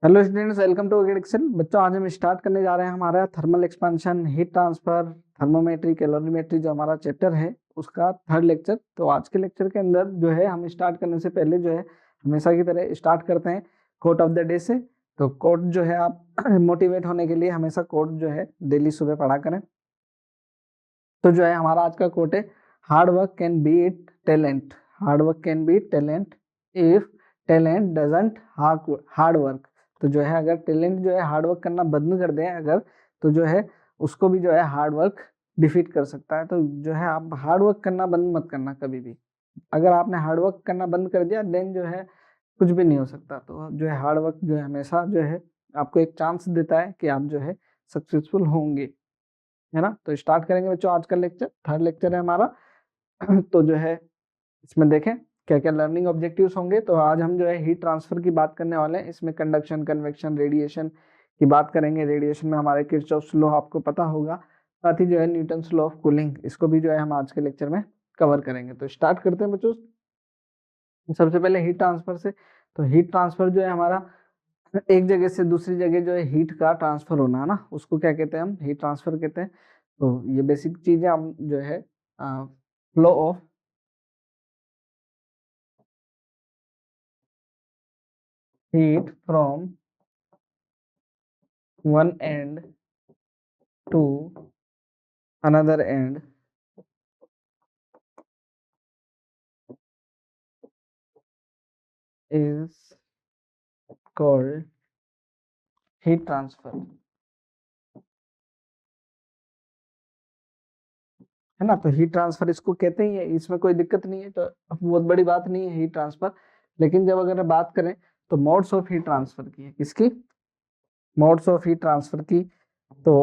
Hello students, welcome to Excel. बच्चों, आज हम स्टार्ट करने जा रहे हैं हमारा thermal expansion, heat transfer, thermometry, calorimetry जो हमारा चैप्टर है उसका थर्ड लेक्चर। तो आज के लेक्चर के अंदर जो है हम स्टार्ट करने से पहले जो है हमेशा की तरह स्टार्ट करते हैं कोट ऑफ द डे से। तो कोट जो है आप मोटिवेट होने के लिए हमेशा कोट जो है डेली सुबह पढ़ा करें। तो जो है हमारा आज का कोट है, hard work can beat talent. Hard work can beat talent if talent doesn't hard work. तो जो है अगर टैलेंट जो है हार्ड वर्क करना बंद कर दे अगर, तो जो है उसको भी जो है हार्ड वर्क डिफीट कर सकता है। तो जो है आप हार्ड वर्क करना बंद मत करना कभी भी। अगर आपने हार्ड वर्क करना बंद कर दिया देन जो है कुछ भी नहीं हो सकता। तो जो है हार्ड वर्क जो है हमेशा जो है आपको एक चांस देता है कि आप जो है सक्सेसफुल होंगे, है ना। तो स्टार्ट करेंगे बच्चों आज का लेक्चर, थर्ड लेक्चर है हमारा। तो जो है इसमें देखें क्या क्या लर्निंग ऑब्जेक्टिव्स होंगे। तो आज हम जो है हीट ट्रांसफर की बात करने वाले हैं। इसमें कंडक्शन, कन्वेक्शन, रेडिएशन की बात करेंगे। रेडिएशन में हमारे किरचॉफ्स लॉ आपको पता होगा, साथ ही जो है न्यूटन्स लॉ ऑफ कूलिंग, इसको भी जो है हम आज के लेक्चर में कवर करेंगे। तो स्टार्ट करते हैं बच्चों सबसे पहले हीट ट्रांसफर से। तो हीट ट्रांसफर जो है हमारा एक जगह से दूसरी जगह जो है हीट का ट्रांसफर होना, है ना, उसको क्या कहते हैं, हम हीट ट्रांसफर कहते हैं। तो ये बेसिक चीजें हम जो है flow of heat from one end to another end is called heat transfer, है ना। तो हीट ट्रांसफर इसको कहते ही है, इसमें कोई दिक्कत नहीं है। तो बहुत बड़ी बात नहीं है हीट ट्रांसफर। लेकिन जब अगर बात करें तो मोड्स ऑफ हीट ट्रांसफर की है, किसकी, मोड्स ऑफ हीट ट्रांसफर की। तो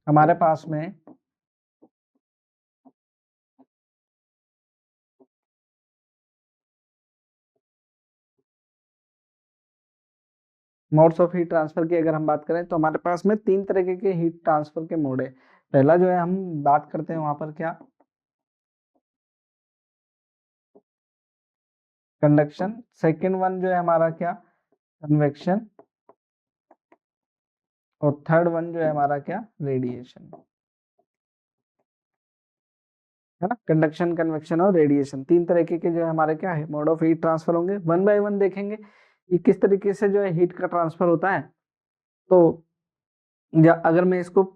हमारे पास में मोड्स ऑफ हीट ट्रांसफर की अगर हम बात करें तो हमारे पास में तीन तरीके के हीट ट्रांसफर के मोड है। पहला जो है हम बात करते हैं वहां पर क्या, कंडक्शन। सेकेंड वन जो है हमारा क्या, कन्वेक्शन। और थर्ड वन जो है हमारा क्या, रेडिएशन, है ना। कंडक्शन, कन्वेक्शन और रेडिएशन, तीन तरीके के जो है हमारे क्या है मोड ऑफ हीट ट्रांसफर होंगे। वन बाय वन देखेंगे कि किस तरीके से जो है हीट का ट्रांसफर होता है। तो अगर मैं इसको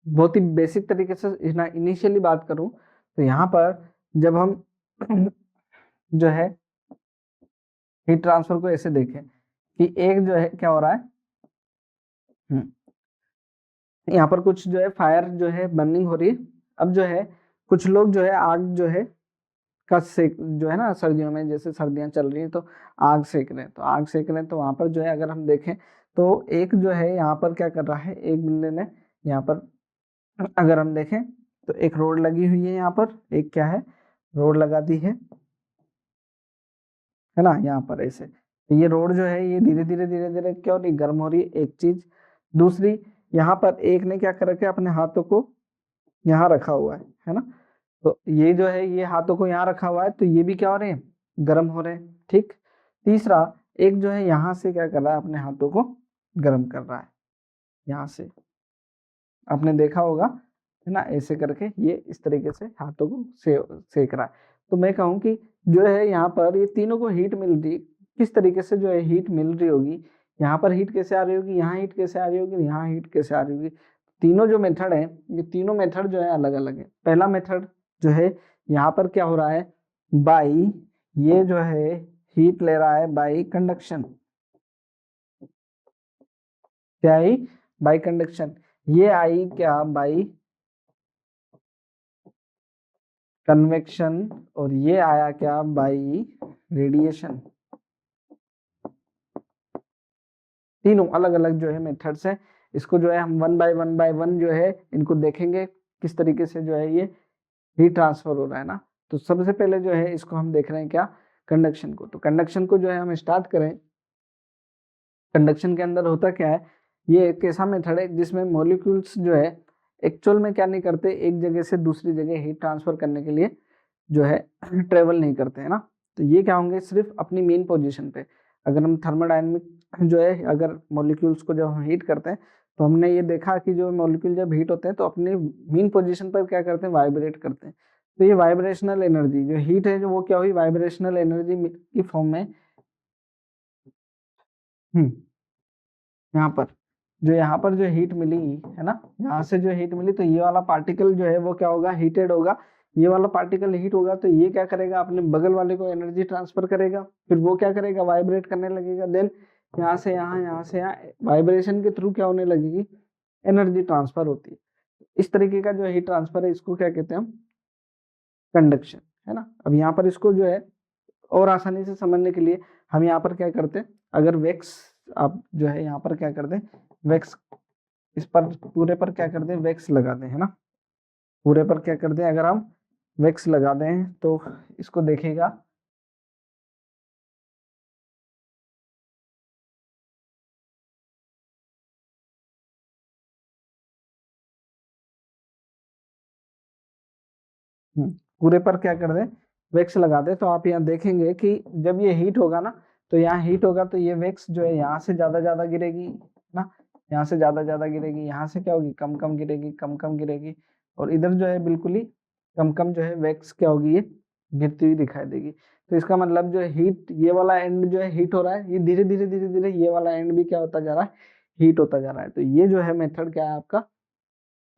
बहुत ही बेसिक तरीके से इनिशियली बात करूं तो यहाँ पर जब हम जो है हीट ट्रांसफर को ऐसे देखें कि एक जो है क्या हो रहा है, यहाँ पर कुछ जो है फायर जो है बर्निंग हो रही है। अब जो है कुछ लोग जो है आग जो है का सेक, जो है ना, सर्दियों में जैसे सर्दियां चल रही हैं तो आग सेक रहे हैं, तो आग सेक रहे हैं। तो वहां पर जो है अगर हम देखें तो एक जो है यहाँ पर क्या कर रहा है, एक बंदे ने यहाँ पर अगर हम देखें तो एक रोड लगी हुई है, यहाँ पर एक क्या है, रोड लगा दी है ना, यहाँ पर ऐसे। तो ये रोड जो है ये धीरे धीरे धीरे धीरे क्यों नहीं गर्म हो रही है, एक चीज। दूसरी, यहाँ पर एक ने क्या कर रखा है, अपने हाथों को यहाँ रखा हुआ है ना। तो ये जो है ये हाथों को यहाँ रखा हुआ है, तो ये भी क्या हो रहे हैं, गर्म हो रहे हैं, ठीक। तीसरा, एक जो है यहाँ से क्या कर रहा है, अपने हाथों को गर्म कर रहा है, यहाँ से आपने देखा होगा, है ना, ऐसे करके ये इस तरीके से हाथों को सेक रहा है। तो मैं कहूँ कि जो है यहाँ पर ये तीनों को हीट मिल रही, किस तरीके से जो है हीट मिल रही होगी, यहाँ पर हीट कैसे आ रही होगी, यहाँ हीट कैसे आ रही होगी, यहाँ हीट कैसे आ रही होगी। तीनों जो मेथड है, ये तीनों मेथड जो है अलग अलग है। पहला मेथड जो है यहाँ पर क्या हो रहा है, बाई, ये जो है हीट ले रहा है बाई कंडक्शन, क्या आई, बाई कंडक्शन। ये आई क्या, बाई कन्वेक्शन। और ये आया क्या, बाई रेडिएशन। तीनों अलग अलग जो है मेथड्स हैं। इसको जो है हम वन बाय वन जो है इनको देखेंगे किस तरीके से जो है ये हीट ट्रांसफर हो रहा है ना। तो सबसे पहले जो है इसको हम देख रहे हैं क्या, कंडक्शन को। तो कंडक्शन को जो है हम स्टार्ट करें, कंडक्शन के अंदर होता क्या है, ये एक ऐसा मेथड है जिसमें मॉलिक्यूल्स जो है एक्चुअल में क्या नहीं करते, एक जगह से दूसरी जगह हीट ट्रांसफर करने के लिए जो है ट्रेवल नहीं करते हैं ना। तो ये क्या होंगे, सिर्फ अपनी मेन पोजीशन पे। अगर हम थर्मोडायनेमिक जो है, अगर मॉलिक्यूल्स को जब हम हीट करते हैं तो हमने ये देखा कि जो मॉलिक्यूल जब हीट होते हैं तो अपनी मीन पोजीशन पर क्या करते हैं, वाइब्रेट करते हैं। तो ये वाइब्रेशनल एनर्जी जो हीट है, जो वो क्या हुई, वाइब्रेशनल एनर्जी की फॉर्म में यहाँ पर जो हीट मिली है ना, यहाँ से जो हीट मिली, तो ये वाला पार्टिकल जो है वो क्या होगा, हीटेड होगा। ये वाला पार्टिकल हीट होगा तो ये क्या करेगा, अपने बगल वाले को एनर्जी ट्रांसफर करेगा, फिर वो क्या करेगा, वाइब्रेट करने लगेगा। देन यहाँ से यहाँ वाइब्रेशन के थ्रू क्या होने लगेगी, एनर्जी ट्रांसफर होती है। इस तरीके का जो हीट ट्रांसफर है, इसको क्या कहते हैं हम, कंडक्शन, है ना। अब यहाँ पर इसको जो है और आसानी से समझने के लिए हम यहाँ पर क्या करते हैं, अगर वैक्स आप जो है यहाँ पर क्या करते हैं, वैक्स इस पर पूरे पर क्या करते हैं, वैक्स लगा दें, है ना। पूरे पर क्या करते हैं, अगर हम वैक्स लगा दें तो इसको देखेगा, पूरे पर क्या कर दें, वैक्स लगा दें, तो आप यहाँ देखेंगे कि जब ये हीट होगा ना, तो यहाँ हीट होगा तो ये वैक्स जो है यहाँ से ज्यादा गिरेगी ना, यहाँ से ज्यादा गिरेगी, यहाँ से क्या होगी, कम कम गिरेगी, कम कम गिरेगी, और इधर जो है बिल्कुल ही कम कम जो है वैक्स क्या होगी, ये गिरती हुई दिखाई देगी। तो इसका मतलब जो हीट, ये वाला एंड जो है हीट हो रहा है, ये धीरे धीरे ये वाला एंड भी क्या होता जा रहा है, हीट होता जा रहा है। तो ये जो है मेथड क्या है आपका,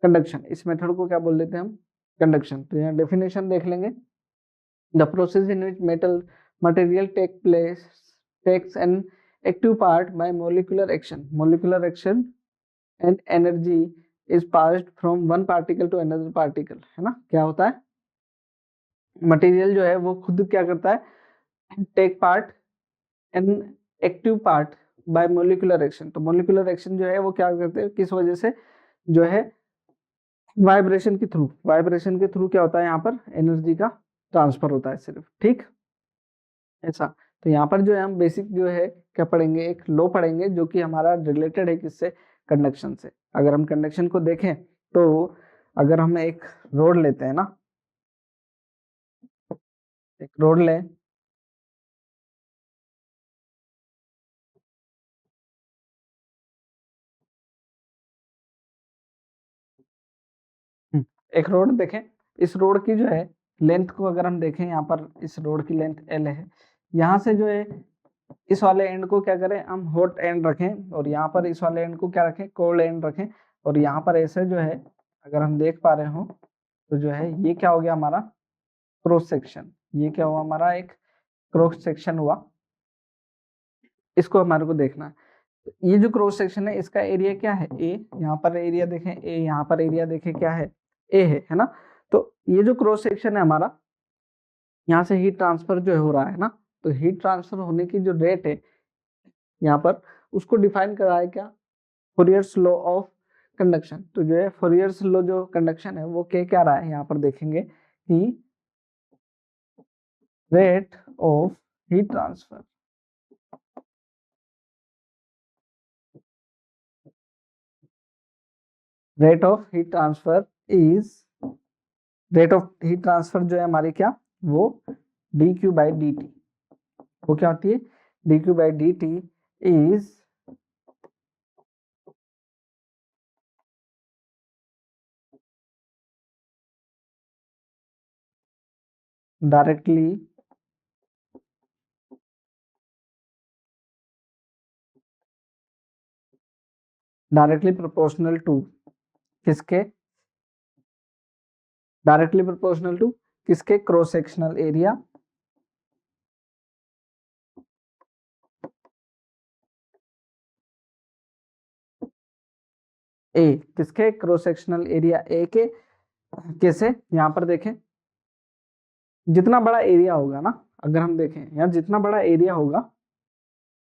कंडक्शन। इस मेथड को क्या बोल देते हैं हम, कंडक्शन। तो यहाँ डेफिनेशन देख लेंगे, the process in which metal material takes an active part by molecular action and energy is passed from one particle to another particle, है ना। क्या होता है, मटेरियल जो है वो खुद क्या करता है, take part an active part by molecular action. तो मोलिकुलर एक्शन जो है वो क्या करते हैं, किस वजह से, जो है वाइब्रेशन के थ्रू क्या होता है, यहाँ पर एनर्जी का ट्रांसफर होता है सिर्फ, ठीक, ऐसा। तो यहाँ पर जो है हम बेसिक जो है क्या पढ़ेंगे, एक लॉ पढ़ेंगे जो कि हमारा रिलेटेड है किससे, कंडक्शन से। अगर हम कंडक्शन को देखें तो अगर हम एक रोड लेते हैं ना, एक रोड लें, एक रोड देखें, इस रोड की जो है लेंथ को अगर हम देखें, यहाँ पर इस रोड की लेंथ L है। यहाँ से जो है इस वाले एंड को क्या करें, हम हॉट एंड रखें, और यहाँ पर इस वाले एंड को क्या रखें, कोल्ड एंड रखें। और यहाँ पर ऐसे जो है अगर हम देख पा रहे हो तो जो है ये क्या हो गया हमारा, क्रॉस सेक्शन। ये क्या हुआ हमारा, एक क्रॉस सेक्शन हुआ। इसको हमारे को देखना है। तो ये जो क्रॉस सेक्शन है इसका एरिया क्या है, ए। यहाँ पर एरिया देखें ए, यहाँ पर एरिया देखें क्या है, ए है ना। तो ये जो क्रॉस सेक्शन है हमारा, यहाँ से हीट ट्रांसफर जो हो रहा है ना, तो हीट ट्रांसफर होने की जो रेट है यहाँ पर, उसको डिफाइन करा है क्या, फोरियर्स लॉ ऑफ कंडक्शन। तो जो है फोरियर्स लॉ जो कंडक्शन है वो क्या रहा है, यहाँ पर देखेंगे कि rate of heat transfer, rate of heat transfer is, rate of heat transfer जो है हमारी क्या, वो d q by d t, वो क्या होती है, d q by d t is directly proportional to किसके, डायरेक्टली प्रोपोर्शनल टू किसके, क्रॉस सेक्शनल एरिया ए, किसके, क्रॉस सेक्शनल एरिया ए के। कैसे, यहाँ पर देखें, जितना बड़ा एरिया होगा ना, अगर हम देखें यहाँ जितना बड़ा एरिया होगा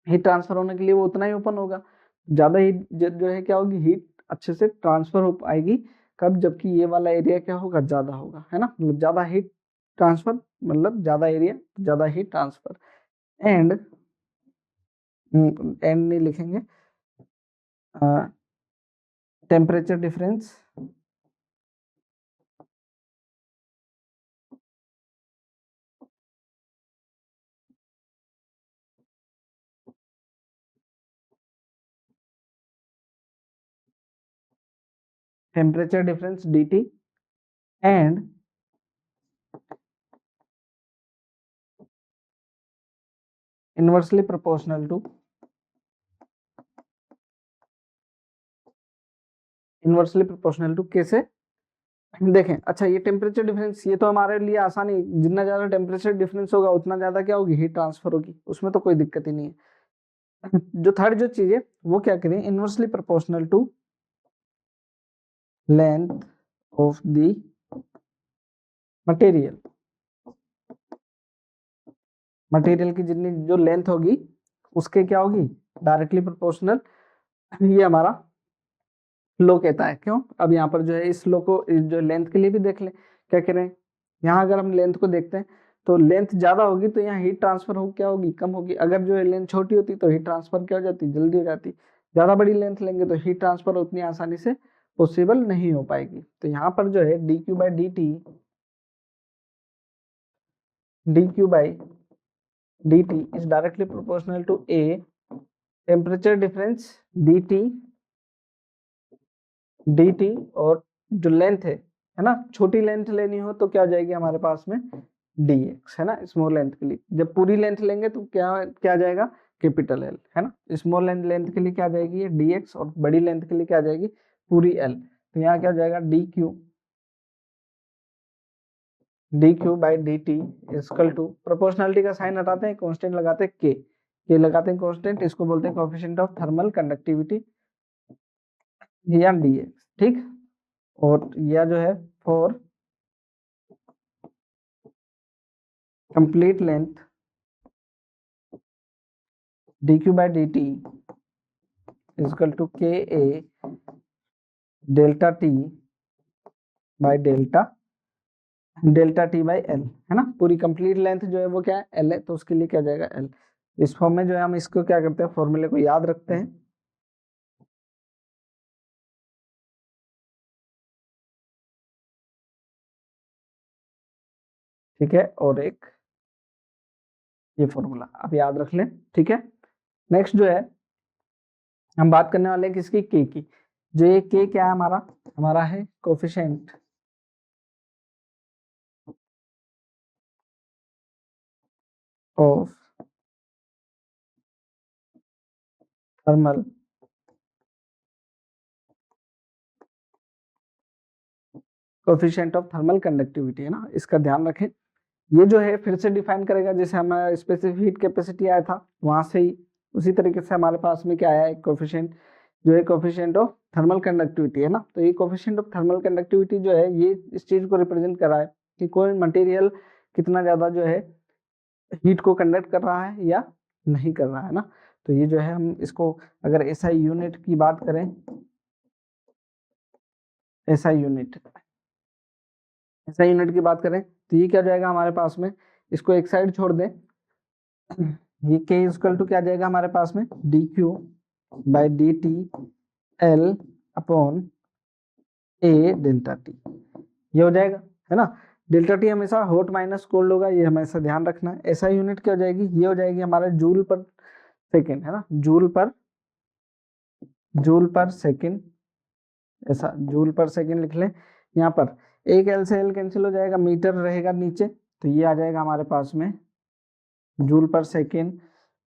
हीट ट्रांसफर होने के लिए वो उतना ही ओपन होगा, ज्यादा हीट जो है क्या होगी, हीट अच्छे से ट्रांसफर हो पाएगी। कब, जबकि ये वाला एरिया क्या होगा, ज्यादा होगा, है ना। मतलब ज्यादा हीट ट्रांसफर, मतलब ज्यादा एरिया ज्यादा हीट ट्रांसफर। एंड एंड नहीं लिखेंगे, temperature difference temperature difference dt and inversely proportional to कैसे देखें। अच्छा, ये टेम्परेचर डिफरेंस ये तो हमारे लिए आसानी, जितना ज्यादा टेम्परेचर डिफरेंस होगा उतना ज्यादा क्या होगी, हीट ट्रांसफर होगी, उसमें तो कोई दिक्कत ही नहीं है। जो थर्ड जो चीज है वो क्या करें, inversely proportional to length of the material. Material की जितनी जो लेंथ होगी उसके क्या होगी, डायरेक्टली प्रोपोर्शनल। ये हमारा लो कहता है। क्यों, अब यहाँ पर जो है इस लो को जो लेंथ के लिए भी देख लें, क्या कह रहे हैं, यहाँ अगर हम लेंथ को देखते हैं तो लेंथ ज्यादा होगी तो यहाँ हीट ट्रांसफर हो क्या होगी, कम होगी। अगर जो है लेंथ छोटी होती तो हीट ट्रांसफर क्या हो जाती, जल्दी हो जाती। ज्यादा बड़ी लेंथ लेंगे तो हीट ट्रांसफर उतनी आसानी से पॉसिबल नहीं हो पाएगी। तो यहाँ पर जो है dq/dt is directly proportional to a temperature difference dt और जो लेंथ है ना, छोटी लेंथ लेनी हो तो क्या हो जाएगी हमारे पास में dx, है ना, स्मॉल लेंथ के लिए। जब पूरी लेंथ लेंगे तो क्या क्या जाएगा, कैपिटल L, है ना। स्मॉल लेंथ के लिए क्या आ जाएगी ये dx, और बड़ी लेंथ के लिए क्या आ जाएगी पूरी L। तो यहाँ क्या हो जाएगा dq/dt इक्वल टू, प्रोपोर्शनलिटी का साइन हटाते हैं, कांस्टेंट लगाते हैं k लगाते हैं कांस्टेंट, इसको बोलते हैं कोएफिशिएंट ऑफ थर्मल कंडक्टिविटी या dx, ठीक। और यह जो है for complete length dq/dt equal to ka delta t by delta t by l, है ना। पूरी कंप्लीट लेंथ जो है वो क्या है l है, तो उसके लिए क्या जाएगा l। इस फॉर्म में जो है हम इसको क्या करते हैं, फॉर्मूले को याद रखते हैं। ठीक है, और एक ये फॉर्मूला आप याद रख लें, ठीक है। नेक्स्ट जो है हम बात करने वाले हैं किसकी, के की। जो ये के क्या है हमारा, हमारा है coefficient of thermal coefficient of thermal conductivity, है ना, इसका ध्यान रखें। ये जो है फिर से डिफाइन करेगा, जैसे हमारा स्पेसिफिक हीट कैपेसिटी आया था वहां से ही उसी तरीके से हमारे पास में क्या आया है, कोफिशिएंट जो है कोफिशिएंट ऑफ थर्मल कंडक्टिविटी, है ना। तो ये कोफिशिएंट ऑफ थर्मल कंडक्टिविटी जो है ये इस चीज को रिप्रेजेंट कर रहा है कि कोई मटेरियल कितना ज्यादा जो है हीट को कंडक्ट कर रहा है या नहीं कर रहा है ना। तो ये जो है हम इसको अगर एसआई यूनिट की बात करें, एसआई यूनिट की बात करें तो ये क्या जाएगा हमारे पास में, इसको एक साइड छोड़ दें, ये k इक्वल टू क्या जाएगा हमारे पास में dq/dt L upon a delta t, ये हो जाएगा, है ना। डेल्टा टी हमेशा हॉट माइनस कोल्ड होगा, ये हमेशा ध्यान रखना है। एसआई यूनिट क्या हो जाएगी, ये हो जाएगी हमारा जूल पर सेकेंड, है ना, जूल पर सेकेंड, ऐसा जूल पर सेकेंड लिख लें। यहाँ पर एक एल से एल कैंसिल हो जाएगा, मीटर रहेगा नीचे, तो ये आ जाएगा हमारे पास में जूल पर सेकेंड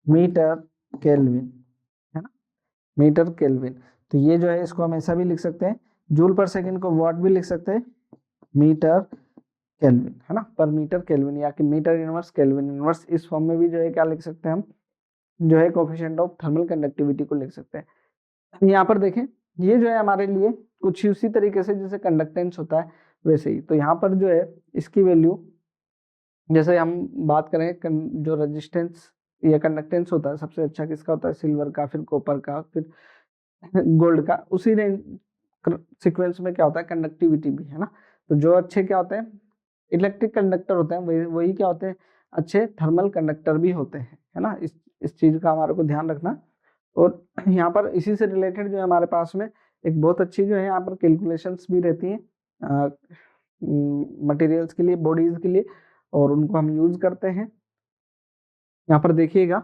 मीटर केल्विन, है ना, मीटर केल्विन। तो ये जो है इसको हम ऐसा भी लिख सकते हैं, जूल पर सेकेंड को वाट भी लिख सकते हैं, मीटर केल्विन, है ना, पर मीटर केल्विन, या कि मीटर इनवर्स केल्विन इनवर्स, इस फॉर्म में भी जो है क्या लिख सकते हैं हम, जो है कोएफिशिएंट ऑफ थर्मल कंडक्टिविटी को लिख सकते हैं। यहाँ पर देखें ये जो है हमारे लिए कुछ उसी तरीके से जैसे कंडक्टेंस होता है वैसे ही। तो यहाँ पर जो है इसकी वैल्यू, जैसे हम बात करें जो रेजिस्टेंस या कंडक्टेंस होता है सबसे अच्छा किसका होता है, सिल्वर का, फिर कॉपर का, फिर गोल्ड का। उसी सीक्वेंस में क्या होता है, कंडक्टिविटी भी, है ना। तो जो अच्छे क्या होते हैं इलेक्ट्रिक कंडक्टर होते हैं, वही क्या होते हैं अच्छे थर्मल कंडक्टर भी होते हैं, है ना। इस चीज का हमारे को ध्यान रखना। और यहाँ पर इसी से रिलेटेड जो है हमारे पास में एक बहुत अच्छी जो है यहाँ पर कैलकुलेशंस भी रहती हैं मटेरियल्स के लिए, बॉडीज के लिए, और उनको हम यूज करते हैं। यहाँ पर देखिएगा,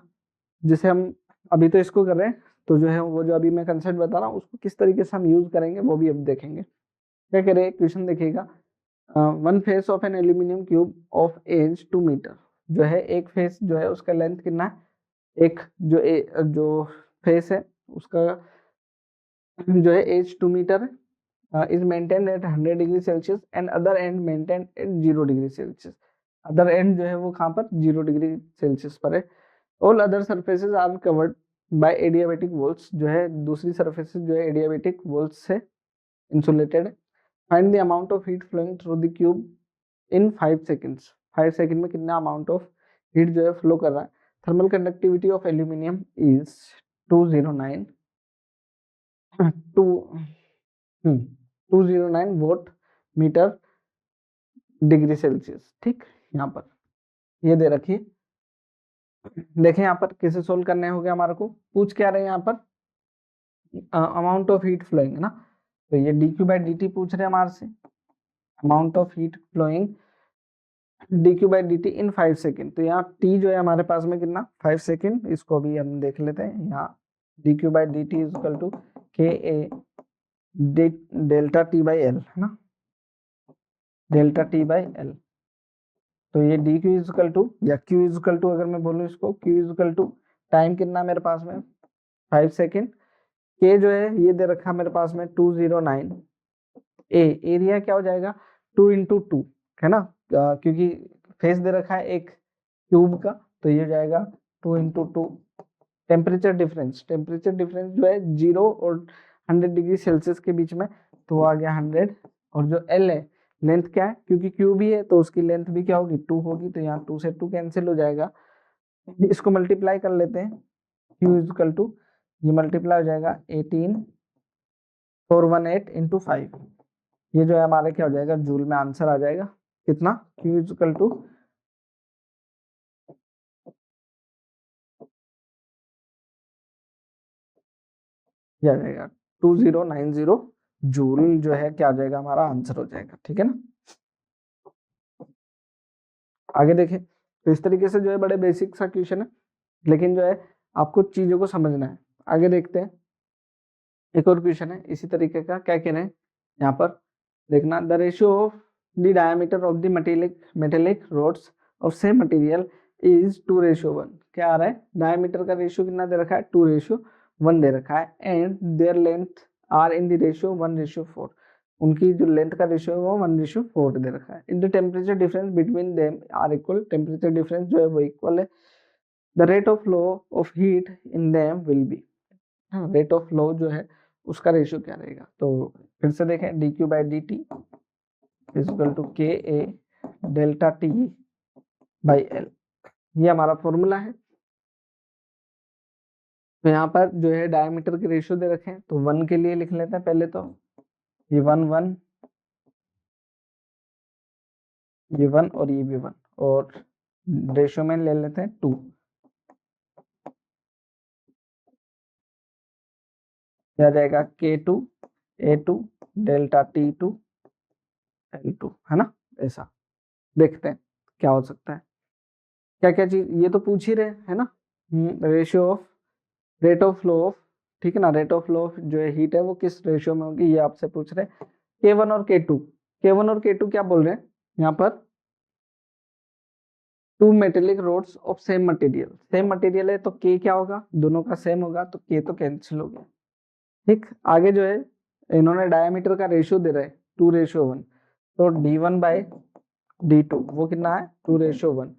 जैसे हम अभी तो इसको कर रहे हैं, तो जो है वो जो अभी मैं कंसेप्ट बता रहा हूँ उसको किस तरीके से हम यूज करेंगे वो भी अब देखेंगे। क्या कह रहे हैं क्वेश्चन देखिएगा, one face of an aluminium cube of edge 2 metre, जो है एक फेस जो है उसका लेंथ कितना है, एक जो फेस है उसका जो है एज 2 मीटर है, is maintained eight 100 degree Celsius and other and maintained eight 0 degree Celsius. Other and जो है वो कहाँ पर 0 डिग्री सेल्सियस पर है। All other surfaces are covered by adiabatic walls, जो है दूसरी सरफेसेस जो है एडियाबैटिक वॉल्स से इंसुलेटेड है। Find the amount of heat flowing through the cube in 5 seconds, 5 second में कितना अमाउंट ऑफ हीट जो है फ्लो कर रहा है। Thermal conductivity of aluminium is 209 209 vote metre degree Celsius. ठीक, यहाँ पर ये दे रखिए, देखें यहाँ पर कैसे सोल्व करने होंगे, हमारे को पूछ क्या रहे हैं यहाँ पर, अमाउंट ऑफ हीट फ्लोइंग है ना, तो ये dq बाई dt पूछ रहे हैं हमारे से, amount of heat flowing dq by dt in 5 second, तो यहाँ t जो है हमारे पास में कितना 5 सेकेंड, इसको भी हम देख लेते हैं। यहाँ dq by dt is equal to ka delta t by l है ना, डेल्टा t बाई एल, तो ये dq इज इक्वल टू या q इज इक्वल टू, अगर मैं बोलूँ इसको q is equal to time कितना मेरे पास में 5 सेकेंड, k जो है ये दे रखा मेरे पास में 209, एरिया क्या हो जाएगा 2 इंटू 2 है ना, क्योंकि फेस दे रखा है एक क्यूब का, तो ये हो जाएगा 2 इंटू 2। टेम्परेचर डिफरेंस जो है 0 और 100 डिग्री सेल्सियस के बीच में, तो आ गया 100, और जो एल है लेंथ क्या है, क्योंकि क्यूब ही है तो उसकी लेंथ भी क्या होगी 2 होगी, तो यहाँ 2 से 2 कैंसिल हो जाएगा, इसको मल्टीप्लाई कर लेते हैं, क्यू इज इक्वल टू ये मल्टीप्लाई हो जाएगा 18418 इंटू 5, ये जो है हमारे क्या हो जाएगा जूल में आंसर आ जाएगा कितना, Q इज इक्वल टू क्या आ जाएगा 2090 जूल, जो है क्या आ जाएगा हमारा आंसर हो जाएगा। ठीक है ना, आगे देखें, तो इस तरीके से जो है बड़े बेसिक सा क्वेश्चन है, लेकिन जो है आपको चीजों को समझना है। आगे देखते हैं, एक और क्वेश्चन है इसी तरीके का, क्या कह रहे हैं यहाँ पर देखना, the ratio of the diameter of the metallic rods of same material is 2:1। क्या आ रहा है, डायमीटर का रेशियो कितना दे रखा है 2:1 दे रखा है, and their length are in the ratio 1:4, उनकी जो लेंथ का रेशियो है वो 1:4 दे रखा है। In the temperature difference between them are equal, temperature difference जो है वो इक्वल है। The rate of flow of heat in them will be, rate of flow जो है उसका रेशियो क्या रहेगा, तो फिर से देखें dq by dt is equal to ka delta t by l, ये हमारा फॉर्मूला है। तो यहाँ पर जो है डायमीटर के रेशियो दे रखे हैं, तो 1 के लिए लिख लेते हैं पहले, तो ये 1 ये 1 और ये भी 1, और रेशियो में ले लेते हैं 2, क्या जाएगा k2 a2 delta t2 l2 है ना, ऐसा देखते हैं क्या हो सकता है, क्या क्या चीज ये तो पूछ ही रहे है ना, ratio of rate of flow of, ठीक है ना, रेट ऑफ फ्लो ऑफ जो है हीट है वो किस रेशियो में होगी, ये आपसे पूछ रहे हैं। K1 और K2, K1 और K2 क्या बोल रहे हैं यहाँ पर, 2 metallic rods of same material, same material है तो K क्या होगा, दोनों का सेम होगा, तो K तो कैंसिल हो गया। ठीक, आगे जो है इन्होंने डायमीटर का रेशियो दे रहे हैं 2:1, तो d1 बाई d2 वो कितना है 2:1,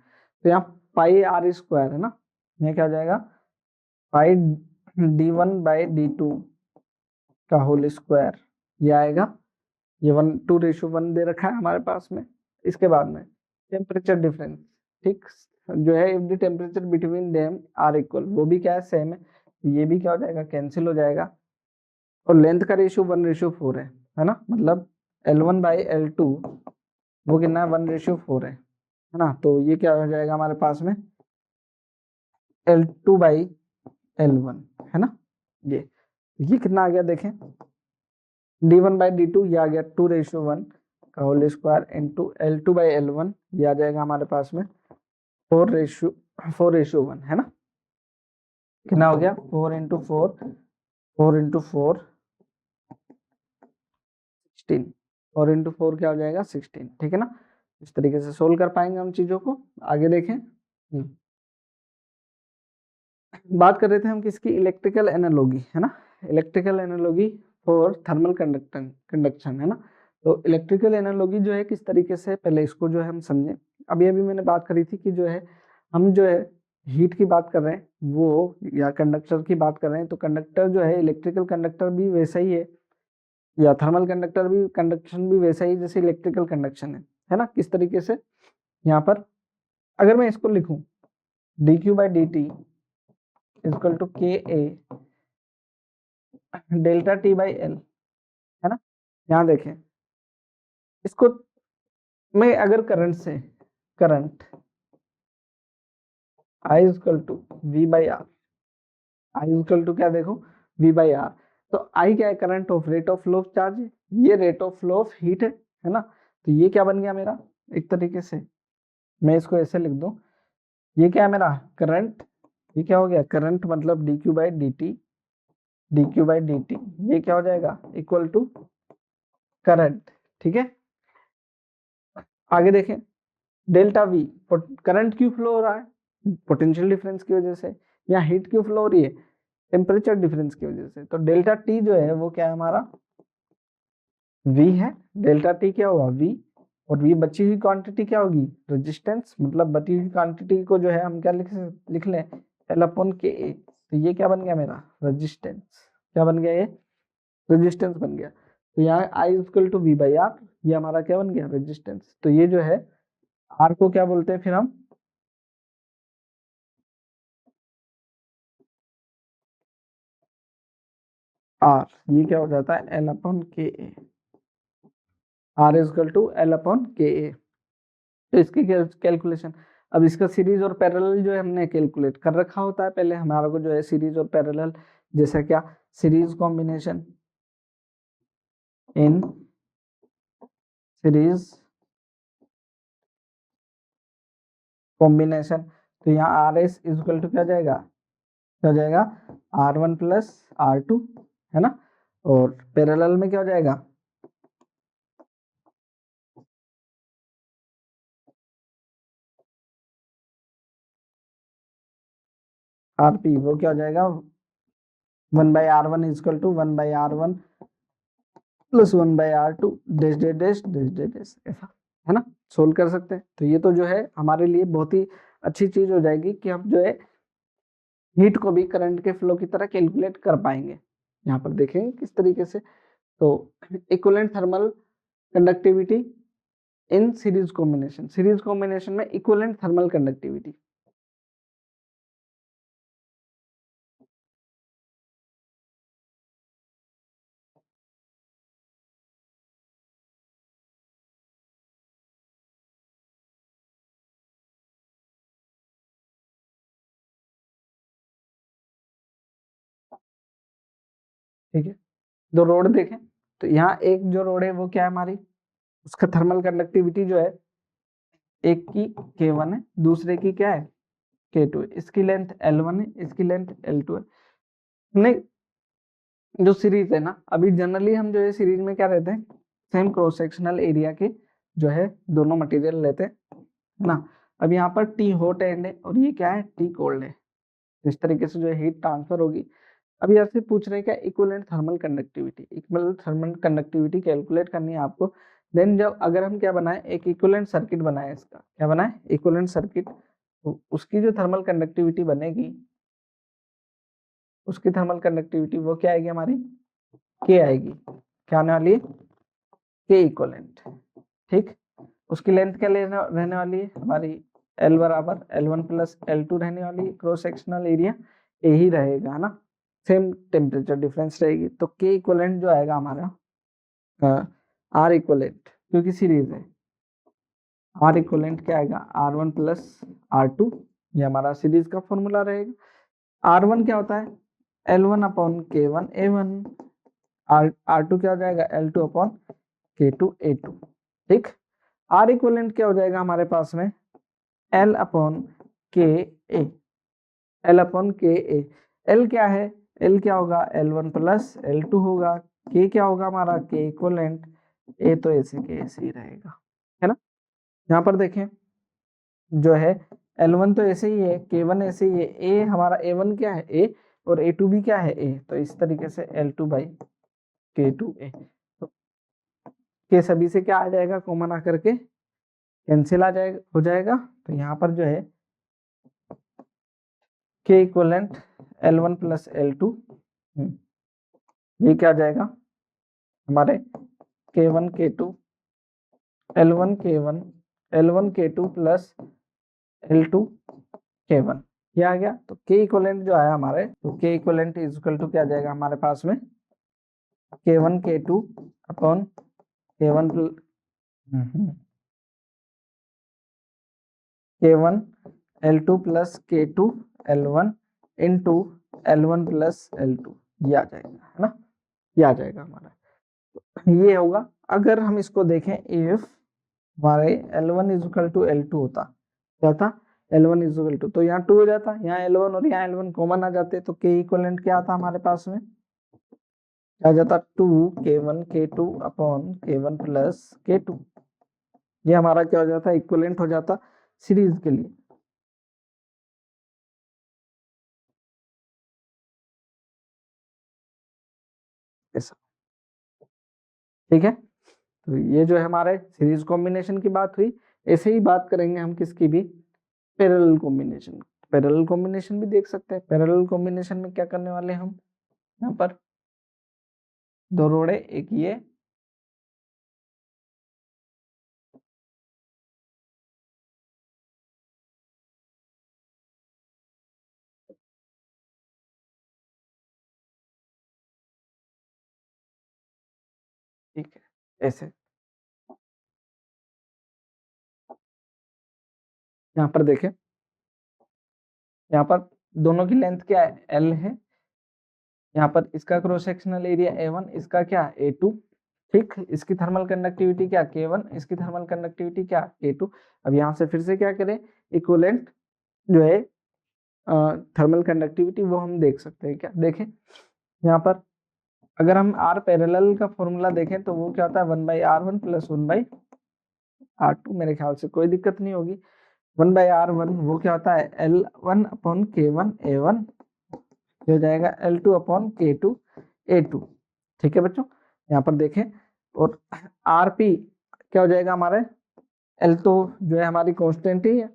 तो यहाँ पाई आर स्क्वायर है ना, ये क्या हो जाएगा पाई d1 बाई d2 का होल स्क्वायर, ये आएगा, ये 2:1 दे रखा है हमारे पास में। इसके बाद में टेम्परेचर डिफरेंस, ठीक, जो है if the temperature between them are equal, वो भी क्या है सेम है, ये भी क्या हो जाएगा कैंसिल हो जाएगा, और लेंथ का रेशियो 1:4 है ना, मतलब L1 बाई L2 वो कितना है 1:4 है ना, तो ये क्या हो जाएगा हमारे पास में L2 बाई L1 है ना, ये कितना आ गया देखें, d1 बाई d2 ये आ गया 2:1 का whole square into L2 by L1, ये आ जाएगा हमारे पास में 4:1 है ना, कितना हो गया 4 इंटू 4 16, 4 इंटू 4 क्या हो जाएगा 16, ठीक है ना। इस तरीके से सोल्व कर पाएंगे हम चीजों को। आगे देखें, बात कर रहे थे हम किसकी, इलेक्ट्रिकल एनालॉजी, है ना, electrical analogy for thermal conduction, है ना। तो इलेक्ट्रिकल एनालॉजी जो है किस तरीके से, पहले इसको जो है हम समझें। अभी अभी मैंने बात करी थी कि जो है हम जो है हीट की बात कर रहे हैं वो, या कंडक्टर की बात कर रहे हैं, तो कंडक्टर जो है इलेक्ट्रिकल कंडक्टर भी वैसा ही है, या थर्मल कंडक्टर भी कंडक्शन भी वैसा ही जैसे इलेक्ट्रिकल कंडक्शन है ना। किस तरीके से, यहाँ पर अगर मैं इसको लिखूं dq by d t equal to k a delta t by l, है ना। यहाँ देखें इसको, मैं अगर current I equal to we by r, I equal to क्या देखो वी बाई आर, तो आई क्या है, current of rate of flow of charge है, ये rate of flow of heat है ना। तो ये क्या बन गया मेरा, एक तरीके से मैं इसको ऐसे लिख दूं, ये क्या है मेरा करंट, ये क्या हो गया करंट मतलब dq by d T, dq by d T, ये क्या हो जाएगा इक्वल टू करंट, ठीक है। आगे देखें डेल्टा वी, करंट क्यों फ्लो हो रहा है, पोटेंशियल डिफरेंस की वजह से, या हीट क्यों फ्लो हो रही है, टेम्परेचर डिफरेंस की वजह से। तो डेल्टा टी जो है वो क्या है हमारा वी है, डेल्टा टी क्या होगा वी, और ये बची हुई क्वांटिटी क्या होगी रेजिस्टेंस, मतलब बची हुई क्वांटिटी को जो है हम क्या लिख लें एल अपॉन के ए, तो ये क्या बन गया मेरा रेजिस्टेंस, क्या बन गया ये रेजिस्टेंस बन गया। तो यहाँ I equal to we by R, ये हमारा क्या बन गया रेजिस्टेंस। तो ये जो है आर को क्या बोलते हैं फिर हम, आर, ये क्या हो जाता है L upon K A, R equal to L upon K A. तो इसकी कैलकुलेशन, अब इसका सीरीज और पैरेलल जो है हमने कैलकुलेट कर रखा होता है पहले हमारा को जो है सीरीज और पैरेलल, जैसा क्या series combination, in series combination, तो यहाँ आर एस इक्वल टू क्या जाएगा, क्या जाएगा r one plus r two, है ना। और पैरेलल में क्या हो जाएगा आर पी, वो क्या हो जाएगा 1/r1 equal to 1/r1 plus 1/r2 dash dash dash dash dash dash, ऐसा, है ना। सोल्व कर सकते हैं। तो ये तो जो है हमारे लिए बहुत ही अच्छी चीज हो जाएगी कि हम जो है हीट को भी करंट के फ्लो की तरह कैलकुलेट कर पाएंगे। यहाँ पर देखेंगे किस तरीके से, तो equivalent thermal conductivity in series combination, series combination में इक्विवेलेंट थर्मल कंडक्टिविटी, ठीक है। दो रोड देखें, तो यहाँ एक जो रोड है वो क्या है हमारी, उसका थर्मल कंडक्टिविटी जो है एक की K1 है, दूसरे की क्या है K2 है, इसकी लेंथ L1 है, इसकी लेंथ L2 है। हमने जो सीरीज है ना, अभी जनरली हम जो है सीरीज में क्या रहते हैं सेम क्रॉस सेक्शनल एरिया के जो है दोनों मटेरियल लेते हैं ना। अब यहाँ पर T हॉट एंड है और ये क्या है T कोल्ड है, इस तरीके से जो है हीट ट्रांसफर होगी। अब यहाँ से पूछ रहे हैं क्या equivalent thermal conductivity, equivalent thermal conductivity calculate करनी है आपको। देन जब अगर हम क्या बनाए एक इक्विवेलेंट सर्किट बनाए, इसका क्या बनाए इक्विवेलेंट सर्किट, तो उसकी जो थर्मल कंडक्टिविटी बनेगी, उसकी थर्मल कंडक्टिविटी वो क्या आएगी हमारी के आएगी, क्या आने वाली है के इक्विवेलेंट, ठीक। उसकी लेंथ क्या रहने वाली है हमारी L बराबर L1 प्लस L2 रहने वाली है, क्रॉस सेक्शनल एरिया ए ही रहेगा, है ना, सेम टेम्परेचर डिफरेंस रहेगी। तो के इक्विवेलेंट जो आएगा हमारा आर इक्विवेलेंट, क्योंकि सीरीज है आर इक्विवेलेंट क्या आएगा R1 प्लस R2, ये हमारा सीरीज का फॉर्मूला रहेगा। R1 क्या होता है L1 upon K1 A1, R2 क्या हो जाएगा L2 अपॉन K2 A2, ठीक। आर इक्विवेलेंट क्या हो जाएगा हमारे पास में L अपॉन के ए, L अपॉन के ए, L क्या है L क्या होगा L1 प्लस L2 होगा, K क्या होगा हमारा K इक्विवेलेंट ए तो ऐसे के ऐसे ही रहेगा, है ना। यहाँ पर देखें जो है L1 तो ऐसे ही है, K1 ऐसे ही है, ए हमारा A1 क्या है ए, और A2 भी क्या है ए, तो इस तरीके से L2/K2A। तो के सभी से क्या आ जाएगा, कॉमन आकर के कैंसिल आ जाएगा, हो जाएगा। तो यहाँ पर जो है K इक्वलेंट L1 + L2, ये क्या आ जाएगा हमारे K1 K2 L1 K1 L1 K2 + L2 K1, ये आ गया। तो K इक्वलेंट जो आया हमारे, तो K equivalent is equal to क्या आ जाएगा हमारे पास में, K1 K2 upon K1 K1 L2 + K2 L1 into L1 + L2, ये आ जाएगा, है ना, ये आ जाएगा हमारा। ये होगा अगर हम इसको देखें, इफ हमारे L1 = L2 होता, क्या था L1 = तो यहाँ 2 हो जाता, यहाँ L1 और यहाँ L1 कॉमन आ जाते, तो K इक्वलेंट क्या आता हमारे पास में, क्या आ जाता 2K1 K2 upon K1 + K2, ये हमारा क्या हो जाता, इक्वलेंट हो जाता सीरीज के लिए। ऐसा, ठीक है। तो ये जो है हमारे सीरीज कॉम्बिनेशन की बात हुई। ऐसे ही बात करेंगे हम किसकी भी, पैरेलल कॉम्बिनेशन। पैरेलल कॉम्बिनेशन भी देख सकते हैं। पैरेलल कॉम्बिनेशन में क्या करने वाले हम, यहाँ पर दो रोड़े, एक ये ठीक है, ऐसे यहाँ पर देखें, यहाँ पर दोनों की लेंथ क्या है, L है। यहाँ पर इसका क्रॉस सेक्शनल एरिया A1, इसका क्या A2, ठीक। इसकी थर्मल कंडक्टिविटी क्या K1, इसकी थर्मल कंडक्टिविटी क्या K2। अब यहाँ से फिर से क्या करें, इक्विवेलेंट जो है थर्मल कंडक्टिविटी वो हम देख सकते हैं। क्या देखें, यहाँ पर अगर हम R पैरेलल का फॉर्मूला देखें तो वो क्या होता है 1/R1 + 1/R2, मेरे ख्याल से कोई दिक्कत नहीं होगी। 1/R1 वो क्या होता है L1/K1 A1, हो जाएगा L2/K2 A2, ठीक है बच्चों। यहाँ पर देखें, और RP क्या हो जाएगा हमारे, L तो जो है हमारी कांस्टेंट ही है,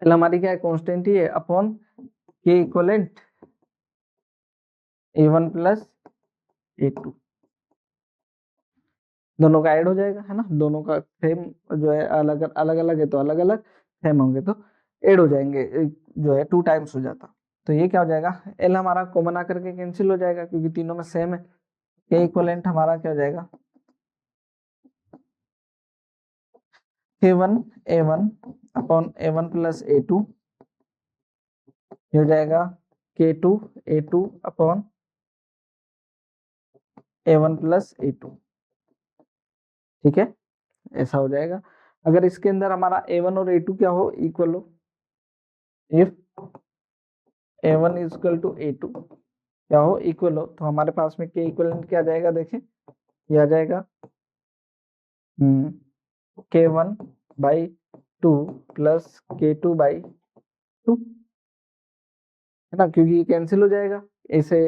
L हमारी क्या है कांस्टेंट ही है, upon K equivalent A1 + A2, दोनों का ऐड हो जाएगा, है ना। दोनों का सेम जो है अलग अलग अलग है तो अलग अलग, सेम होंगे तो ऐड हो जाएंगे, जो है 2 टाइम्स हो जाता। तो ये क्या हो जाएगा, L हमारा कॉमन आकर के कैंसिल हो जाएगा क्योंकि तीनों में सेम है। K इक्वलेंट हमारा क्या हो जाएगा, K1 A1 upon A1 + A2, ये हो जाएगा K2 A2 upon A1 + A2, ठीक है, ऐसा हो जाएगा। अगर इसके अंदर हमारा A1 और A2 क्या हो, इक्वल हो, इफ A1 = A2 क्या हो, इक्वल हो, तो हमारे पास में K इक्वलेंट क्या आ जाएगा, देखें ये आ जाएगा K1/2 + K2/2, है ना, क्योंकि ये कैंसिल हो जाएगा ऐसे,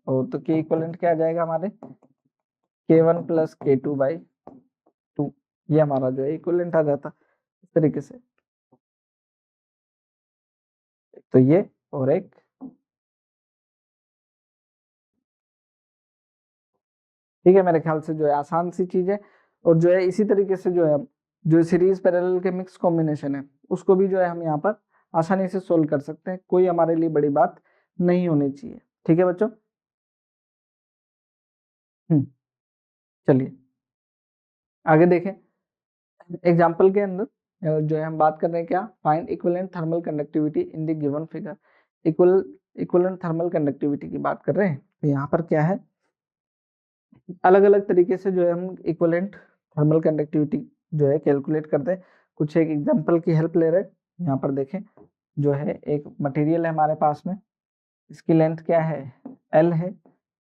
और तो K इक्वलेंट क्या आ जाएगा हमारे K1 + K2/2, ये हमारा जो है इक्वलेंट आ जाता इस तरीके से। तो ये और एक, ठीक है, मेरे ख्याल से जो है आसान सी चीज है। और जो है इसी तरीके से जो है जो सीरीज पैरेलल के मिक्स कॉम्बिनेशन है उसको भी जो है हम यहाँ पर आसानी से सोल्व कर सकते हैं, कोई हमारे लिए बड़ी बात नहीं होनी चाहिए, ठीक है बच्चों। चलिए आगे देखें। एग्जाम्पल के अंदर जो है हम बात कर रहे हैं क्या, find equivalent thermal conductivity in the given figure. Equivalent thermal conductivity की बात कर रहे हैं, तो यहाँ पर क्या है, अलग अलग तरीके से जो है हम इक्विवेलेंट थर्मल कंडक्टिविटी जो है कैलकुलेट करते हैं। कुछ एक एग्जांपल की हेल्प ले रहे हैं। यहाँ पर देखें, जो है एक मटेरियल है हमारे पास में, इसकी लेंथ क्या है L है,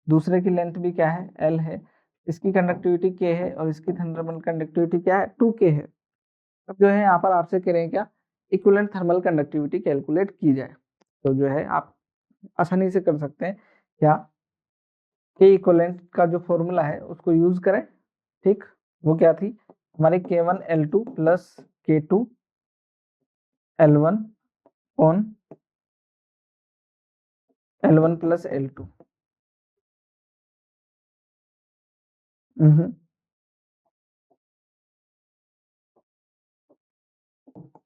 दूसरे की लेंथ भी क्या है L है, इसकी कंडक्टिविटी k है और इसकी थर्मल कंडक्टिविटी क्या है 2k है। अब जो है यहाँ पर आपसे कह रहे हैं क्या इक्विवेलेंट थर्मल कंडक्टिविटी कैलकुलेट की जाए, तो जो है आप आसानी से कर सकते हैं क्या के इक्विवेलेंट का जो फॉर्मूला है उसको यूज करें। ठीक, वो क्या थी हमारे K1L2 plus K2L1 on L1 plus L2।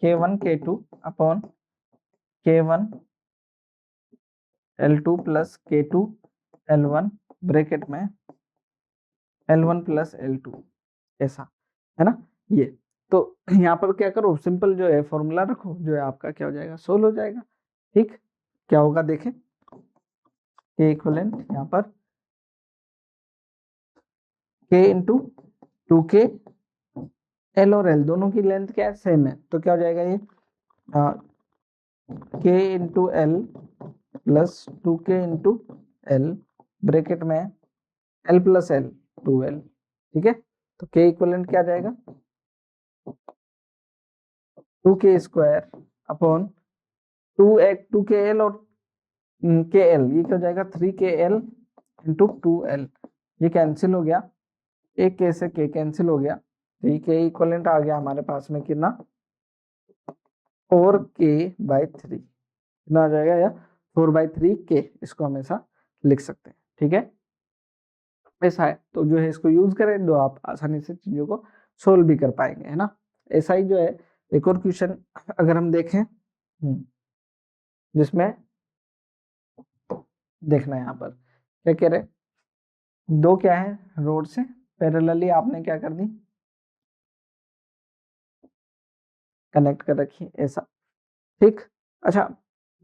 K1 K2 upon K1 L2 plus K2 L1 bracket में L1 प्लस L2, ऐसा है ना। ये तो यहाँ पर क्या करो सिंपल जो है फॉर्मूला रखो, जो है आपका क्या हो जाएगा सोल्व हो जाएगा। ठीक, क्या होगा देखें K इक्विवेलेंट यहाँ पर K इंटू 2K, L और L दोनों की लेंथ क्या है सेम है, तो क्या हो जाएगा ये K into L plus 2K into L bracket में L प्लस L 2L। ठीक है, तो K इक्विवेलेंट क्या आ जाएगा 2K स्क्वायर अपॉन 2KL और KL, ये क्या हो जाएगा 3KL इंटू 2L, ये कैंसिल हो गया, एक K से K कैंसिल हो गया, तो ये K इक्विवेलेंट आ गया हमारे पास में कितना 4K/3, कितना आ जाएगा या 4/3K, इसको हमेशा लिख सकते हैं। ठीक है, ऐसा है, तो जो है इसको यूज करें तो आप आसानी से चीजों को सोल्व भी कर पाएंगे, है ना। ऐसा ही जो है एक और क्वेश्चन अगर हम देखें जिसमें देखना है यहाँ पर क्या कह रहे, दो क्या है रोड से पैरेलली आपने क्या कर दी कनेक्ट कर रखी ऐसा। ठीक, अच्छा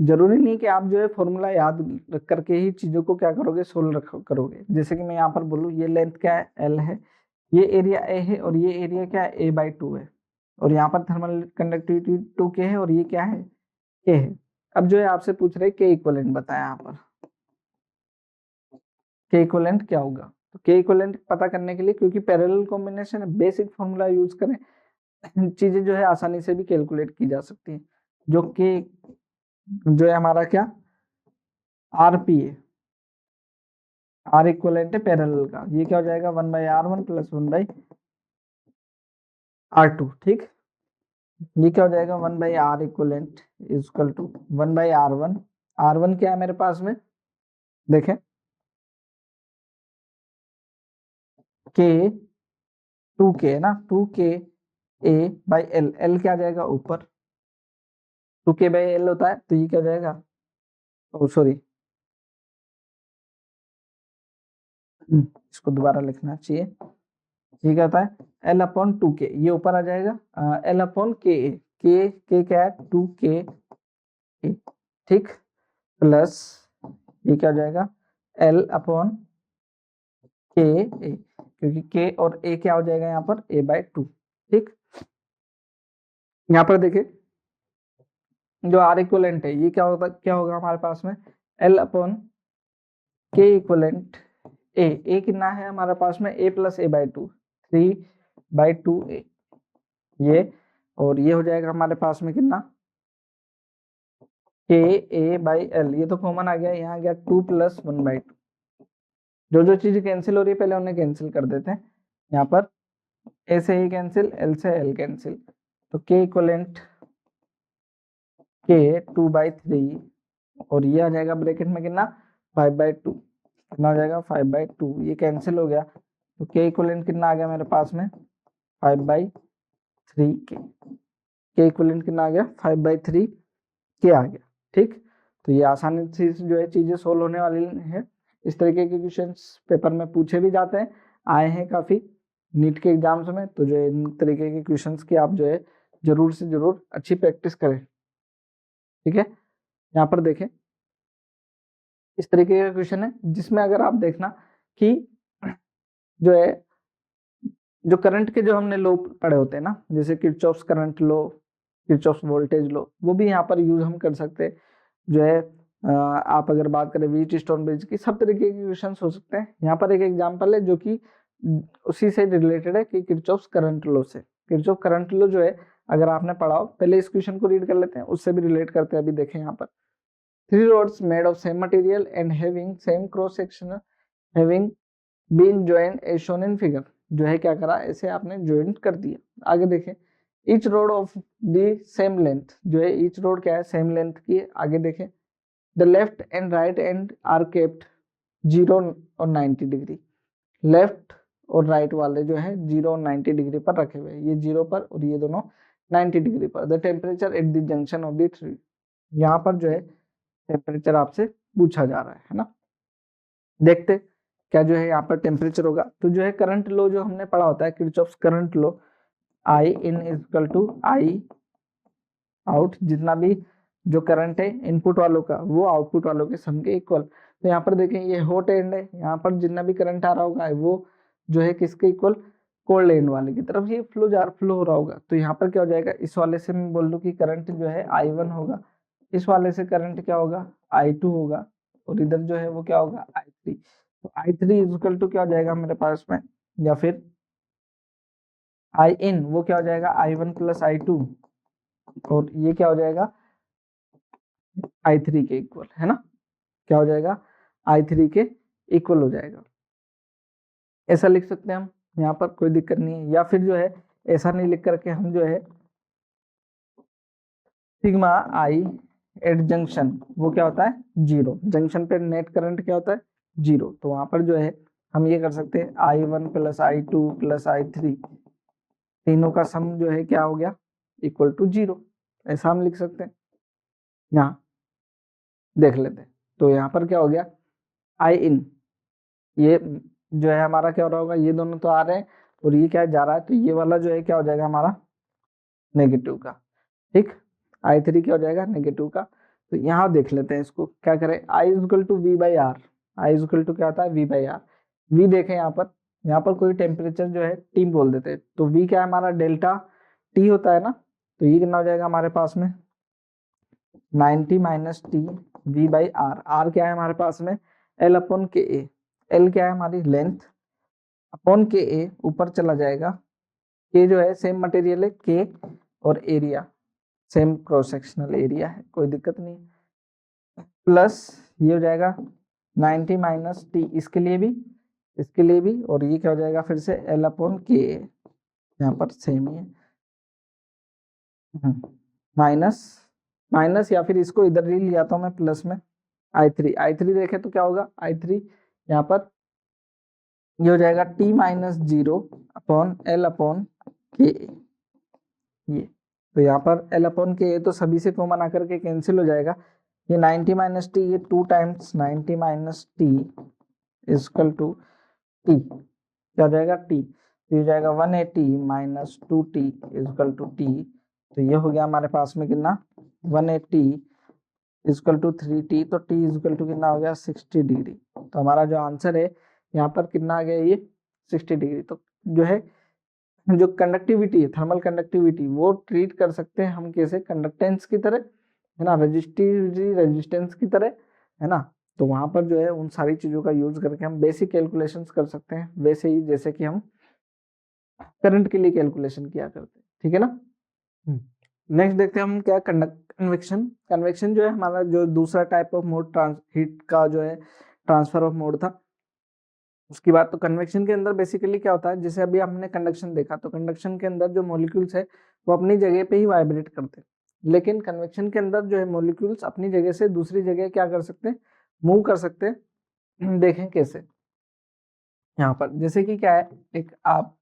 जरूरी नहीं कि आप जो है फॉर्मूला याद रख करके ही चीजों को क्या करोगे सोल्व करोगे। जैसे कि मैं यहाँ पर बोलूँ ये लेंथ क्या है L है, ये एरिया A है और ये एरिया क्या है A/2 है, और यहाँ पर थर्मल कंडक्टिविटी 2K है और ये क्या है K है। अब जो है आपसे पूछ रहे K इक्विवेलेंट बताया, यहाँ पर K इक्विवेलेंट क्या होगा, तो K इक्विवेलेंट पता करने के लिए क्योंकि पैरेलल कॉम्बिनेशन है बेसिक फॉर्मूला यूज करें, चीजें जो है आसानी से भी कैलकुलेट की जा सकती है। जो K जो है हमारा क्या RP है, R इक्विवेलेंट है पैरेलल का, ये क्या हो जाएगा 1/R1 प्लस 1/R2। ठीक, ये क्या हो जाएगा 1/R equivalent is equal to 1/R1, R1 क्या है मेरे पास में देखें K 2K है ना, 2KA/L, L क्या आ जाएगा ऊपर 2K/L होता है, तो ये क्या हो जाएगा ओ सॉरी इसको दोबारा लिखना चाहिए, ये क्या होता है L/2K, ये ऊपर आ जाएगा L/KA, K क्या है 2KA। ठीक, प्लस ये क्या हो जाएगा L/KA, क्योंकि K और A क्या हो जाएगा यहाँ पर A/2। ठीक, यहाँ पर देखिए जो R इक्विवेलेंट है ये क्या होगा हमारे पास में L/K इक्विवेलेंट A कितना है हमारे पास में A प्लस A/2 3/2A, ये और ये हो जाएगा हमारे पास में कितना KA/L, ये तो कॉमन आ गया, यहाँ आ गया 2 प्लस 1/2, जो चीज कैंसिल हो रही है पहले उन्हें कैंसिल कर देते हैं। यहाँ पर A से A कैंसिल, L से L कैंसिल, तो K इक्विवेलेंट K 2/3 और ये आ जाएगा ब्रैकेट में कितना 5/2, कितना हो जाएगा 5/2, ये कैंसिल हो गया, तो K इक्विवेलेंट कितना आ गया मेरे पास में 5/3K, K इक्विवेलेंट कितना आ गया 5/3K आ गया। ठीक, तो ये आसानी से जो है चीजें सोल्व होने वाली है। इस तरीके के क्वेश्चंस पेपर में पूछे भी जाते हैं, आए हैं काफी नीट के एग्जाम्स में, तो जो इन तरीके के क्वेश्चंस की आप जो है जरूर से जरूर अच्छी प्रैक्टिस करें। ठीक है, यहाँ पर देखें इस तरीके का क्वेश्चन है जिसमें अगर आप देखना कि जो है जो करंट के जो हमने लॉ पढ़े होते हैं ना, जैसे Kirchhoff's current law, Kirchhoff's voltage law, वो भी यहाँ पर यूज हम कर सकते हैं। जो है आप अगर बात करें व्हीट स्टोन ब्रिज की, सब तरीके के क्वेश्चन हो सकते हैं। यहाँ पर एक एग्जांपल है जो कि उसी से रिलेटेड है कि किरचॉफ्स करंट लॉ से। किरचॉफ करंट लॉ जो है अगर आपने पढ़ा हो, पहले इस क्वेश्चन को रीड कर लेते हैं, उससे भी रिलेट करते हैं। अभी देखें यहाँ पर, 3 rods made of same material and having same cross section having been joined as shown in figure, जो है क्या करा, ऐसे आपने ज्वाइंट कर दिया। आगे देखें, each rod of the same length, जो है each rod क्या है, सेम लेंथ की है। आगे देखें, the left and right end are kept 0 और 90 डिग्री, लेफ्ट और राइट वाले जो है 0 और 90 डिग्री पर रखे हुए, ये 0 पर और ये दोनों 90 डिग्री पर। The temperature at the junction of the three, यहाँ पर जो है टेम्परेचर आपसे पूछा जा रहा है ना। देखते क्या जो है यहाँ पर टेम्परेचर होगा। तो जो है करंट लो जो हमने पढ़ा होता है, Kirchhoff's current law, I in is equal to I out, जितना भी जो करंट है इनपुट वालों का वो आउटपुट वालों के सम के इक्वल। तो यहाँ पर देखें, ये हॉट एंड है, यहाँ पर जितना भी करंट आ रहा होगा वो जो है किसके इक्वल, कोल्ड एंड वाले की तरफ ये फ्लो हो रहा होगा। तो यहाँ पर क्या हो जाएगा, इस वाले से मैं बोल दूं कि करंट जो है I1 होगा, इस वाले से करंट क्या होगा, I2 होगा, और इधर जो है वो क्या होगा, I3। तो I3 इक्वल टू क्या हो जाएगा मेरे पास में, या फिर I in वो क्या हो जाएगा, I1 प्लस I2, और ये क्या हो जाएगा I3 के इक्वल, है ना। क्या हो जाएगा, I3 के इक्वल हो जाएगा। ऐसा लिख सकते हैं हम, यहाँ पर कोई दिक्कत नहीं है। या फिर जो है ऐसा नहीं लिख करके हम जो है सिग्मा आई एट जंक्शन, वो क्या होता है, 0, जंक्शन पे नेट करंट क्या होता है, 0। तो वहां पर जो है हम ये कर सकते हैं I1 plus I2 plus I3, तीनों का सम जो है क्या हो गया, इक्वल टू 0, ऐसा हम लिख सकते हैं। यहाँ देख लेते हैं, तो यहाँ पर क्या हो गया, आई इन, ये जो है हमारा क्या हो रहा होगा, ये दोनों तो आ रहे हैं और ये क्या जा रहा है, तो ये वाला जो है क्या हो जाएगा हमारा नेगेटिव का, ठीक। I3 क्या हो जाएगा, नेगेटिव का। तो यहाँ देख लेते हैं इसको, क्या करें, I equal to we by r, I equal to क्या होता है, वी बाई आर। वी देखें यहाँ पर कोई टेम्परेचर जो है टी बोल देते हैं, तो वी क्या है हमारा, डेल्टा टी होता है ना। तो ये कितना हो जाएगा हमारे पास में, 90 minus t v by r. R क्या है हमारे पास में, एल अपॉन के ए, एल क्या है हमारी लेंथ, अपॉन के ए, ऊपर चला जाएगा, के जो है सेम मटेरियल है के, और area same cross sectional area है, कोई दिक्कत नहीं, प्लस ये हो जाएगा 90 माइनस टी, इसके लिए भी, और ये क्या हो जाएगा फिर से एल अपॉन के, यहाँ पर सेम ही है, माइनस या फिर इसको इधर ही लिया था मैं प्लस में, I3 देखे तो क्या होगा, I3 यहाँ पर ये हो जाएगा t minus 0 upon L upon के, ये तो यहाँ पर एल अपॉन के तो सभी से कॉमन आकर के कैंसिल हो जाएगा, ये 90 माइनस टी, ये 2 times 90 minus t equal to t, क्या हो जाएगा टी, तो ये जाएगा 180 minus 2t equal to T. तो ये हो गया हमारे पास में कितना, 180 इक्वल टू 3t, तो t इक्वल टू कितना हो गया, 60 डिग्री। तो हमारा जो आंसर है यहाँ पर कितना आ गया, ये 60 डिग्री। तो जो है जो कंडक्टिविटी है, थर्मल कंडक्टिविटी, वो ट्रीट कर सकते हैं हम कैसे, कंडक्टेंस की तरह, है ना, रेजिस्टिविटी रेजिस्टेंस की तरह, है ना। तो वहां पर जो है उन सारी चीजों का यूज करके हम बेसिक कैलकुलेशंस कर सकते हैं, वैसे ही जैसे कि हम करंट के लिए कैलकुलेशन किया करते हैं, ठीक है ना। नेक्स्ट देखते हैं हम क्या, कन्वेक्शन। कन्वेक्शन जो है हमारा जो दूसरा टाइप ऑफ मोड, हीट का जो है ट्रांसफर ऑफ मोड था, उसकी बात। तो कन्वेक्शन के अंदर बेसिकली क्या होता है, जैसे अभी हमने कंडक्शन देखा, तो कंडक्शन के अंदर जो मॉलिक्यूल्स है वो अपनी जगह पे ही वाइब्रेट करते हैं, लेकिन कन्वेक्शन के अंदर जो है मॉलिक्यूल्स अपनी जगह से दूसरी जगह क्या कर सकते हैं, मूव कर सकते हैं। देखें कैसे, यहाँ पर जैसे कि क्या है, एक आप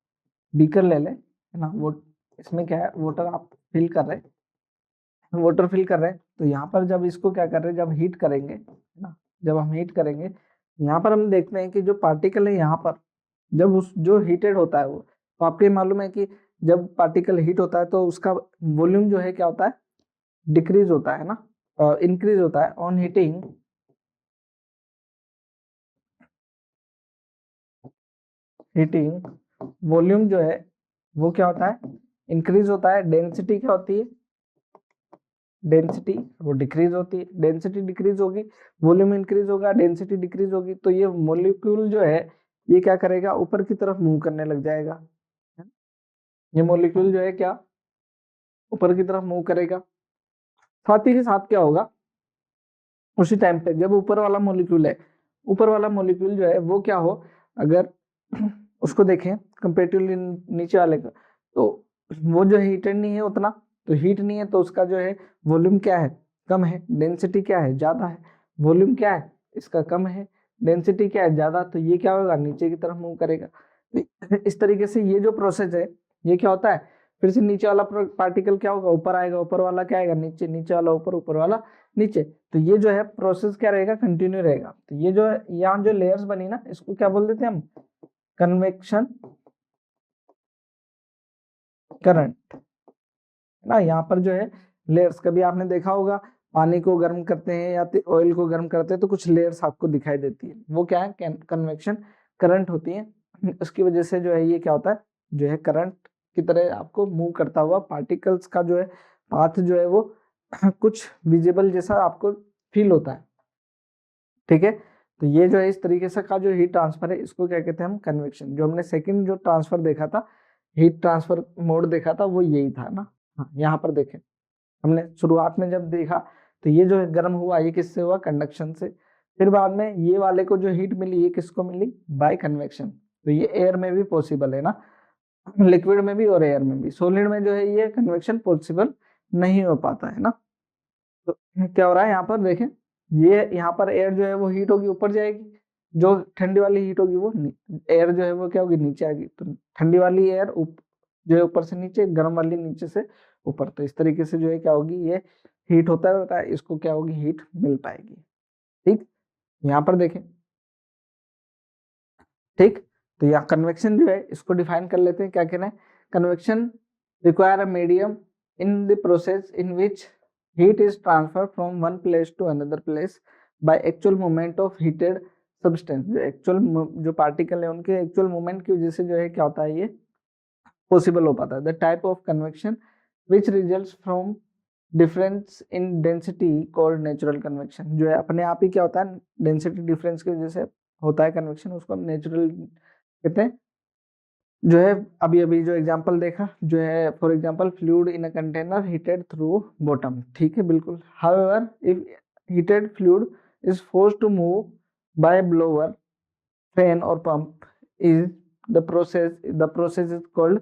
बीकर ले लें, है ना, वो इसमें क्या है, वाटर आप फिल कर रहे हैं, तो यहाँ पर जब इसको क्या कर रहे हैं, जब हीट करेंगे, है ना, जब हम हीट करेंगे, यहाँ पर हम देखते हैं कि जो पार्टिकल है यहाँ पर, जब उस जो हीटेड होता है वो, तो आपको ये मालूम है कि जब पार्टिकल हीट होता है तो उसका वॉल्यूम जो है क्या होता है, डिक्रीज होता है ना, इंक्रीज होता है। ऑन हीटिंग वॉल्यूम जो है वो क्या होता है, इंक्रीज होता है। डेंसिटी क्या होती है, डेंसिटी वो डिक्रीज होती है, डेंसिटी डिक्रीज होगी, वॉल्यूम इंक्रीज होगा, डेंसिटी डिक्रीज होगी। तो ये मॉलिक्यूल जो है ये क्या करेगा, ऊपर की तरफ मूव करने लग जाएगा। ये मॉलिक्यूल जो है क्या ऊपर की तरफ मूव करेगा। साथ ही के साथ क्या होगा, उसी टाइम पे जब ऊपर वाला मॉलिक्यूल है, ऊपर वाला मॉलिक्यूल जो है वो क्या हो, अगर उसको देखें कंपेरेटिवली नीचे वाले का, तो वो जो हीटेड नहीं है उतना, तो हीट नहीं है तो उसका जो है वॉल्यूम क्या है, कम है, डेंसिटी क्या है, ज्यादा है। वॉल्यूम क्या है इसका, कम है, डेंसिटी क्या है, ज्यादा, तो ये क्या होगा, नीचे की तरफ मूव करेगा। तो इस तरीके से ये जो प्रोसेस है ये क्या होता है, फिर से नीचे वाला पार्टिकल क्या होगा, ऊपर आएगा, ऊपर वाला क्या आएगा, नीचे, नीचे वाला ऊपर, ऊपर वाला नीचे। तो ये जो है प्रोसेस क्या रहेगा, कंटिन्यू रहेगा। तो ये जो यहाँ जो लेयर्स बनी ना, इसको क्या बोल देते हैं हम, कन्वेक्शन करंट, है ना। यहाँ पर जो है लेयर्स, कभी आपने देखा होगा पानी को गर्म करते हैं या ऑयल को गर्म करते हैं तो कुछ लेयर्स आपको दिखाई देती है, वो क्या है, कन्वेक्शन करंट होती है। उसकी वजह से जो है ये क्या होता है, जो है करंट की तरह आपको मूव करता हुआ पार्टिकल्स का जो है पाथ जो है वो कुछ विजिबल जैसा आपको फील होता है। ठीक है, तो ये जो है इस तरीके से का जो हीट ट्रांसफर है इसको क्या कहते हैं हम, कन्वेक्शन। जो हमने सेकंड जो ट्रांसफर देखा था, हीट ट्रांसफर मोड देखा था, वो यही था ना। हाँ, यहाँ पर देखें, हमने शुरुआत में जब देखा तो ये जो है गर्म हुआ, ये किससे हुआ, कंडक्शन से। फिर बाद में ये वाले को जो हीट मिली, ये किसको मिली, बाय कन्वेक्शन। तो ये एयर में भी पॉसिबल है ना, लिक्विड में भी और एयर में भी। सॉलिड में जो है ये कन्वेक्शन पॉसिबल नहीं हो पाता है ना। तो क्या हो रहा है यहाँ पर देखें, ये यहाँ पर एयर जो है वो हीट होगी, ऊपर जाएगी, जो ठंडी वाली हीट होगी वो एयर जो है वो क्या होगी, नीचे आएगी। तो ठंडी वाली एयर जो है ऊपर से नीचे, गर्म वाली नीचे से ऊपर। तो इस तरीके से जो है क्या होगी, ये हीट होता है, इसको क्या होगी, हीट मिल पाएगी। ठीक, यहाँ पर देखें, ठीक। तो यहाँ कन्वेक्शन जो है इसको डिफाइन कर लेते हैं, क्या कहना है, convection require a medium in the process in which heat is transferred from one place to another place by actual movement of heated substance। जो एक्चुअल जो पार्टिकल है उनके एक्चुअल मूवमेंट की वजह से जो है क्या होता है, ये पॉसिबल हो पाता है। The type of convection which results from difference in density called natural convection. जो है अपने आप ही क्या होता है, डेंसिटी डिफरेंस की वजह से होता है कन्वेक्शन, उसको हम नेचुरल कहते हैं। जो है अभी अभी जो एग्जांपल देखा, जो है for example fluid in a container heated through bottom. ठीक है, बिल्कुल। However if heated fluid is forced to move by blower, fan और pump, is the process is called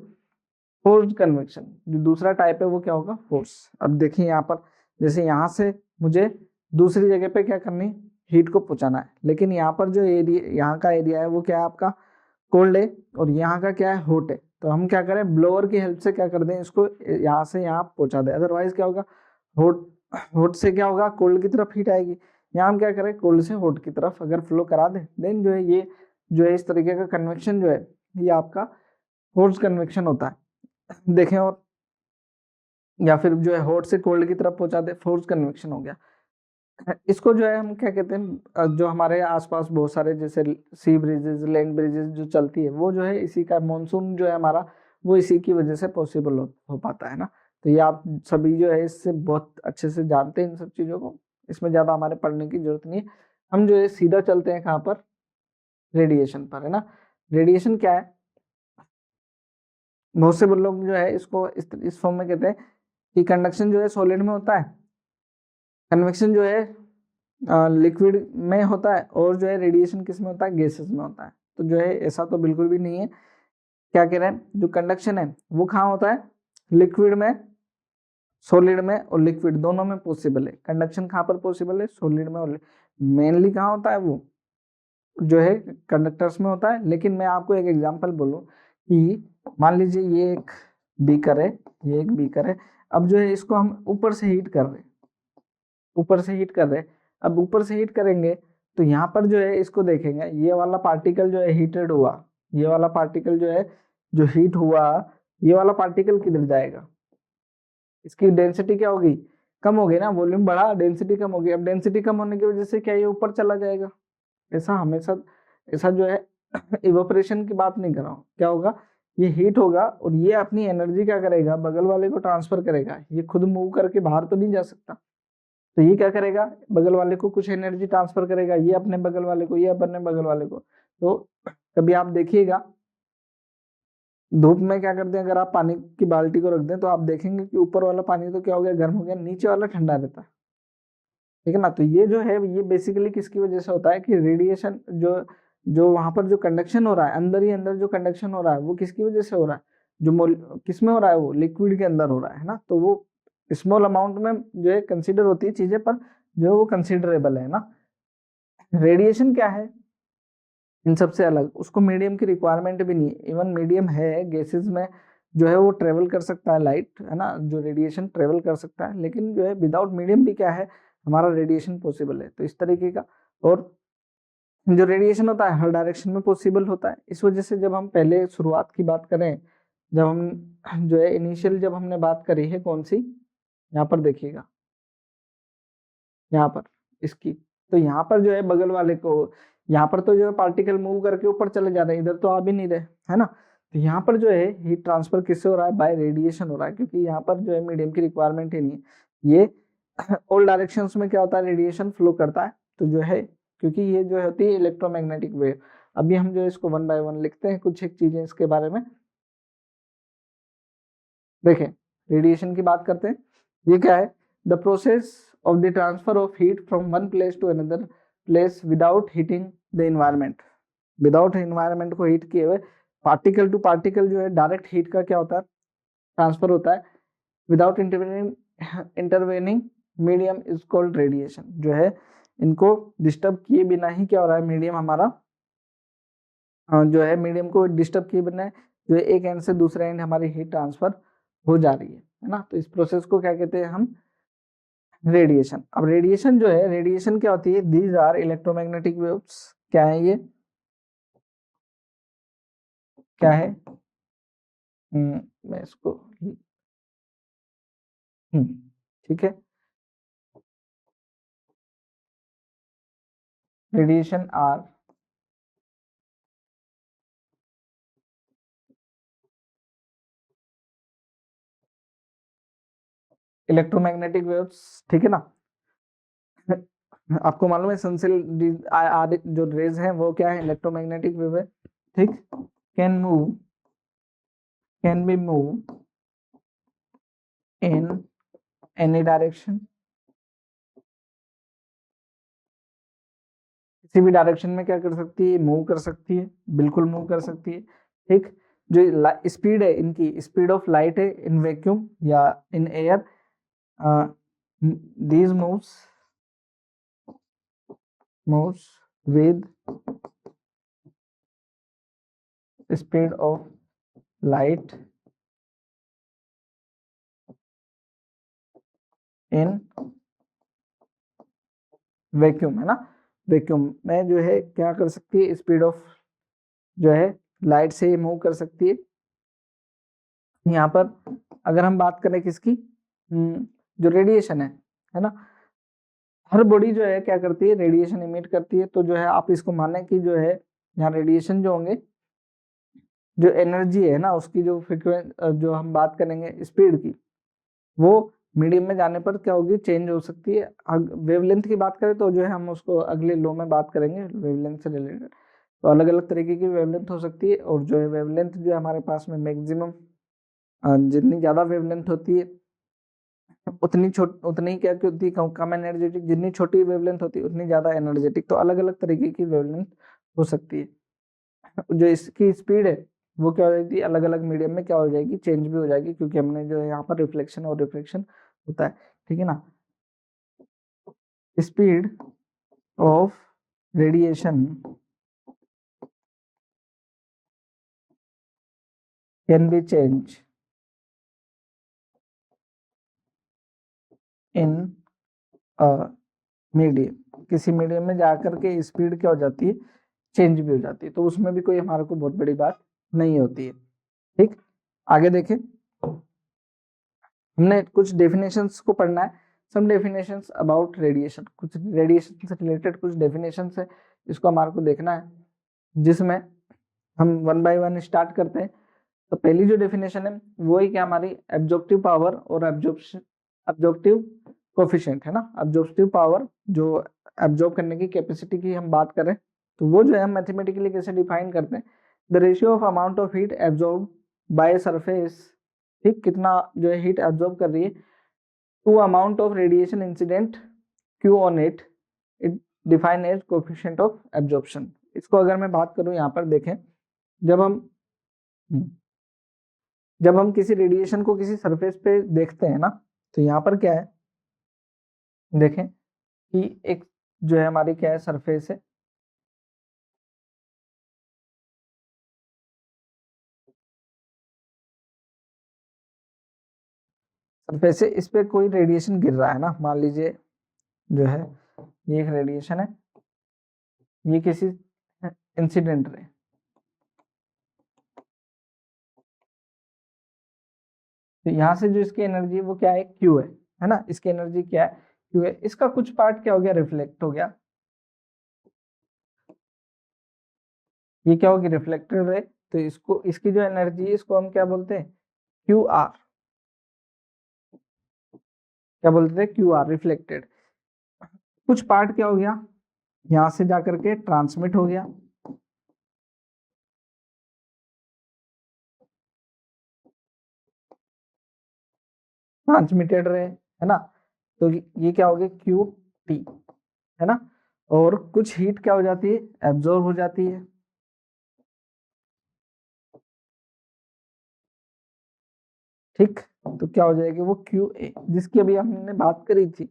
forced convection. जो दूसरा टाइप है वो क्या होगा, फोर्स। अब देखिए यहाँ पर, जैसे यहाँ से मुझे दूसरी जगह पे क्या करनी, हीट को पहुंचाना है, लेकिन यहाँ पर जो एरिया, यहाँ का एरिया है वो क्या है आपका, कोल्ड है, और यहाँ का क्या है, हॉट है। तो हम क्या करें, ब्लोअर की हेल्प से क्या कर दें, इसको यहाँ से यहाँ पहुंचा दें। अदरवाइज क्या होगा, हॉट हॉट से क्या होगा, कोल्ड की तरफ हीट आएगी। यहाँ हम क्या करें, कोल्ड से हॉट की तरफ अगर फ्लो करा दें, देन जो है ये जो है इस तरीके का कन्वेक्शन जो है ये आपका फोर्स कन्वेक्शन होता है। देखें, और या फिर जो है हॉट से कोल्ड की तरफ पहुंचा दे, फोर्स कन्वेक्शन हो गया। इसको जो है हम क्या कहते हैं, जो हमारे आसपास बहुत सारे जैसे सी ब्रिजेस, लैंड ब्रिजेस जो चलती है, वो जो है इसी का, मानसून जो है हमारा वो इसी की वजह से पॉसिबल हो पाता है ना। तो ये आप सभी जो है इससे बहुत अच्छे से जानते हैं इन सब चीजों को, इसमें ज्यादा हमारे पढ़ने की जरूरत नहीं है। हम जो है सीधा चलते हैं कहाँ पर, रेडिएशन पर, है ना। रेडिएशन क्या है, बहुत से लोग जो है इसको इस फॉर्म में कहते हैं कि कंडक्शन जो है सॉलिड में होता है, कन्वेक्शन जो है लिक्विड में होता है, और जो है रेडिएशन किस में होता है, गैसेस में होता है। तो जो है ऐसा तो बिल्कुल भी नहीं है। क्या कह रहे हैं, जो कंडक्शन है वो कहाँ होता है, लिक्विड में, सॉलिड में, और लिक्विड दोनों में पॉसिबल है। कंडक्शन कहाँ पर पॉसिबल है, सॉलिड में, और मेनली कहाँ होता है, वो जो है कंडक्टर्स में होता है। लेकिन मैं आपको एक एग्जांपल बोलूं कि मान लीजिए ये एक बीकर है, ये एक बीकर है। अब जो है इसको हम ऊपर से हीट कर रहे हैं, ऊपर से हीट कर रहे हैं। अब ऊपर से हीट करेंगे तो यहाँ पर जो है इसको देखेंगे, ये वाला पार्टिकल जो है हीटेड हुआ, ये वाला पार्टिकल जो है जो हीट हुआ, ये वाला पार्टिकल किधर जाएगा, इसकी डेंसिटी क्या होगी, कम होगी ना, वॉल्यूम बढ़ा, डेंसिटी कम होगी। अब डेंसिटी कम होने की वजह से क्या ये ऊपर चला जाएगा। ऐसा हमेशा, ऐसा जो है इवोपरेशन की बात नहीं कर रहा हूँ, क्या होगा, ये हीट होगा और ये अपनी एनर्जी क्या करेगा, बगल वाले को ट्रांसफर करेगा। ये खुद मूव करके बाहर तो नहीं जा सकता, तो ये क्या करेगा, बगल वाले को कुछ एनर्जी ट्रांसफर करेगा, ये अपने बगल वाले को, ये अपने बगल वाले को। तो कभी आप देखिएगा धूप में क्या करते हैं, अगर आप पानी की बाल्टी को रख दें तो आप देखेंगे कि ऊपर वाला पानी तो क्या हो गया, गर्म हो गया, नीचे वाला ठंडा रहता है, ठीक है ना। तो ये जो है ये बेसिकली किसकी वजह से होता है कि रेडिएशन जो जो वहां पर जो कंडक्शन हो रहा है, अंदर ही अंदर जो कंडक्शन हो रहा है वो किसकी वजह से हो रहा है, जो किस में हो रहा है, वो लिक्विड के अंदर हो रहा है ना। तो वो स्मॉल अमाउंट में जो है कंसीडर होती है चीजें, पर जो है वो कंसिडरेबल है ना। रेडिएशन क्या है इन सबसे अलग, उसको मीडियम की रिक्वायरमेंट भी नहीं है। इवन मीडियम है, गैसेस में जो है वो ट्रेवल कर सकता है लाइट, है ना, जो रेडिएशन ट्रेवल कर सकता है, लेकिन जो है विदाउट मीडियम भी क्या है, हमारा रेडिएशन पॉसिबल है। तो इस तरीके का, और जो रेडिएशन होता है हर डायरेक्शन में पॉसिबल होता है। इस वजह से जब हम पहले शुरुआत की बात करें, जब हम जो है इनिशियल जब हमने बात करी है कौन सी, यहाँ पर देखिएगा, यहाँ पर इसकी, तो यहाँ पर जो है बगल वाले को, यहाँ पर तो जो है पार्टिकल मूव करके ऊपर चले जा रहे हैं, इधर तो आ भी नहीं रहे, है ना। तो यहाँ पर जो है हीट ट्रांसफर किससे हो रहा है, बाय रेडिएशन हो रहा है, क्योंकि यहाँ पर जो है मीडियम की रिक्वायरमेंट ही नहीं है। ये ऑल डायरेक्शंस में क्या होता है, रेडिएशन फ्लो करता है। तो जो है क्योंकि ये जो होती है इलेक्ट्रोमैग्नेटिक वेव। अभी हम जो है इसको वन बाय वन लिखते हैं, कुछ एक चीजें इसके बारे में देखें। रेडिएशन की बात करते हैं, ये क्या है, the process of the transfer of heat from one place to another place without heating the environment. Without environment को हीट किए हुए पार्टिकल टू पार्टिकल जो है डायरेक्ट हीट का क्या होता है, ट्रांसफर होता है, without intervening medium is called radiation. जो है इनको डिस्टर्ब किए बिना ही क्या हो रहा है, मीडियम हमारा जो है मीडियम को डिस्टर्ब किए बिना जो है एक एंड से दूसरे एंड हमारी हीट ट्रांसफर हो जा रही है ना। तो इस प्रोसेस को क्या कहते हैं हम, रेडिएशन। अब रेडिएशन जो है, रेडिएशन क्या होती है, दीज आर इलेक्ट्रोमैग्नेटिक वेव्स। क्या है ये, क्या है, मैं इसको ठीक है, रेडिएशन आर इलेक्ट्रोमैग्नेटिक वेव्स, ठीक है ना। आपको मालूम है सन से जो रेज हैं वो क्या है, इलेक्ट्रोमैग्नेटिक वेव है, ठीक। Can move, can be move in any direction, किसी भी डायरेक्शन में क्या कर सकती है, मूव कर सकती है, बिल्कुल मूव कर सकती है, ठीक। जो स्पीड है इनकी, स्पीड ऑफ लाइट है इन वैक्यूम या in air, these moves with speed of light in vacuum, है ना। वैक्यूम में जो है क्या कर सकती है, स्पीड ऑफ जो है लाइट से मूव कर सकती है। यहाँ पर अगर हम बात करें किसकी, जो रेडिएशन है ना, हर बॉडी जो है क्या करती है, रेडिएशन इमिट करती है। तो जो है आप इसको माने कि जो है यहाँ रेडिएशन जो होंगे, जो एनर्जी है ना उसकी जो जो हम बात करेंगे स्पीड की, वो मीडियम में जाने पर क्या होगी, चेंज हो सकती है। वेवलेंथ की बात करें तो जो है हम उसको अगले लो में बात करेंगे वेवलेंथ से रिलेटेड। तो अलग अलग तरीके की वेवलेंथ हो सकती है, और जो है वेवलेंथ जो है हमारे पास में मैक्सिमम जितनी ज्यादा वेवलेंथ होती है उतनी क्या होती है, कम एनर्जेटिक। जितनी छोटी वेवलेंथ होती है उतनी ज्यादा एनर्जेटिक। तो अलग अलग तरीके की वेवलेंथ हो सकती है। जो इसकी स्पीड है वो क्या हो जाएगी, अलग अलग मीडियम में क्या हो जाएगी, चेंज भी हो जाएगी, क्योंकि हमने जो है यहाँ पर रिफ्लेक्शन और रिफ्लेक्शन होता है, ठीक है ना। Speed of radiation can be change in medium. किसी मीडियम में जाकर के स्पीड क्या हो जाती है, चेंज भी हो जाती है। तो उसमें भी कोई हमारे को बहुत बड़ी बात नहीं होती है, ठीक। आगे देखें, हमने कुछ डेफिनेशंस को पढ़ना है, सम डेफिनेशंस अबाउट रेडिएशन, कुछ रेडिएशन से रिलेटेड कुछ डेफिनेशंस है, इसको हमारे को देखना है, जिसमें हम वन बाय वन स्टार्ट करते हैं। तो पहली जो डेफिनेशन है वो है क्या, हमारी एब्जॉर्प्टिव पावर और एब्जॉर्प्टिव कोफिशिएंट, है ना। एब्जॉर्प्टिव पावर जो एब्जॉर्ब करने की कैपेसिटी की हम बात करें, तो वो जो है हम मैथमेटिकली कैसे डिफाइन करते हैं, the ratio of amount of heat absorb by surface, ठीक, कितना जो है हीट एब्जॉर्ब कर रही है, to amount of radiation incident q on it define as coefficient of absorption. इसको अगर मैं बात करूं यहाँ पर देखें, जब हम किसी रेडिएशन को किसी सरफेस पे देखते हैं ना, तो यहाँ पर क्या है, देखें कि एक जो है हमारी क्या है सरफेस है, सरफेस से इस पे कोई रेडिएशन गिर रहा है ना, मान लीजिए जो है ये एक रेडिएशन है, ये किसी इंसिडेंट रे, तो यहाँ से जो इसकी एनर्जी वो क्या है, क्यू है ना, इसकी एनर्जी क्या है, क्यू है। इसका कुछ पार्ट क्या हो गया, रिफ्लेक्ट हो गया, ये क्या होगी, रिफ्लेक्टेड रे, तो इसको इसकी जो एनर्जी है इसको हम क्या बोलते हैं, क्यू आर, क्या बोलते थे, क्यू आर, रिफ्लेक्टेड। कुछ पार्ट क्या हो गया, यहां से जाकर के ट्रांसमिट हो गया, ट्रांसमिटेड रे, है ना, तो ये क्या हो गया, क्यू टी, है ना, और कुछ हीट क्या हो जाती है, एब्जॉर्ब हो जाती है, ठीक, तो क्या हो जाएगी वो क्यू ए, जिसकी अभी हमने बात करी थी।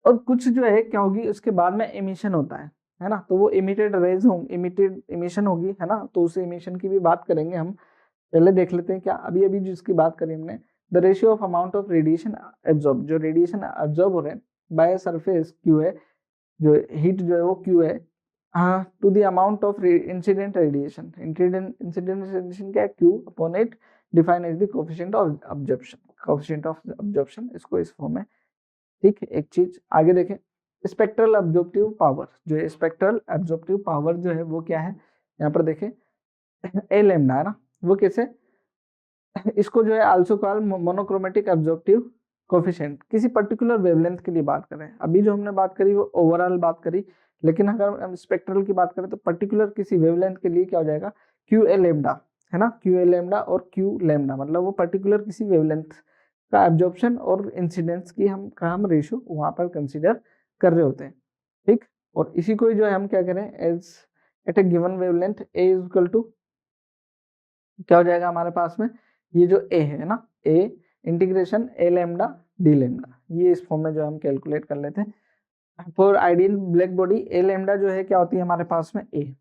और कुछ जो है क्या होगी, उसके बाद में एमिशन होता है ना, तो वो इमिटेड रेज होंगे, इमिटेड इमिशन होगी, है ना, तो उस इमिशन की भी बात करेंगे हम। पहले देख लेते हैं क्या अभी अभी जिसकी बात करी हमने, the ratio of amount of radiation absorb, जो रेडिएशन एब्जॉर्ब हो रहे हैं बाय सरफेस क्यू है, जो हीट जो है वो क्यू है, हाँ, to the amount of incident radiation, incident radiation क्या है, q upon it define as the coefficient of absorption, coefficient of absorption, इसको इस फॉर्म में, ठीक है। एक चीज आगे देखें, स्पेक्ट्रल एब्जॉर्प्टिव पावर, जो है स्पेक्ट्रल एब्जॉर्प्टिव पावर जो है वो क्या है, यहाँ पर देखें ए लैम्डा, है ना, वो कैसे, इसको जो है also call monochromatic absorptive coefficient, किसी पर्टिकुलर वेवलेंथ के लिए बात करें, अभी जो हमने बात करी वो ओवरऑल बात करी, लेकिन अगर हम स्पेक्ट्रल की बात करें तो पर्टिकुलर किसी वेवलेंथ के लिए क्या हो जाएगा, क्यू ए लैम्डा, है ना, क्यू ए लैम्डा और क्यू लैम्डा, मतलब वो पर्टिकुलर किसी वेवलेंथ का एब्जॉर्प्शन और इंसिडेंस की हम रेशियो वहां पर कंसीडर कर रहे होते हैं, ठीक। और इसी को जो है हम क्या करें, as at a given wavelength A is equal to क्या हो जाएगा हमारे पास में, ये जो ए है ना, a integration A lambda D lambda, ये इस फॉर्म में जो हम कैलकुलेट कर लेते हैं। For ideal black body A lambda जो है क्या होती है हमारे पास में, ए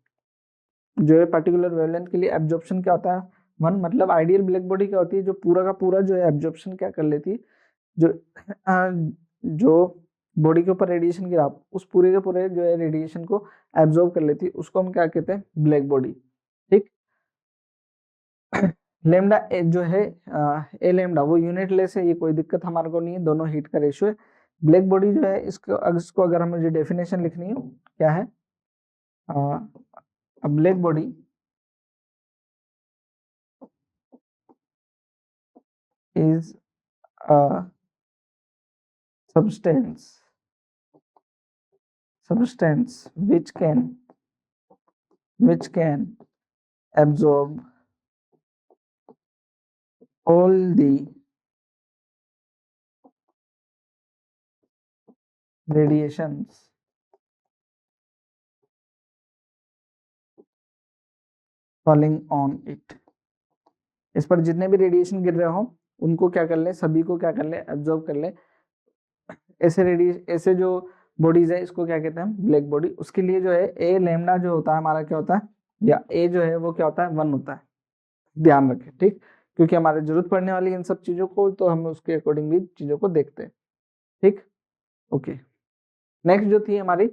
जो है पर्टिकुलर वेवलेंथ के लिए एब्जॉर्प्शन क्या होता है, 1, मतलब आइडियल ब्लैक बॉडी क्या होती है, जो पूरा का पूरा जो है एब्जॉर्प्शन क्या कर लेती है, जो जो बॉडी के ऊपर रेडिएशन गिरा उस पूरे के पूरे जो है रेडिएशन को एब्जॉर्ब कर लेती है, उसको हम क्या कहते हैं, ब्लैक बॉडी, ठीक। लेमडा जो है ए लेमडा वो यूनिट लेस है, ये कोई दिक्कत हमारे को नहीं है, दोनों हीट का रेशियो है। ब्लैक बॉडी जो है इसको अगर हमें जो डेफिनेशन लिखनी है क्या है, black body is a substance which can absorb all the radiations falling on it, इस पर जितने भी रेडिएशन गिर रहे हो उनको क्या कर ले, सभी को क्या कर ले, एब्जॉर्ब कर ले। ऐसे जो बॉडीज है इसको क्या कहते हैं, ब्लैक बॉडी। उसके लिए जो है ए लेमडा जो होता है हमारा क्या होता है, या ए जो है वो क्या होता है, 1 होता है, ध्यान रखें, ठीक, क्योंकि हमारे जरूरत पड़ने वाली इन सब चीजों को, तो हम उसके अकॉर्डिंग भी चीजों को देखते हैं, ठीक, ओके। नेक्स्ट जो थी हमारी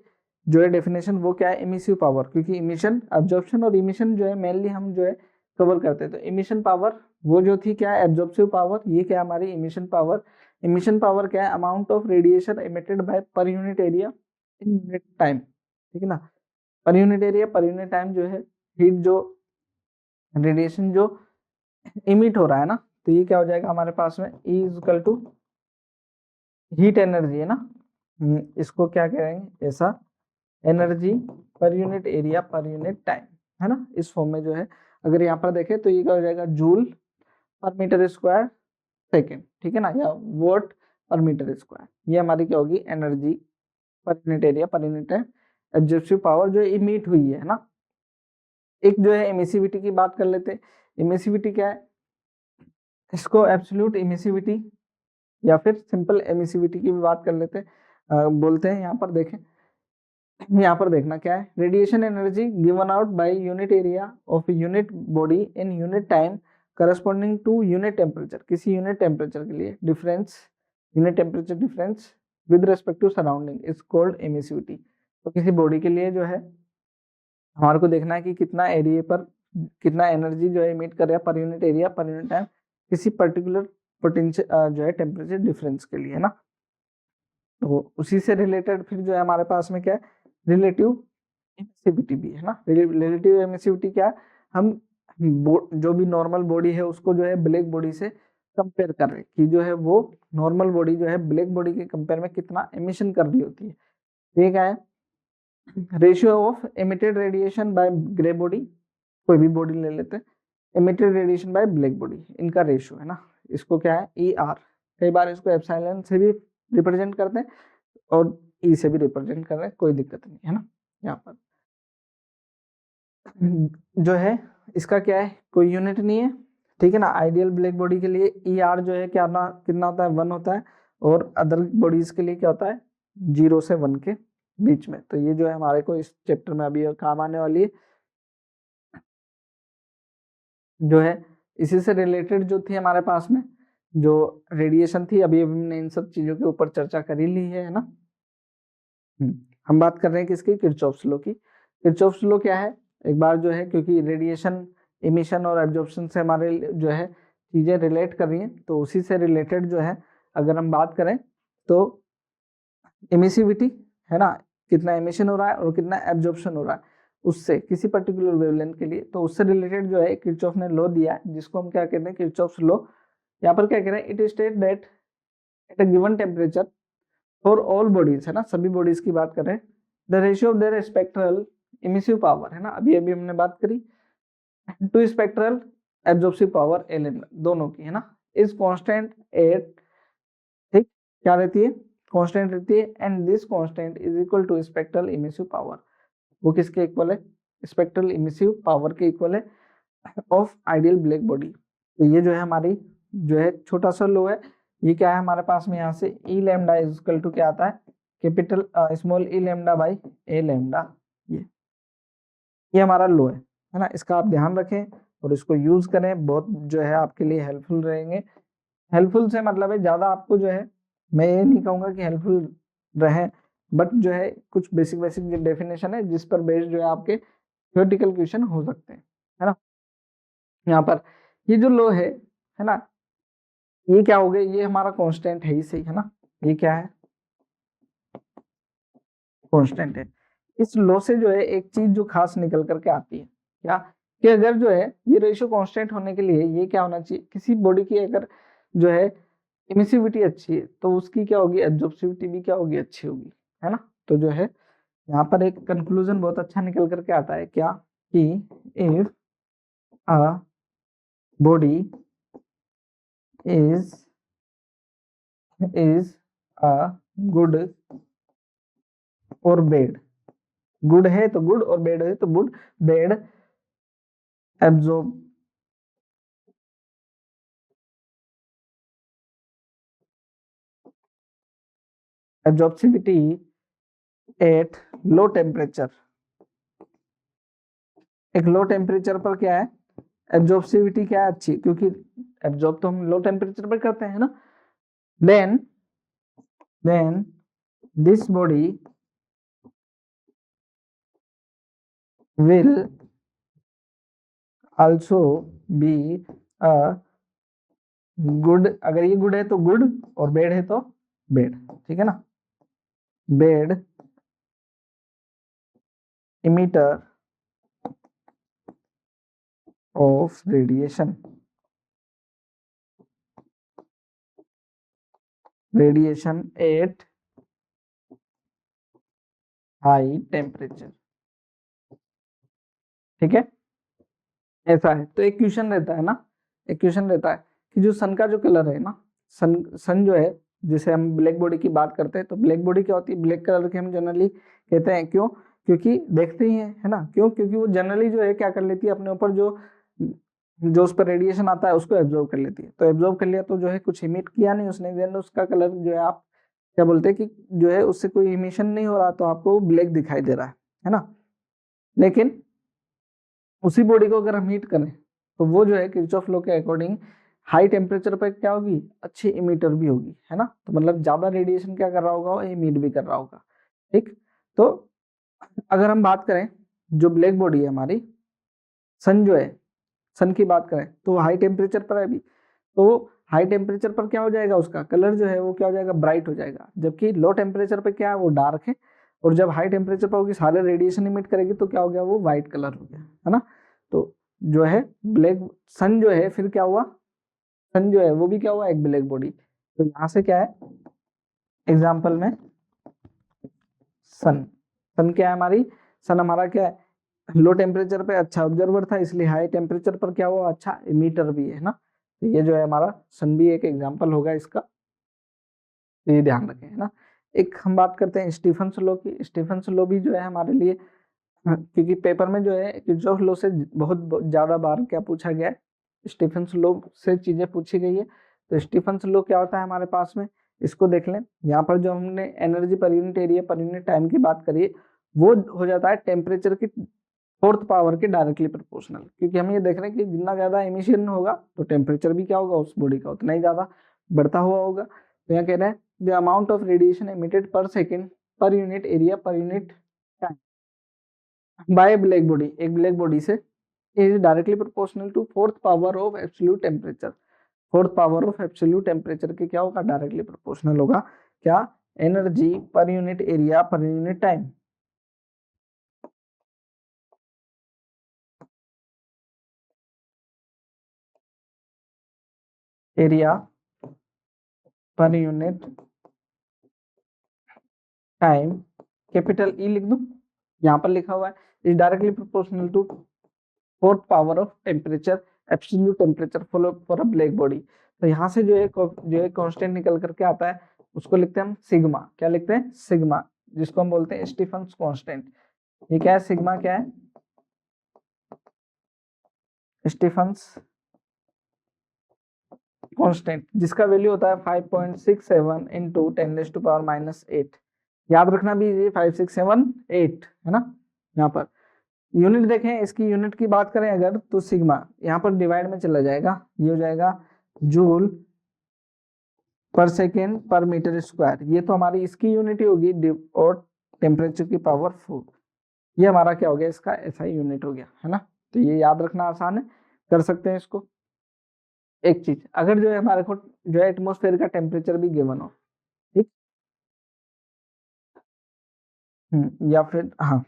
जो है डेफिनेशन वो क्या है, इमिसिव पावर, क्योंकि इमिशन, एब्जॉर्प्शन और इमिशन जो है मेनली हम जो है कवर करते हैं, तो इमिशन पावर वो जो थी क्या है, एब्जॉर्प्टिव पावर, ये क्या है हमारी इमिशन पावर। इमिशन पावर क्या है, amount of radiation emitted by per unit area in unit time, ठीक है ना, per unit area per unit time जो है हीट जो रेडिएशन जो इमिट हो रहा है ना, तो ये क्या हो जाएगा हमारे पास में, E is equal to heat energy, है ना, इसको क्या करेंगे ऐसा energy per unit area per unit time, है ना। इस फॉर्म में जो है अगर यहाँ पर देखें तो ये क्या हो जाएगा, जूल पर मीटर स्क्वायर सेकेंड, ठीक है ना, या वोट पर मीटर स्क्वायर। ये हमारी क्या होगी, energy per unit area per unit time, absorptive power जो इमिट हुई है ना। एक जो है एमिसिविटी की बात कर लेते हैं। एमिसिविटी क्या है, इसको एब्सोल्यूट एमिसिविटी या फिर सिंपल एमिसिविटी की भी बात कर लेते हैं, बोलते हैं। यहाँ पर देखें, यहाँ पर देखना क्या है, radiation energy given out by unit area of unit body in unit time corresponding to unit temperature, किसी यूनिट टेम्परेचर के लिए difference, unit temperature difference with respect to surrounding is called emissivity. तो किसी बॉडी के लिए जो है हमारे को देखना है कि कितना एरिया पर कितना एनर्जी जो है इमिट कर रहा है पर unit area per unit time किसी पर्टिकुलर पोटेंशियल जो है टेम्परेचर डिफरेंस के लिए, है ना। तो उसी से रिलेटेड फिर जो है हमारे पास में क्या है, रिलेटिव एमिसिविटी भी है ना। रिलेटिव एमिसिविटी क्या है, हम जो भी नॉर्मल बॉडी है उसको जो है ब्लैक बॉडी से कंपेयर कर रहे हैं कि जो है वो नॉर्मल बॉडी जो है ब्लैक बॉडी के कंपेयर में कितना एमिशन कर रही होती है। तो ये क्या है, ratio of emitted radiation by grey body, कोई भी बॉडी ले लेते हैं, emitted radiation by black body, इनका रेशियो है ना। इसको क्या है, ई आर, कई बार इसको एप्सिलॉन से भी रिप्रेजेंट करते हैं और ई से भी रिप्रेजेंट कर रहे हैं, कोई दिक्कत नहीं है ना। यहाँ पर जो है इसका क्या है, कोई यूनिट नहीं है, ठीक है ना। आइडियल ब्लैक बॉडी के लिए ई आर जो है क्या ना कितना होता है, 1 होता है, और अदर बॉडीज के लिए क्या होता है, 0 से 1 के बीच में। तो ये जो है हमारे को इस चैप्टर में अभी काम आने वाली है, जो है इसी से रिलेटेड जो थी हमारे पास में जो रेडिएशन थी, अभी हमने इन सब चीजों के ऊपर चर्चा कर ही ली है ना। हम बात कर रहे हैं किसकी, किरचॉफ्स लॉ की। किरचॉफ्स लॉ क्या है, एक बार जो है क्योंकि रेडिएशन इमिशन और एब्जॉर्प्शन से हमारे जो है चीजें रिलेट कर रही हैं, तो उसी से रिलेटेड जो है अगर हम बात करें तो एमिसिविटी है ना, कितना एमिशन हो रहा है और कितना एब्जॉर्प्शन हो रहा है उससे किसी पर्टिकुलर वेवलेंथ के लिए, तो उससे रिलेटेड जो है किरचॉफ ने लॉ दिया है जिसको हम क्या कहते हैं, किरचॉफ्स लॉ। यहाँ पर क्या कह रहे हैं, it state that at a given temperature for all bodies, है ना, सभी बॉडीज की बात कर रहे हैं, the ratio of their spectral emissive power, है ना, अभी अभी हमने बात करी, to spectral absorptive power L M दोनों की, है ना, इज कांस्टेंट एट, ठीक, क्या रहती है, कांस्टेंट रहती है, and this constant is equal to spectral emissive power. वो किसके इक्वल है, स्पेक्ट्रल इमिसिव पावर के इक्वल है ऑफ आइडियल ब्लैक बॉडी। तो ये जो है हमारी जो है छोटा सा लो है, ये क्या है हमारे पास में यहाँ से ई लैम्डा इज इक्वल टू क्या आता है, capital small E lambda by A lambda. ये हमारा लो है ना, इसका आप ध्यान रखें और इसको यूज करें, बहुत जो है आपके लिए हेल्पफुल रहेंगे। हेल्पफुल से मतलब है ज्यादा आपको जो है, मैं ये नहीं कहूंगा कि हेल्पफुल रहे, बट जो है कुछ बेसिक बेसिक डेफिनेशन है जिस पर बेस्ड जो है आपके थ्योरेटिकल क्वेश्चन हो सकते हैं, है ना। यहाँ पर ये जो लो है ना, ये क्या हो गया, ये हमारा कांस्टेंट है ही सही, है ना, ये क्या है, कांस्टेंट है। इस लो से जो है एक चीज जो खास निकल करके आती है क्या, कि अगर जो है ये रेशियो कांस्टेंट होने के लिए ये क्या होना चाहिए, किसी बॉडी की अगर जो है इमिसिविटी अच्छी है तो उसकी क्या होगी, एब्जॉर्प्टिविटी भी क्या होगी, अच्छी होगी, है ना। तो जो है यहाँ पर एक कंक्लूजन बहुत अच्छा निकल करके आता है क्या, कि if a body is is a good और बेड, गुड है तो गुड और बेड है तो good, bed absorb absorptivity at low temperature, एक लो टेम्परेचर पर क्या है, एब्जॉर्प्टिविटी क्या है, अच्छी, क्योंकि एब्जॉर्ब तो हम लो टेम्परेचर पर करते हैं ना। Then then this body will also be a good, अगर ये गुड है तो गुड और बेड है तो बेड, ठीक है ना, bed emitter of radiation, radiation at high temperature. ठीक है, ऐसा है। तो एक क्वेश्चन रहता है ना, एक क्वेश्चन रहता है कि जो सन का जो कलर है ना, सन जो है, जिसे हम ब्लैक बॉडी की बात करते हैं, तो ब्लैक बॉडी क्या होती है, ब्लैक कलर की हम जनरली कहते हैं। क्यों? क्योंकि देखते ही है ना, क्यों? क्योंकि वो जनरली जो है क्या कर लेती है, अपने ऊपर जो जो उस पर रेडिएशन आता है उसको एब्जॉर्व कर लेती है। तो एब्जॉर्व कर लिया तो जो है कुछ इमिट किया नहीं उसने, देन उसका कलर जो है, आप क्या बोलते हैं कि जो है उससे कोई इमिशन नहीं हो रहा, तो आपको ब्लैक दिखाई दे रहा है ना। लेकिन उसी बॉडी को अगर हम हीट करें तो वो जो है किरचॉफ लॉ के अकॉर्डिंग हाई टेम्परेचर पर क्या होगी, अच्छी इमीटर भी होगी, है ना। तो मतलब ज्यादा रेडिएशन क्या कर रहा होगा, वो इमिट भी कर रहा होगा। ठीक, तो अगर हम बात करें जो ब्लैक बॉडी है हमारी, सन जो है, सन की बात करें तो हाई टेम्परेचर पर है अभी, तो हाई टेम्परेचर पर क्या हो जाएगा, उसका कलर जो है वो क्या हो जाएगा, ब्राइट हो जाएगा। जबकि लो टेम्परेचर पे क्या है, वो डार्क है। और जब हाई टेम्परेचर पर होगी, सारे रेडिएशन इमिट करेगी, तो क्या हो गया, वो व्हाइट कलर हो गया, है ना। तो जो है ब्लैक सन जो है, फिर क्या हुआ, सन जो है वो भी क्या हुआ, एक ब्लैक बॉडी। तो यहाँ से क्या है, एग्जाम्पल में सन, सन क्या है हमारी, सन हमारा क्या है, लो टेम्परेचर पे अच्छा ऑब्जर्वर था, इसलिए हाई टेम्परेचर पर क्या हुआ, अच्छा इमीटर भी है ना। तो ये जो है हमारा सन भी एक एग्जाम्पल होगा इसका, तो ये ध्यान रखें, है ना। एक हम बात करते हैं स्टीफन्स लॉ की। स्टीफन्स लॉ भी जो है हमारे लिए, क्योंकि पेपर में जो है किरचॉफ लॉ से बहुत ज्यादा बार क्या पूछा गया है, स्टीफन्स लॉ से चीजें पूछी गई है। तो स्टीफन्स लॉ क्या होता है हमारे पास में, इसको देख लें। यहाँ पर जो हमने energy per unit area per unit time की बात करी है, वो हो जाता है टेम्परेचर की फोर्थ पावर के डायरेक्टली प्रोपोर्शनल। क्योंकि हम ये देख रहे हैं कि जितना ज्यादा एमिशन होगा तो टेम्परेचर भी क्या होगा उस बॉडी का उतना ही ज्यादा बढ़ता हुआ होगा। तो यहाँ कह रहे हैं the amount of radiation emitted per second per unit area per unit by black body, एक ब्लैक बॉडी से, is directly proportional to fourth power of absolute temperature. Fourth power of absolute temperature के क्या होगा, directly proportional होगा क्या, energy per unit area per unit time. Area per unit time, capital E लिख दूं, यहाँ पर लिखा हुआ है is directly proportional to fourth power of temperature, absolute temperature for a black body. तो यहाँ से जो है कांस्टेंट निकल करके आता है, उसको लिखते हैं हम सिग्मा। क्या लिखते हैं, सिग्मा, जिसको हम बोलते हैं स्टीफन्स कांस्टेंट। ये क्या है, सिग्मा क्या है, स्टीफन्स कांस्टेंट, जिसका वैल्यू होता है 5.67 इंटू 10⁻⁸। याद रखना भी, ये 5, 6, 7, 8 है ना। यहाँ पर यूनिट देखें, इसकी यूनिट की बात करें अगर, तो सिग्मा यहाँ पर डिवाइड में चला जाएगा, ये हो जाएगा जूल पर सेकेंड पर मीटर स्क्वायर। ये तो हमारी इसकी यूनिट ही होगी, और टेम्परेचर की पावर 4, ये हमारा क्या हो गया, इसका एसआई यूनिट हो गया, है ना। तो ये याद रखना आसान है, कर सकते हैं इसको। एक चीज, अगर जो है हमारे को जो है एटमोस्फेयर का टेम्परेचर भी गिवन हो, ठीक, या फिर हाँ,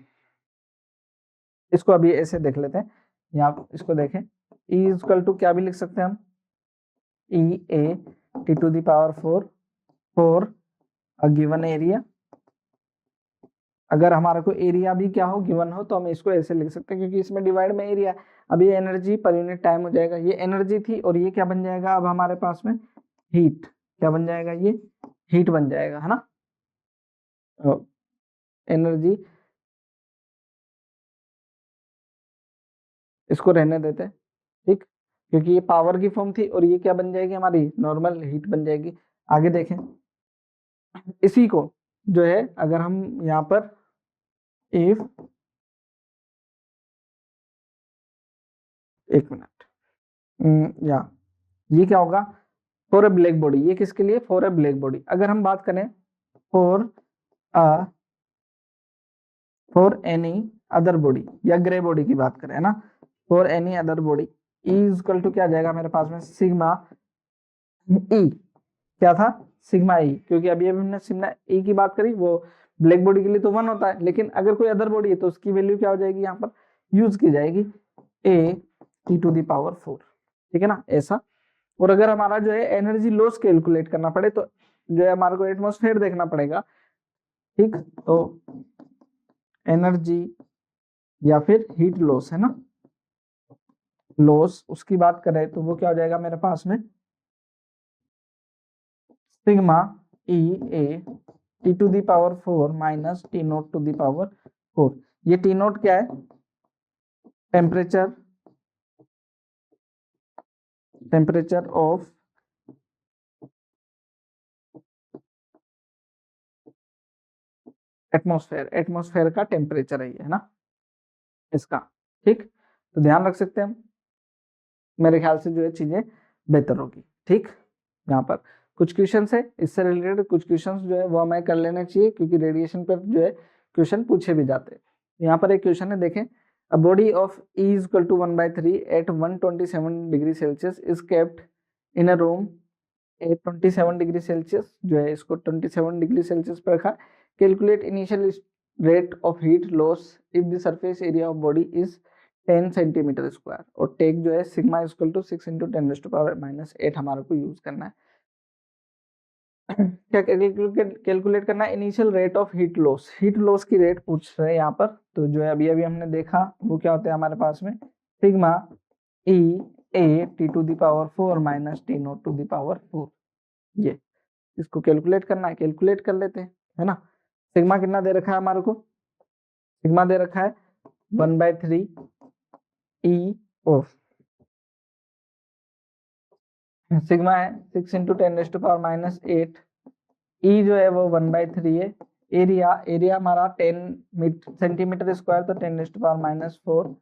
इसको अभी ऐसे देख लेते हैं, या इसको देखें, ई इक्वल टू क्या भी लिख सकते हैं हम, E A T to the power 4 for a given area. अगर हमारे को एरिया भी क्या हो, गिवन हो, तो हम इसको ऐसे लिख सकते हैं, क्योंकि इसमें डिवाइड में एरिया। अब ये एनर्जी पर यूनिट टाइम हो जाएगा, ये एनर्जी थी, और ये क्या बन जाएगा अब हमारे पास में, हीट। क्या बन जाएगा, ये हीट बन जाएगा, है ना। एनर्जी, इसको रहने देते हैं, ठीक, क्योंकि ये पावर की फॉर्म थी, और ये क्या बन जाएगी, हमारी नॉर्मल हीट बन जाएगी। आगे देखें, इसी को जो है अगर हम यहाँ पर इफ, एक मिनट, या ये क्या होगा, फॉर अ ब्लैक बॉडी, ये किसके लिए, फॉर अ ब्लैक बॉडी। अगर हम बात करें for a for any other body, या ग्रे बॉडी की बात करें, है ना, for any other body, is equal to क्या जाएगा मेरे पास में, सिग्मा ई। क्या था, सिग्मा ई, क्योंकि अभी अभी हमने सिग्मा ई की बात करी, वो ब्लैक बॉडी के लिए तो 1 होता है, लेकिन अगर कोई अदर बॉडी है तो उसकी वैल्यू क्या हो जाएगी, यहाँ पर यूज की जाएगी A T to the power 4, ठीक है ना, ऐसा। और अगर हमारा जो है एनर्जी लॉस कैलकुलेट करना पड़े, तो जो है हमारे को एटमॉस्फेयर देखना पड़ेगा, ठीक। तो एनर्जी या फिर हीट लॉस, है ना, लॉस, उसकी बात करें तो वो क्या हो जाएगा मेरे पास में, sigma E A T to the power 4 minus T nought to the power 4। ये टी नोट क्या है, temperature, temperature of atmosphere, atmosphere का टेम्परेचर है ना इसका। ठीक, तो ध्यान रख सकते हैं हम, मेरे ख्याल से जो है चीजें बेहतर होगी। ठीक, यहाँ पर कुछ क्वेश्चन है इससे रिलेटेड, कुछ क्वेश्चन जो है वो हमें कर लेने चाहिए क्योंकि रेडिएशन पर जो है क्वेश्चन पूछे भी जाते हैं। यहाँ पर एक क्वेश्चन है, देखें, a body of E equal to 1/3 at 127 degree Celsius is kept in a room at 27 degree Celsius, जो है इसको 27 डिग्री सेल्सियस पर रखा। Calculate initial rate of heat loss if the surface area of body is 10 centimetre square, और take जो है sigma equal to 6 into 10⁻⁸ हमारे को यूज करना है। क्या कैलकुलेट करना है, initial rate of heat loss, heat loss की रेट पूछ रहे हैं यहाँ पर। तो जो है अभी अभी हमने देखा वो क्या होता है हमारे पास में, sigma E A T to the power 4 minus T nought to the power 4। ये इसको कैलकुलेट करना है, कैलकुलेट कर लेते हैं, है ना। सिग्मा कितना दे रखा है हमारे को, सिग्मा दे रखा है 1/3 ई ऑफ, सिग्मा है 6 इंटू 10⁻⁸, ई जो है वो 1/3 है, एरिया, एरिया हमारा 10 सेंटीमीटर स्क्वायर, तो 10⁻⁴,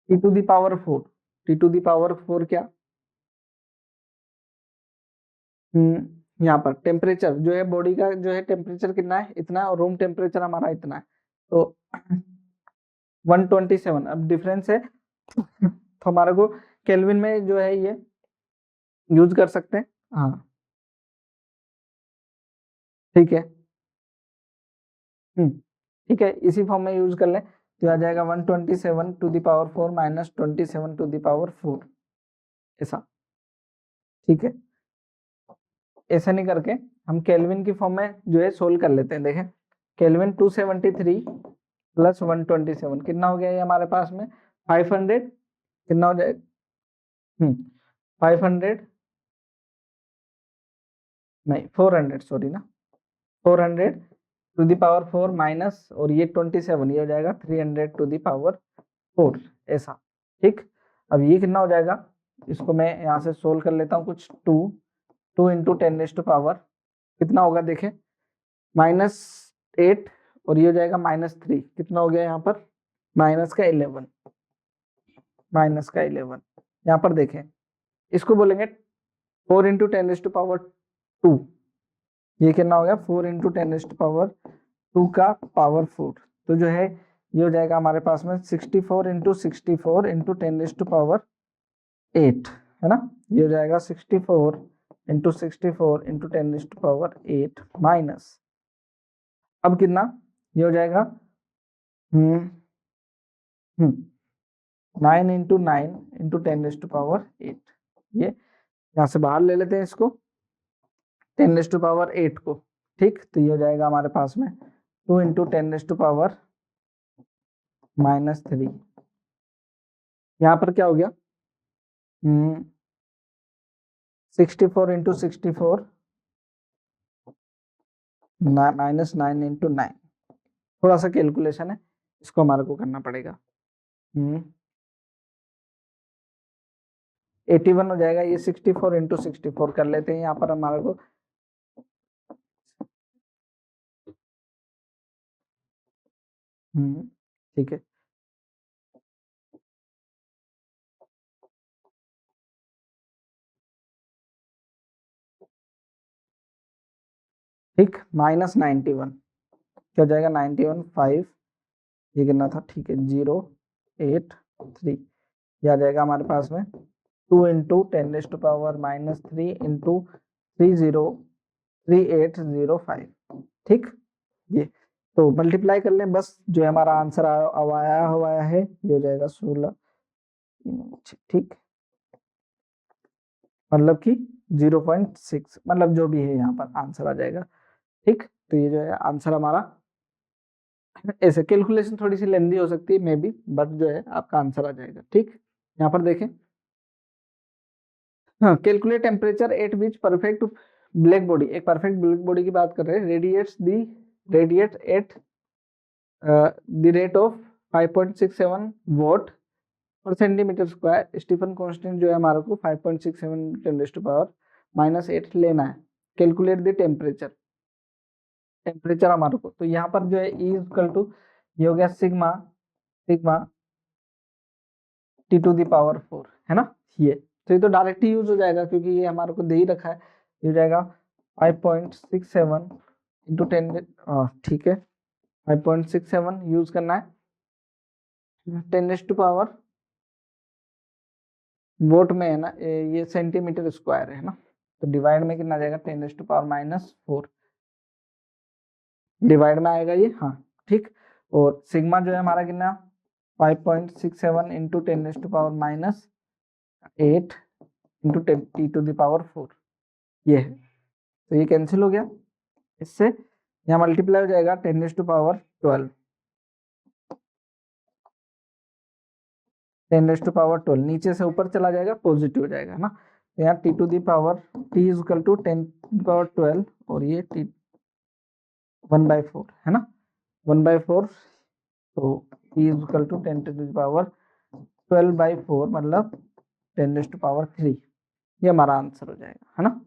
T to the power 4, T to the power 4 क्या, यहाँ पर टेम्परेचर जो है बॉडी का जो है टेम्परेचर कितना है, इतना, और रूम टेम्परेचर हमारा इतना है, तो 127। अब डिफरेंस है तो हमारे को केल्विन में जो है ये यूज कर सकते हैं। हाँ ठीक है, ठीक है, इसी फॉर्म में यूज कर लें तो आ जाएगा 127 to the power 4 minus 27 to the power 4, ऐसा। ठीक है, ऐसा नहीं करके हम केल्विन की फॉर्म में जो है सोल्व कर लेते हैं। देखें, केल्विन 273 प्लस 127 कितना हो गया ये हमारे पास में 500, कितना हो जाएगा 500 नहीं 400, सॉरी ना, 400 टू दी पावर 4 माइनस, और ये 27, ये हो जाएगा 300 टू दी पावर 4, ऐसा। ठीक, अब ये कितना हो जाएगा, इसको मैं यहाँ से सोल्व कर लेता हूँ कुछ, 2 इंटू 10⁻⁻, कितना होगा देखें, -8, और ये हो जाएगा -3, कितना हो गया यहाँ पर, -11, -11। यहाँ पर देखें, इसको बोलेंगे 4 इंटू 10⁻², ये कितना हो गया 4 इंटू 10⁻² का पावर 4, तो जो है ये हो जाएगा हमारे पास में 64 इंटू 64 इंटू 10⁻8, है ना, ये हो जाएगा 64 इंटू 64 इंटू 10⁻8 माइनस, अब कितना, ये हो जाएगा 9 इंटू 9 इंटू 10⁻8, ये यहाँ से बाहर ले लेते हैं इसको 10⁻8 को। ठीक, तो ये हो जाएगा हमारे पास में 2 इंटू 10⁻⁻3, यहाँ पर क्या हो गया 64 इंटू 64 -9 इंटू 9, थोड़ा सा कैलकुलेशन है, इसको हमारे को करना पड़ेगा। 81 हो जाएगा, ये 64 इंटू 64 कर लेते हैं यहाँ पर हमारे को, ठीक है, ठीक, -91, क्या हो जाएगा 91 5, ये कितना था, ठीक है 083, ये आ जाएगा हमारे पास में 2 इंटू 10⁻⁻3 इंटू 303805। ठीक, ये तो मल्टीप्लाई कर लें बस, जो हमारा आंसर आया हुआ है ये हो जाएगा 16, ठीक, मतलब कि 0.6, मतलब जो भी है यहाँ पर आंसर आ जाएगा। ठीक, तो ये जो है आंसर हमारा ऐसे कैलकुलेशन थोड़ी सी लेंदी हो सकती है मे बी, बट जो है आपका आंसर आ जाएगा। ठीक, यहाँ पर देखें, हाँ, calculate temperature at which perfect black body, एक परफेक्ट ब्लैक बॉडी की बात कर रहे हैं, radiate at the rate of 5.67 what पर सेंटीमीटर स्क्वायर। स्टीफन कांस्टेंट जो है हमारे को 5.67 10⁻⁻8 लेना है। कैलकुलेट द टेम्परेचर हमारे को, तो यहाँ पर जो है E इक्वल टू ये हो गया सिग्मा T⁴ है ना ये, तो ये तो डायरेक्ट ही यूज हो जाएगा क्योंकि ये हमारे को दे ही रखा है। ये हो जाएगा 5.67 इंटू 10, ठीक है 5.67 यूज करना है 10⁻, वोट में है ना, ये सेंटीमीटर स्क्वायर है ना, तो डिवाइड में कितना जाएगा 10⁻⁻4 डिवाइड में आएगा ये, हाँ ठीक। और सिग्मा जो है हमारा कितना 5.67 इंटू 10⁻⁻8 इंटू T⁴ ये है, तो ये कैंसिल हो गया, इससे यहाँ मल्टीप्लाई हो जाएगा 10⁻12 10⁻12 नीचे से ऊपर चला जाएगा, पॉजिटिव हो जाएगा ना, तो यहाँ T इज इक्वल टू 10⁻12 और ये T 1/4 है ना, 1/4, तो T इज इक्वल टू 10⁻12/4 मतलब 10⁻3, ये हमारा आंसर हो जाएगा, है ना,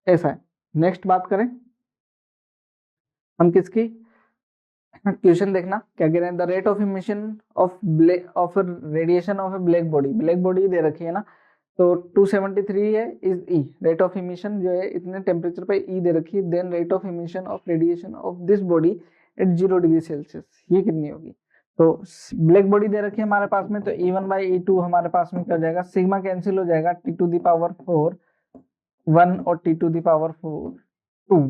ऐसा है। नेक्स्ट बात करें हम किसकी, क्वेश्चन देखना क्या कह रहे हैं, the rate of emission of radiation of a black body दे रखी है ना, तो 273 है is E, rate of emission जो है इतने टेम्परेचर पे ई दे रखी है, then rate of emission of radiation of this body at 0 degree Celsius, ये कितनी होगी। तो ब्लैक बॉडी दे रखी है हमारे पास में, तो E1/E2 हमारे पास में क्या हो जाएगा, सिग्मा कैंसिल हो जाएगा, T⁴ 1 और T⁴ 2,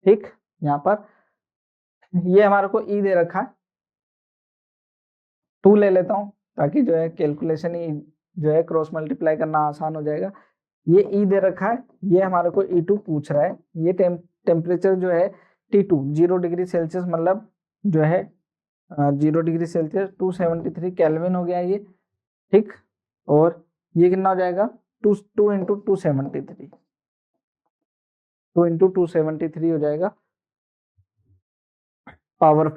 ठीक। यहाँ पर ये हमारे को ई दे रखा है, 2 ले लेता हूँ ताकि जो है कैलकुलेशन ही जो है क्रॉस मल्टीप्लाई करना आसान हो जाएगा। ये ई दे रखा है, ये हमारे को E2 पूछ रहा है, ये टेम्परेचर जो है T2 0 डिग्री सेल्सियस मतलब जो है 0 डिग्री सेल्सियस 273 केल्विन हो गया ये, ठीक। और ये कितना हो जाएगा 2 इंटू 273 हो जाएगा पावर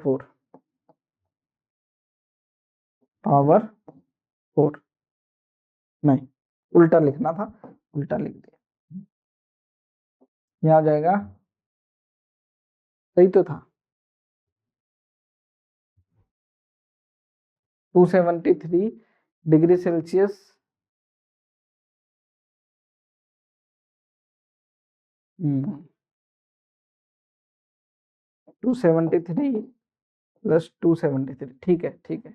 4 नहीं, उल्टा लिखना था, उल्टा लिख दिया, यहाँ आ जाएगा, सही तो था 273 डिग्री सेल्सियस 273 प्लस 273, ठीक है ठीक है,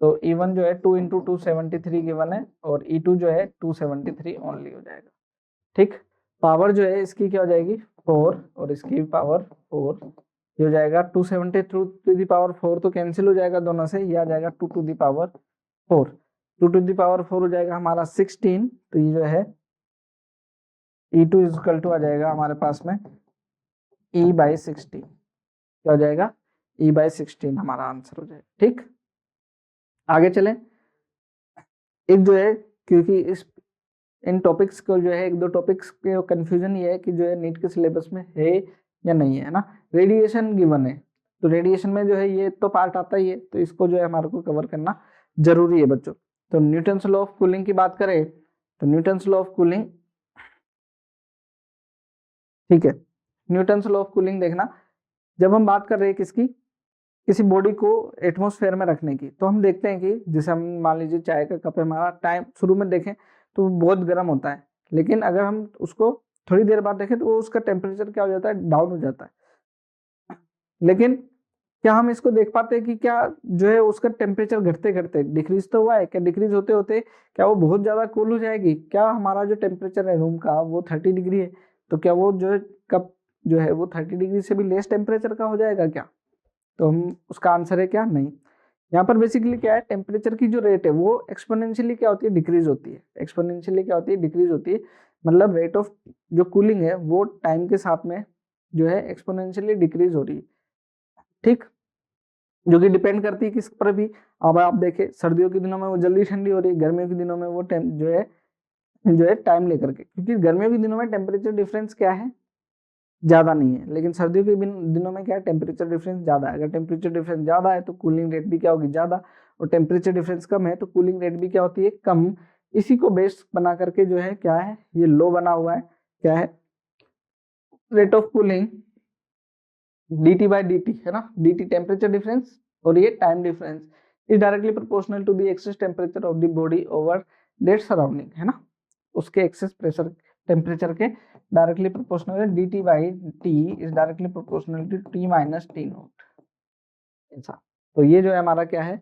तो E1 जो है 2 इंटू 273 गिवन है और E2 जो है 273 ओनली हो जाएगा, ठीक। पावर जो है इसकी क्या हो जाएगी 4 और इसकी भी पावर 4, ये हो जाएगा 272 टू द पावर 4 तो कैंसिल हो जाएगा दोनों से, ये आ जाएगा 2 to the power 4, 2 to the power 4 हो जाएगा हमारा 16, तो ये जो है E2 इज इक्वल टू आ जाएगा हमारे पास में E/16, क्या हो जाएगा E/16 हमारा आंसर हो जाएगा, ठीक। आगे चलें, एक जो है क्योंकि इन टॉपिक्स को जो है एक दो टॉपिक्स के कंफ्यूजन ये है कि जो है नीट के सिलेबस में है या नहीं है ना, रेडिएशन गिवन है, तो रेडिएशन में जो है ये तो पार्ट आता ही है, तो इसको जो है हमारे को कवर करना जरूरी है बच्चों। तो न्यूटन्स लॉ ऑफ कूलिंग की बात करें तो न्यूटन्स लॉ ऑफ कूलिंग, ठीक है, न्यूटन्स लॉ ऑफ कूलिंग देखना, जब हम बात कर रहे हैं किसी बॉडी को एटमॉस्फेयर में रखने की, तो हम देखते हैं कि जैसे हम मान लीजिए चाय का कप है हमारा, टाइम शुरू में देखें तो बहुत गर्म होता है, लेकिन अगर हम उसको थोड़ी देर बाद देखें तो उसका टेम्परेचर क्या हो जाता है, डाउन हो जाता है। लेकिन क्या हम इसको देख पाते हैं कि क्या जो है उसका टेम्परेचर घटते घटते डिक्रीज तो हुआ है, क्या डिक्रीज होते होते क्या वो बहुत ज्यादा कूल हो जाएगी, क्या हमारा जो टेम्परेचर है रूम का वो 30 डिग्री है, तो क्या वो जो है कप जो है वो 30 डिग्री से भी लेस टेम्परेचर का हो जाएगा क्या, तो हम उसका आंसर है क्या, नहीं। यहाँ पर बेसिकली क्या है, टेम्परेचर की जो रेट है वो एक्सपोनेंशियली क्या होती है, डिक्रीज होती है, एक्सपोनेंशियली क्या होती है, डिक्रीज होती है, मतलब रेट ऑफ जो कूलिंग है वो टाइम के साथ में जो है एक्सपोनेंशियली डिक्रीज हो रही है, ठीक, जो कि डिपेंड करती है किस पर भी। अब आप देखें सर्दियों के दिनों में वो जल्दी ठंडी हो रही है, गर्मियों के दिनों में वो जो है टाइम लेकर के, क्योंकि गर्मियों के दिनों में टेम्परेचर डिफरेंस क्या है, ज्यादा नहीं है, लेकिन सर्दियों के दिनों में क्या है, टेम्परेचर डिफरेंस ज्यादा है। अगर टेम्परेचर डिफरेंस ज्यादा है तो कूलिंग रेट भी क्या होगी, ज्यादा, और टेम्परेचर डिफरेंस कम है तो कूलिंग रेट भी क्या होती है, कम। इसी को बेस बना करके जो है क्या है, ये लो बना हुआ है, क्या है, rate of cooling dt by dt है ना, dt टेम्परेचर डिफरेंस और ये time difference is directly proportional to the excess temperature of the body over that surrounding, है ना, उसके एक्सेस प्रेशर टेम्परेचर के डायरेक्टली प्रोपोर्शनल है। dt by t is directly proportional to t minus t nought, ऐसा। तो ये जो है हमारा क्या है,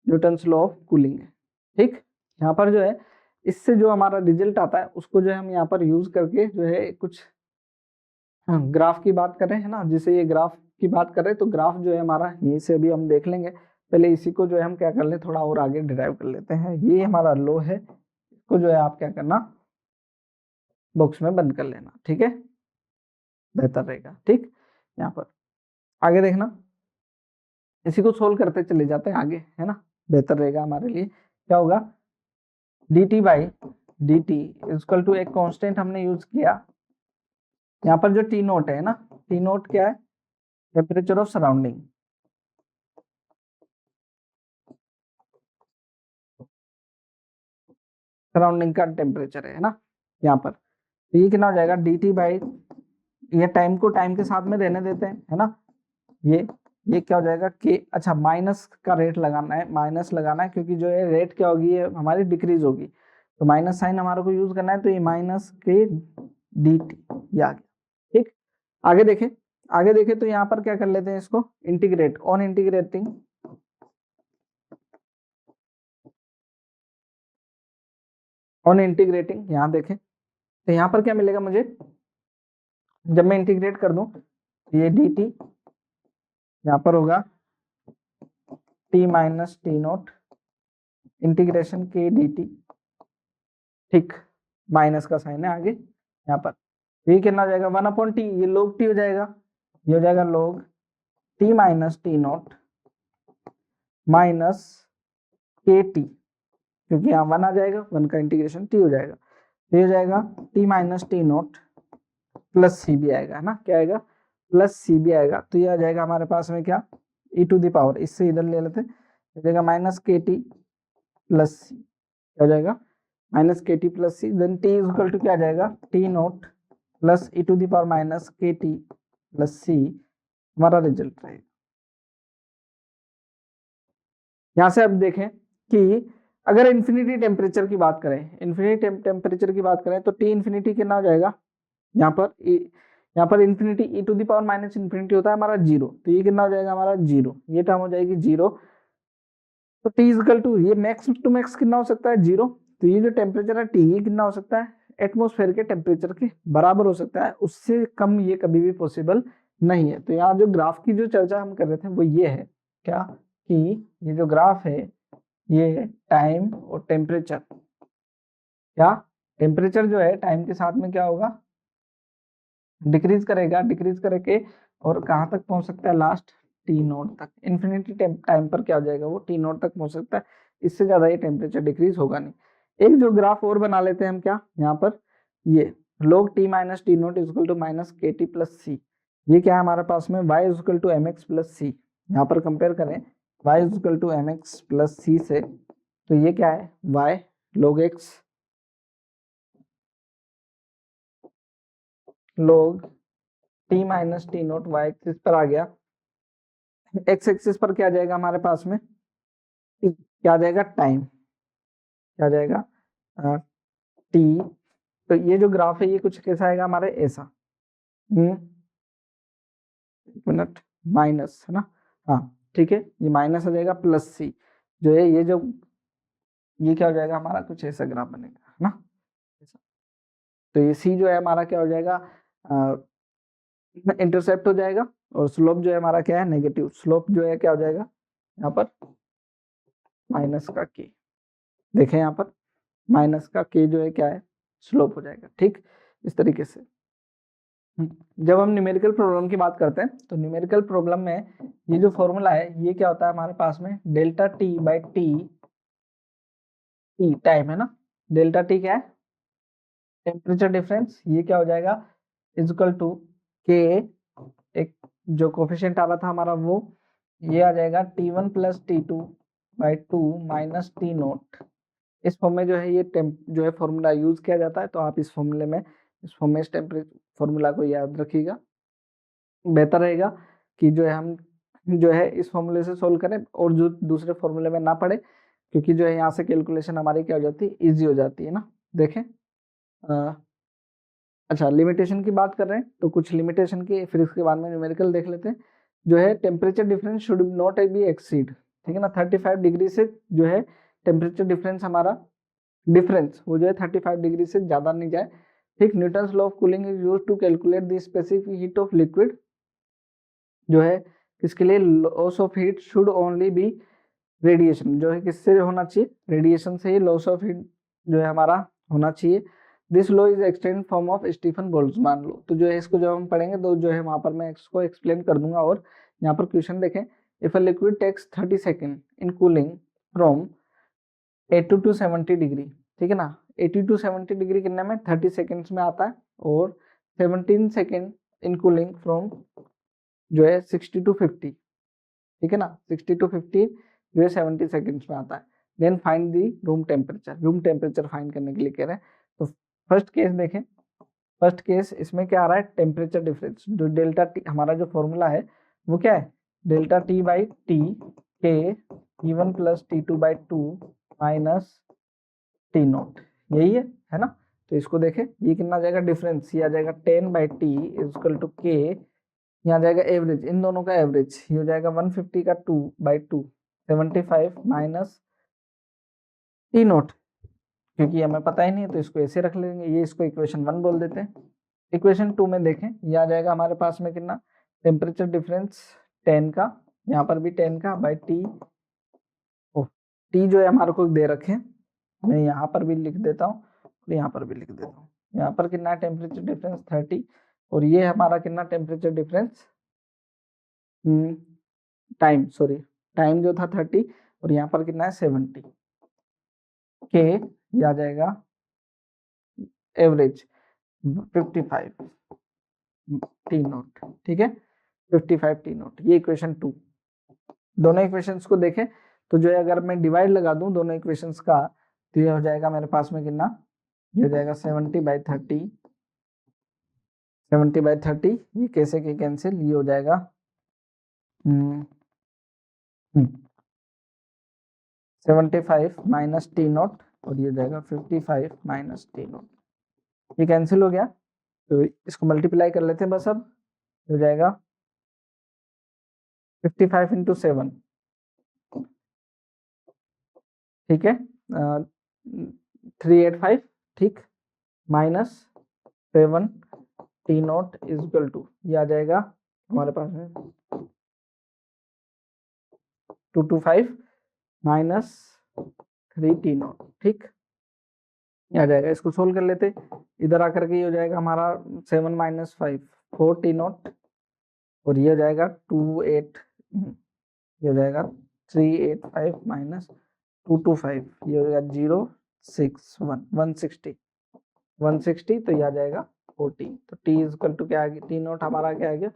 न्यूटन्स लॉ ऑफ कूलिंग है। ठीक, यहाँ पर जो है इससे जो हमारा रिजल्ट आता है उसको जो है हम यहाँ पर यूज करके जो है कुछ ग्राफ की बात कर रहे हैं ना, जिसे ये ग्राफ की बात कर रहे हैं, तो ग्राफ जो है हमारा यहीं से अभी हम देख लेंगे। पहले इसी को जो है हम क्या कर ले, थोड़ा और आगे डिराइव कर लेते हैं। ये हमारा लो है, इसको जो है आप क्या करना, बॉक्स में बंद कर लेना, ठीक है, बेहतर रहेगा। ठीक, यहाँ पर आगे देखना, इसी को सोल्व करते चले जाते हैं आगे, है ना, बेहतर रहेगा हमारे लिए। क्या होगा, dt by dt equal to एक कांस्टेंट हमने यूज किया यहाँ पर, जो टी नोट है ना, टी नोट क्या है, टेम्परेचर ऑफ सराउंडिंग, सराउंडिंग का टेम्परेचर है ना यहाँ पर। तो ये कितना हो जाएगा, dt बाई, ये टाइम को टाइम के साथ में रहने देते हैं, है ना, ये क्या हो जाएगा के, अच्छा माइनस का रेट लगाना है, माइनस लगाना है, क्योंकि जो है रेट क्या होगी, ये हमारी डिक्रीज होगी, तो माइनस साइन हमारे को यूज करना है, तो ये माइनस के dt ये आ गया। ठीक, आगे देखें, आगे देखें तो यहाँ पर क्या कर लेते हैं, इसको इंटीग्रेट, ऑन इंटीग्रेटिंग यहाँ देखें तो यहाँ पर क्या मिलेगा मुझे, जब मैं इंटीग्रेट कर दूं ये dt यहाँ पर होगा t minus T note integration के dt, ठीक, माइनस का साइन है आगे यहाँ पर, ये कितना हो जाएगा, 1/t, ये log t हो जाएगा, ये हो जाएगा log t minus T note minus K T, क्योंकि यहाँ 1 आ जाएगा, 1 का इंटीग्रेशन t हो जाएगा, ये हो जाएगा t minus T note plus C भी आएगा, है ना, क्या आएगा, प्लस सी भी आएगा, तो ये आ जाएगा हमारे पास में क्या, e टू द पावर, इससे इधर ले लेते हैं, हो जाएगा माइनस के टी प्लस सी, क्या हो जाएगा, minus K T plus C, then T is equal to क्या आ जाएगा, T note plus e to the power minus K T plus C, हमारा रिजल्ट रहेगा। यहाँ से अब देखें कि अगर इन्फिनिटी टेम्परेचर की बात करें, इन्फिनिटी टेम्परेचर की बात करें, तो टी इन्फिनिटी कितना हो जाएगा, यहाँ पर infinity e to the power minus infinity होता है हमारा 0, तो ये कितना हो जाएगा हमारा 0, ये टर्म हो जाएगी 0, तो t इक्वल टू, ये मैक्स टू मैक्स कितना हो सकता है 0, तो ये जो टेम्परेचर है t, ये कितना हो सकता है, एटमोस्फेयर के टेम्परेचर के बराबर हो सकता है, उससे कम ये कभी भी पॉसिबल नहीं है। तो यहाँ जो ग्राफ की जो चर्चा हम कर रहे थे वो ये है, क्या, कि ये जो ग्राफ है ये टाइम और टेम्परेचर, क्या, टेम्परेचर जो है टाइम के साथ में क्या होगा, डिक्रीज करेगा, डिक्रीज करके और कहाँ तक पहुंच सकता है, लास्ट टी नोट तक, इन्फिनिटी टाइम पर क्या हो जाएगा, वो टी नोट तक पहुंच सकता है, इससे ज्यादा ये टेम्परेचर डिक्रीज होगा नहीं। एक जो ग्राफ और बना लेते हैं हम, क्या, यहाँ पर ये log t minus T naught equal to minus K T plus C, ये क्या है हमारे पास में y equal to M X plus C, यहाँ पर कंपेयर करें y equal to M X plus C से, तो ये क्या है, y log x log t minus T note y axis पर आ गया, x एक्सिस पर क्या आ जाएगा हमारे पास में, क्या आ जाएगा, टाइम, क्या आ जाएगा, t, तो ये जो ग्राफ है ये कुछ कैसा आएगा हमारे, ऐसा, मिनट, माइनस, है ना, हाँ ठीक है, ये माइनस आ जाएगा प्लस सी, जो है ये जो, ये क्या हो जाएगा हमारा, कुछ ऐसा ग्राफ बनेगा, है ना, तो ये सी जो है हमारा क्या हो जाएगा, इंटरसेप्ट हो जाएगा, और स्लोप जो है हमारा क्या है, नेगेटिव, स्लोप जो है क्या हो जाएगा यहाँ पर, माइनस का के, देखें यहाँ पर माइनस का के जो है क्या है, स्लोप हो जाएगा। ठीक, इस तरीके से जब हम न्यूमेरिकल प्रॉब्लम की बात करते हैं तो न्यूमेरिकल प्रॉब्लम में ये जो फॉर्मूला है ये क्या होता है हमारे पास में, delta t by T, T time है ना, डेल्टा टी क्या है, टेम्परेचर डिफरेंस, ये क्या हो जाएगा इक्वल टू के, एक जो कोफिशिएंट आ रहा था हमारा वो, ये आ जाएगा T1 plus T2 by 2 minus T note. इस फॉर्म में जो है ये जो है फॉर्मूला यूज किया जाता है, तो आप इस फॉर्मूले में, इस फॉर्म में इस टेम्परेचर फॉर्मूला को याद रखिएगा। बेहतर रहेगा कि जो है हम जो है इस फॉर्मूले से सोल्व करें और जो दूसरे फॉर्मूले में ना पड़े, क्योंकि जो है यहाँ से कैलकुलेशन हमारी क्या हो जाती है, इजी हो जाती है ना। देखें अच्छा, लिमिटेशन की बात कर रहे हैं तो कुछ लिमिटेशन की, फिर इसके बाद में न्यूमेरिकल देख लेते हैं। जो है temperature difference should not be exceed, ठीक है ना, 35 डिग्री से जो है टेम्परेचर डिफरेंस हमारा, डिफरेंस वो जो है 35 डिग्री से ज्यादा नहीं जाए, ठीक। Newton's law of cooling is used to calculate the specific heat of liquid, जो है इसके लिए loss of heat should only be radiation, जो है किससे होना चाहिए, रेडिएशन से ही लॉस ऑफ हीट जो है हमारा होना चाहिए। This law is extend form of Stefan Boltzmann law, तो जो है इसको जब हम पढ़ेंगे तो जो है वहां पर मैं इसको एक्सप्लेन कर दूंगा। और यहाँ पर क्वेश्चन देखें, if a liquid takes 30 second in cooling from 80 to 70 degree, ठीक है ना, 80 टू 70 डिग्री कितने में, 30 सेकेंड्स में आता है, और 17 सेकेंड इन कूलिंग फ्रॉम जो है 60 टू 50, ठीक है ना, 60 टू 50 जो है 70 सेकेंड्स में आता है। Then find the room temperature, room temperature find करने के लिए कह रहे हैं। तो फर्स्ट केस देखें, फर्स्ट केस इसमें क्या आ रहा है, टेम्परेचर डिफरेंस, जो डेल्टा टी हमारा जो फॉर्मूला है वो क्या है, डेल्टा टी बाई टी के T1 plus T2 by 2 minus T note, यही है ना। तो इसको देखें, ये कितना आ जाएगा डिफरेंस, ये आ जाएगा 10 बाई टी इक्वल टू के, यहाँ जाएगा एवरेज, इन दोनों का एवरेज, ये हो जाएगा 150 का 2 बाई 2 75 माइनस टी नोट, क्योंकि हमें पता ही नहीं है तो इसको ऐसे रख लेंगे, ये इसको इक्वेशन 1 बोल देते हैं। इक्वेशन 2 में देखें, ये आ जाएगा हमारे पास में कितना, टेम्परेचर डिफरेंस 10 का, यहाँ पर भी 10 का बाई टी, टी जो है हमारे को दे रखे, मैं यहाँ पर भी लिख देता हूँ और यहाँ पर भी लिख देता हूँ। यहाँ पर कितना टेम्परेचर डिफरेंस 30, और ये हमारा कितना temperature difference, time, sorry time जो था 30, और यहाँ पर कितना है 70 के, ये आ जाएगा एवरेज 55 टी नोट, ठीक है, 55 टी नोट, ये इक्वेशन 2। दोनों इक्वेशंस को देखें तो जो है अगर मैं डिवाइड लगा दूं दोनों इक्वेशंस का, तो ये हो जाएगा मेरे पास में कितना, ये हो जाएगा 70 बाई 30, 70 बाई 30, ये कैसे के कैंसिल, ये हो जाएगा 75 माइनस टी नोट, और ये हो जाएगा 55 माइनस टी नोट, ये कैंसिल हो गया। तो इसको मल्टीप्लाई कर लेते हैं बस, अब हो जाएगा 55 इंटू 7, ठीक है, 385, ठीक, minus 7 T nought is equal to, ये आ जाएगा हमारे पास में 225 माइनस 3 टी नोट, ठीक, ये आ जाएगा। इसको सोल्व कर लेते, इधर आकर के ये हो जाएगा हमारा 7 माइनस 5 4 टी नोट, और ये हो जाएगा 28, ये हो जाएगा 385 माइनस 225, ये हो जाएगा 061 160 160, तो ये आ जाएगा 40, तो टी इज इक्वल टू क्या आ गया, टी नोट हमारा क्या आ गया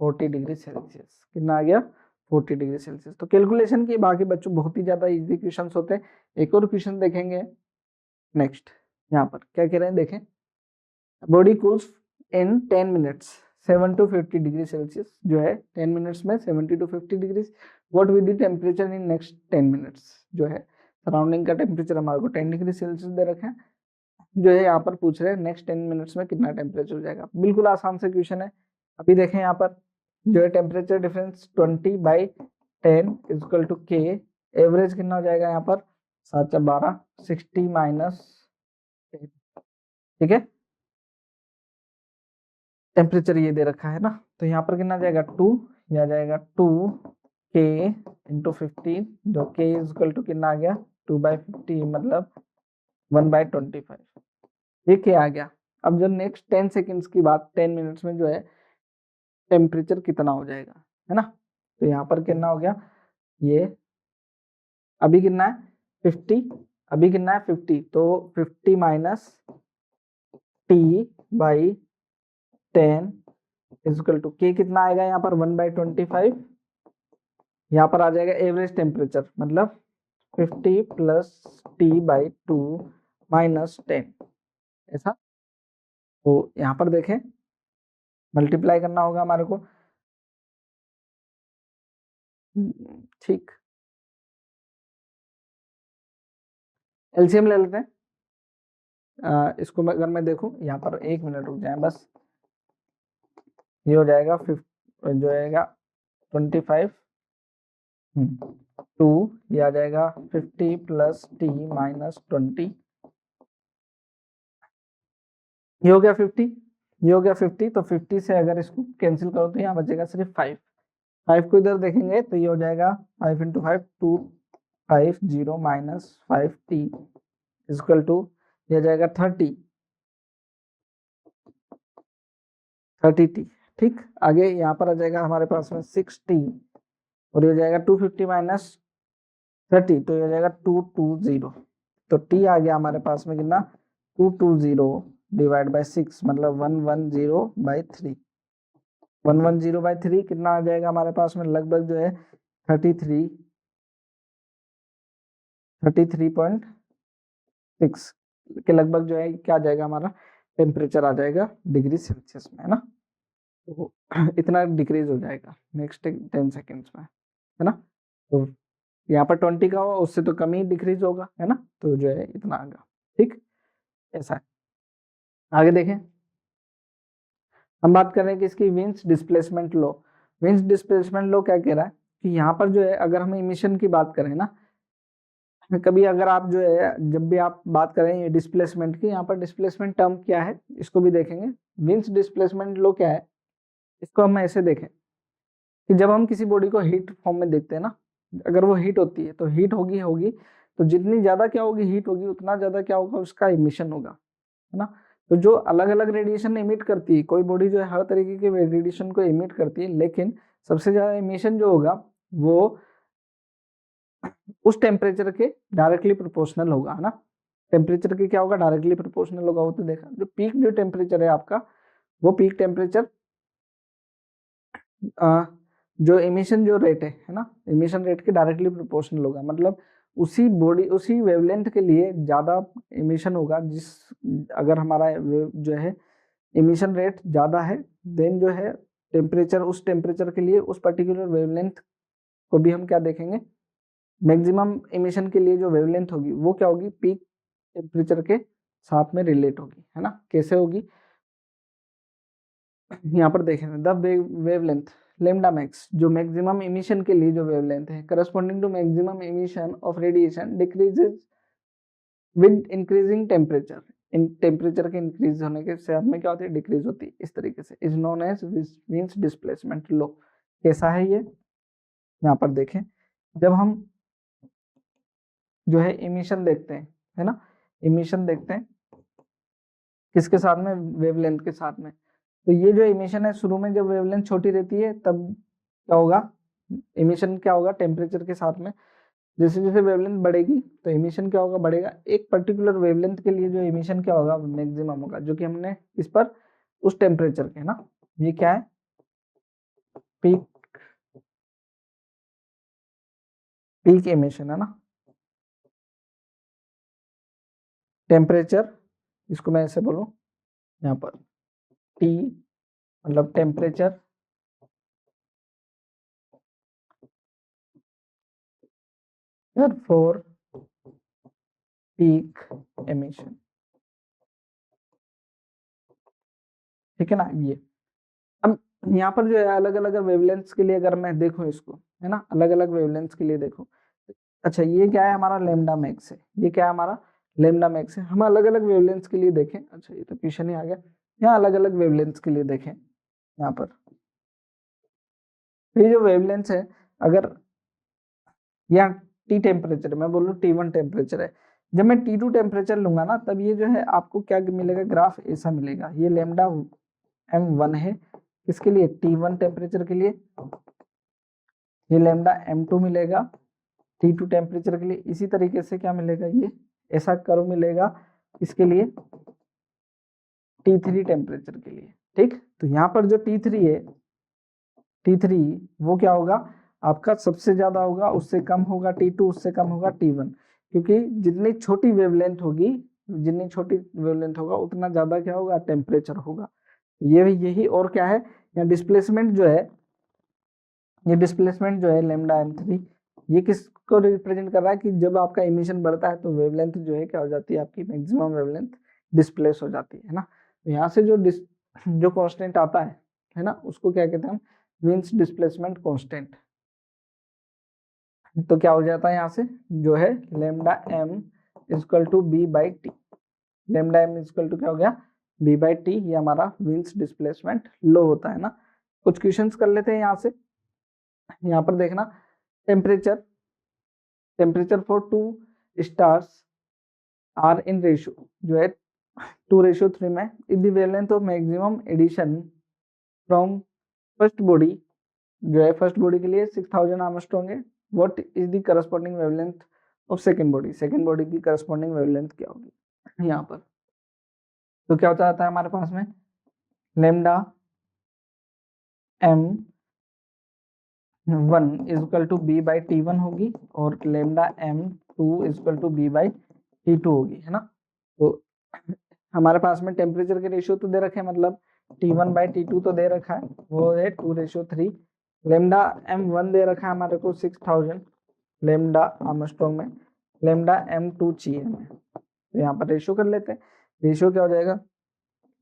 40 डिग्री सेल्सियस, कितना आ गया 40 डिग्री सेल्सियस। तो कैलकुलेशन की बाकी बच्चों बहुत ही ज्यादा इजी क्वेश्चंस होते हैं। एक और क्वेश्चन देखेंगे नेक्स्ट, यहाँ पर क्या कह रहे हैं देखें, body cools in 10 minutes 7 to 50 degree Celsius, जो है 10 मिनट्स में 70 to 50 degree, what will the temperature in next 10 minutes, जो है सराउंडिंग का टेम्परेचर हमारे को 10 डिग्री सेल्सियस दे रखे हैं, जो है यहाँ पर पूछ रहे हैं नेक्स्ट 10 मिनट्स में कितना टेम्परेचर हो जाएगा। बिल्कुल आसान से क्वेश्चन है। अभी देखें यहाँ पर जो है temperature difference 20 by 10 equal to K, average कितना हो जाएगा यहाँ पर 7 12 60 माइनस, ठीक है, टेम्परेचर ये दे रखा है ना, तो यहाँ पर कितना जाएगा 2, ये आ जाएगा 2 के इंटू 15, जो के इज इक्वल टू कितना आ गया 2 बाई 50 मतलब 1 बाई 25, ये क्या आ गया। अब जो नेक्स्ट 10 सेकेंड्स की बात, 10 मिनट्स में जो है टेम्परेचर कितना हो जाएगा, है ना, तो यहाँ पर कितना हो गया, ये अभी कितना है 50, अभी कितना है 50, तो 50 minus T by 10 equal to K कितना आएगा यहाँ पर 1/25, यहाँ पर आ जाएगा एवरेज टेम्परेचर, मतलब 50 प्लस T/2 माइनस 10, ऐसा। तो यहाँ पर देखें मल्टीप्लाई करना होगा हमारे को, ठीक। एलसीएम ले लेते हैं। इसको अगर मैं देखूं यहाँ पर, 1 मिनट रुक जाए बस, ये हो जाएगा जो आएगा 25 2, ये आ जाएगा 50 प्लस टी माइनस 20, ये हो गया 50, ये हो गया 50, तो 50 से अगर इसको कैंसिल करो तो यहाँ बचेगा सिर्फ 5 को इधर देखेंगे तो ये हो जाएगा 5 × 5 250 माइनस 5t इक्वल टू, ये हो जाएगा 30t, ठीक। आगे यहाँ पर आ जाएगा हमारे पास में 6t, और ये हो जाएगा 250 माइनस 30, तो ये हो जाएगा 220, तो t आ गया हमारे पास में कितना 220 डिवाइड बाय 6, मतलब 110/3, 110/3 कितना आ जाएगा हमारे पास में, लगभग जो है 33.6 के लगभग जो है क्या आ जाएगा हमारा टेम्परेचर आ जाएगा डिग्री सेल्सियस में, है ना। तो इतना डिक्रीज हो जाएगा नेक्स्ट 10 सेकेंड्स में, है ना। तो यहाँ पर 20 का हो, उससे तो कम ही डिक्रीज होगा, है ना, तो जो है इतना आएगा, ठीक, ऐसा है। आगे देखें, हम बात कर रहे हैं कि इसकी विंस डिस्प्लेसमेंट लो। विंस डिस्प्लेसमेंट लो क्या कह रहा है कि यहाँ पर जो है अगर हम इमिशन की बात करें ना, कभी अगर आप जो है जब भी आप बात करें डिस्प्लेसमेंट की, यहाँ पर डिस्प्लेसमेंट टर्म क्या है इसको भी देखेंगे। विंस डिस्प्लेसमेंट लो क्या है, इसको हम ऐसे देखें कि जब हम किसी बॉडी को हीट फॉर्म में देखते हैं ना, अगर वो हीट होती है तो हीट होगी तो जितनी ज्यादा क्या होगी हीट होगी, उतना ज्यादा क्या होगा उसका इमिशन होगा, है ना। तो जो अलग अलग रेडिएशन इमिट करती है, कोई बॉडी जो है हर तरीके के रेडिएशन को इमिट करती है, लेकिन सबसे ज्यादा इमिशन जो होगा वो उस टेम्परेचर के डायरेक्टली प्रोपोर्शनल होगा, है ना। टेम्परेचर के क्या होगा, डायरेक्टली प्रोपोर्शनल होगा। वो तो देखा, जो पीक जो टेम्परेचर है आपका, वो पीक टेम्परेचर जो इमिशन जो रेट है ना, इमिशन रेट के डायरेक्टली प्रोपोर्शनल होगा, मतलब उसी बॉडी उसी वेवलेंथ के लिए ज्यादा इमिशन होगा। जिस अगर हमारा जो है इमिशन रेट ज्यादा है, देन जो है टेम्परेचर, उस टेम्परेचर के लिए उस पर्टिकुलर वेवलेंथ को भी हम क्या देखेंगे, मैक्सिमम इमिशन के लिए जो वेवलेंथ होगी वो क्या होगी, पीक टेम्परेचर के साथ में रिलेट होगी, है ना। कैसे होगी, यहाँ पर देखें द वेवलेंथ लैम्डा मैक्स, जो मैक्सिमम इमिशन के लिए जो वेवलेंथ है, corresponding to maximum emission of radiation decreases with increasing temperature. इन टेम्परेचर के इंक्रीज होने के साथ में क्या होती है, डिक्रीज होती है, इस तरीके से is known as Wien's displacement law. कैसा है ये, यहाँ पर देखें, जब हम जो है इमिशन देखते हैं, है ना, इमिशन देखते हैं किसके साथ में, वेवलेंथ के साथ में। तो ये जो इमिशन है शुरू में जब वेवलेंथ छोटी रहती है तब क्या होगा, इमिशन क्या होगा टेम्परेचर के साथ में। जैसे जैसे वेवलेंथ बढ़ेगी तो इमिशन क्या होगा, बढ़ेगा। एक पर्टिकुलर वेवलेंथ के लिए जो इमिशन क्या होगा, मैक्सिमम होगा, जो कि हमने इस पर उस टेम्परेचर के, ना, ये क्या है, पीक इमिशन, है ना। टेम्परेचर, इसको मैं ऐसे बोलूं यहाँ पर, टी मतलब टेम्परेचर फॉर पीक एमिशन, ठीक है ना। ये अब यहाँ पर जो है अलग अलग वेवलेंथ्स के लिए अगर मैं देखूं इसको, है ना, अलग अलग वेवलेंथ्स के लिए देखूं, अच्छा ये क्या है हमारा लैम्डा मैक्स है, ये क्या है हमारा लैम्डा मैक्स है। हम अलग अलग वेवलेंथ्स के लिए देखें, अच्छा ये तो क्वेश्चन ही आ गया, यहाँ अलग अलग वेवलेंथ्स के लिए देखें। यहाँ पर ये जो वेवलेंथ है, अगर यहाँ टी टेम्परेचर, मैं बोलूँ T1 टेम्परेचर है, जब मैं T2 टेम्परेचर लूंगा ना, तब ये जो है आपको क्या मिलेगा, ग्राफ ऐसा मिलेगा। ये लैम्डा M1 है, किसके लिए, T1 टेम्परेचर के लिए, ये लेमडा m2 मिलेगा T2 टेम्परेचर के लिए। इसी तरीके से क्या मिलेगा, ये ऐसा कर्व मिलेगा इसके लिए T3 टेम्परेचर के लिए। ठीक, तो यहाँ पर जो T3 है, T3 वो क्या होगा आपका, सबसे ज्यादा होगा, उससे कम होगा T2, उससे कम होगा T1, क्योंकि जितनी छोटी वेवलेंथ होगी, जितनी छोटी वेवलेंथ होगा उतना ज्यादा क्या होगा, टेम्परेचर होगा। यही और क्या है, यहाँ डिस्प्लेसमेंट जो है, ये डिस्प्लेसमेंट जो है लेमडा m3, ये किसको रिप्रेजेंट कर रहा है कि जब आपका इमिशन बढ़ता है तो वेवलेंथ जो है क्या हो जाती है, आपकी मैक्सिमम वेवलेंथ डिस्प्लेस हो जाती है ना। तो यहाँ से जो कांस्टेंट आता है ना, उसको क्या कहते हैं हम, मीन्स डिस्प्लेसमेंट कांस्टेंट। तो क्या हो जाता है यहाँ से, जो है lambda m equal to B by T, lambda m equal to क्या हो गया, बी बाई टी, ये हमारा मीन्स डिस्प्लेसमेंट लो होता है ना। कुछ क्वेश्चंस कर लेते हैं यहाँ से। यहाँ पर देखना, temperature for 2 stars are in ratio, जो है 2:3 में, if the wavelength of maximum edition from first body, जो है फर्स्ट बॉडी के लिए 6000 आर्मस्ट्रॉन्ग है, what is the corresponding wavelength of second body, second body की करस्पॉन्डिंग वेवलेंथ क्या होगी यहाँ पर। तो क्या होता है हमारे पास में, lambda m 1 equal to B by T1 होगी, और lambda m2 equal to B by T2 होगी, है ना। तो हमारे पास में टेम्परेचर के रेशियो तो दे रखे हैं, मतलब T1 बाई T2 तो दे रखा है, वो है 2:3। लेमडा m1 दे रखा है हमारे को 6000 लेमडा आर्मस्ट्रॉन्ग में, लेमडा m2 चाहिए हमें, तो यहाँ पर रेशियो कर लेते हैं। रेशियो क्या हो जाएगा,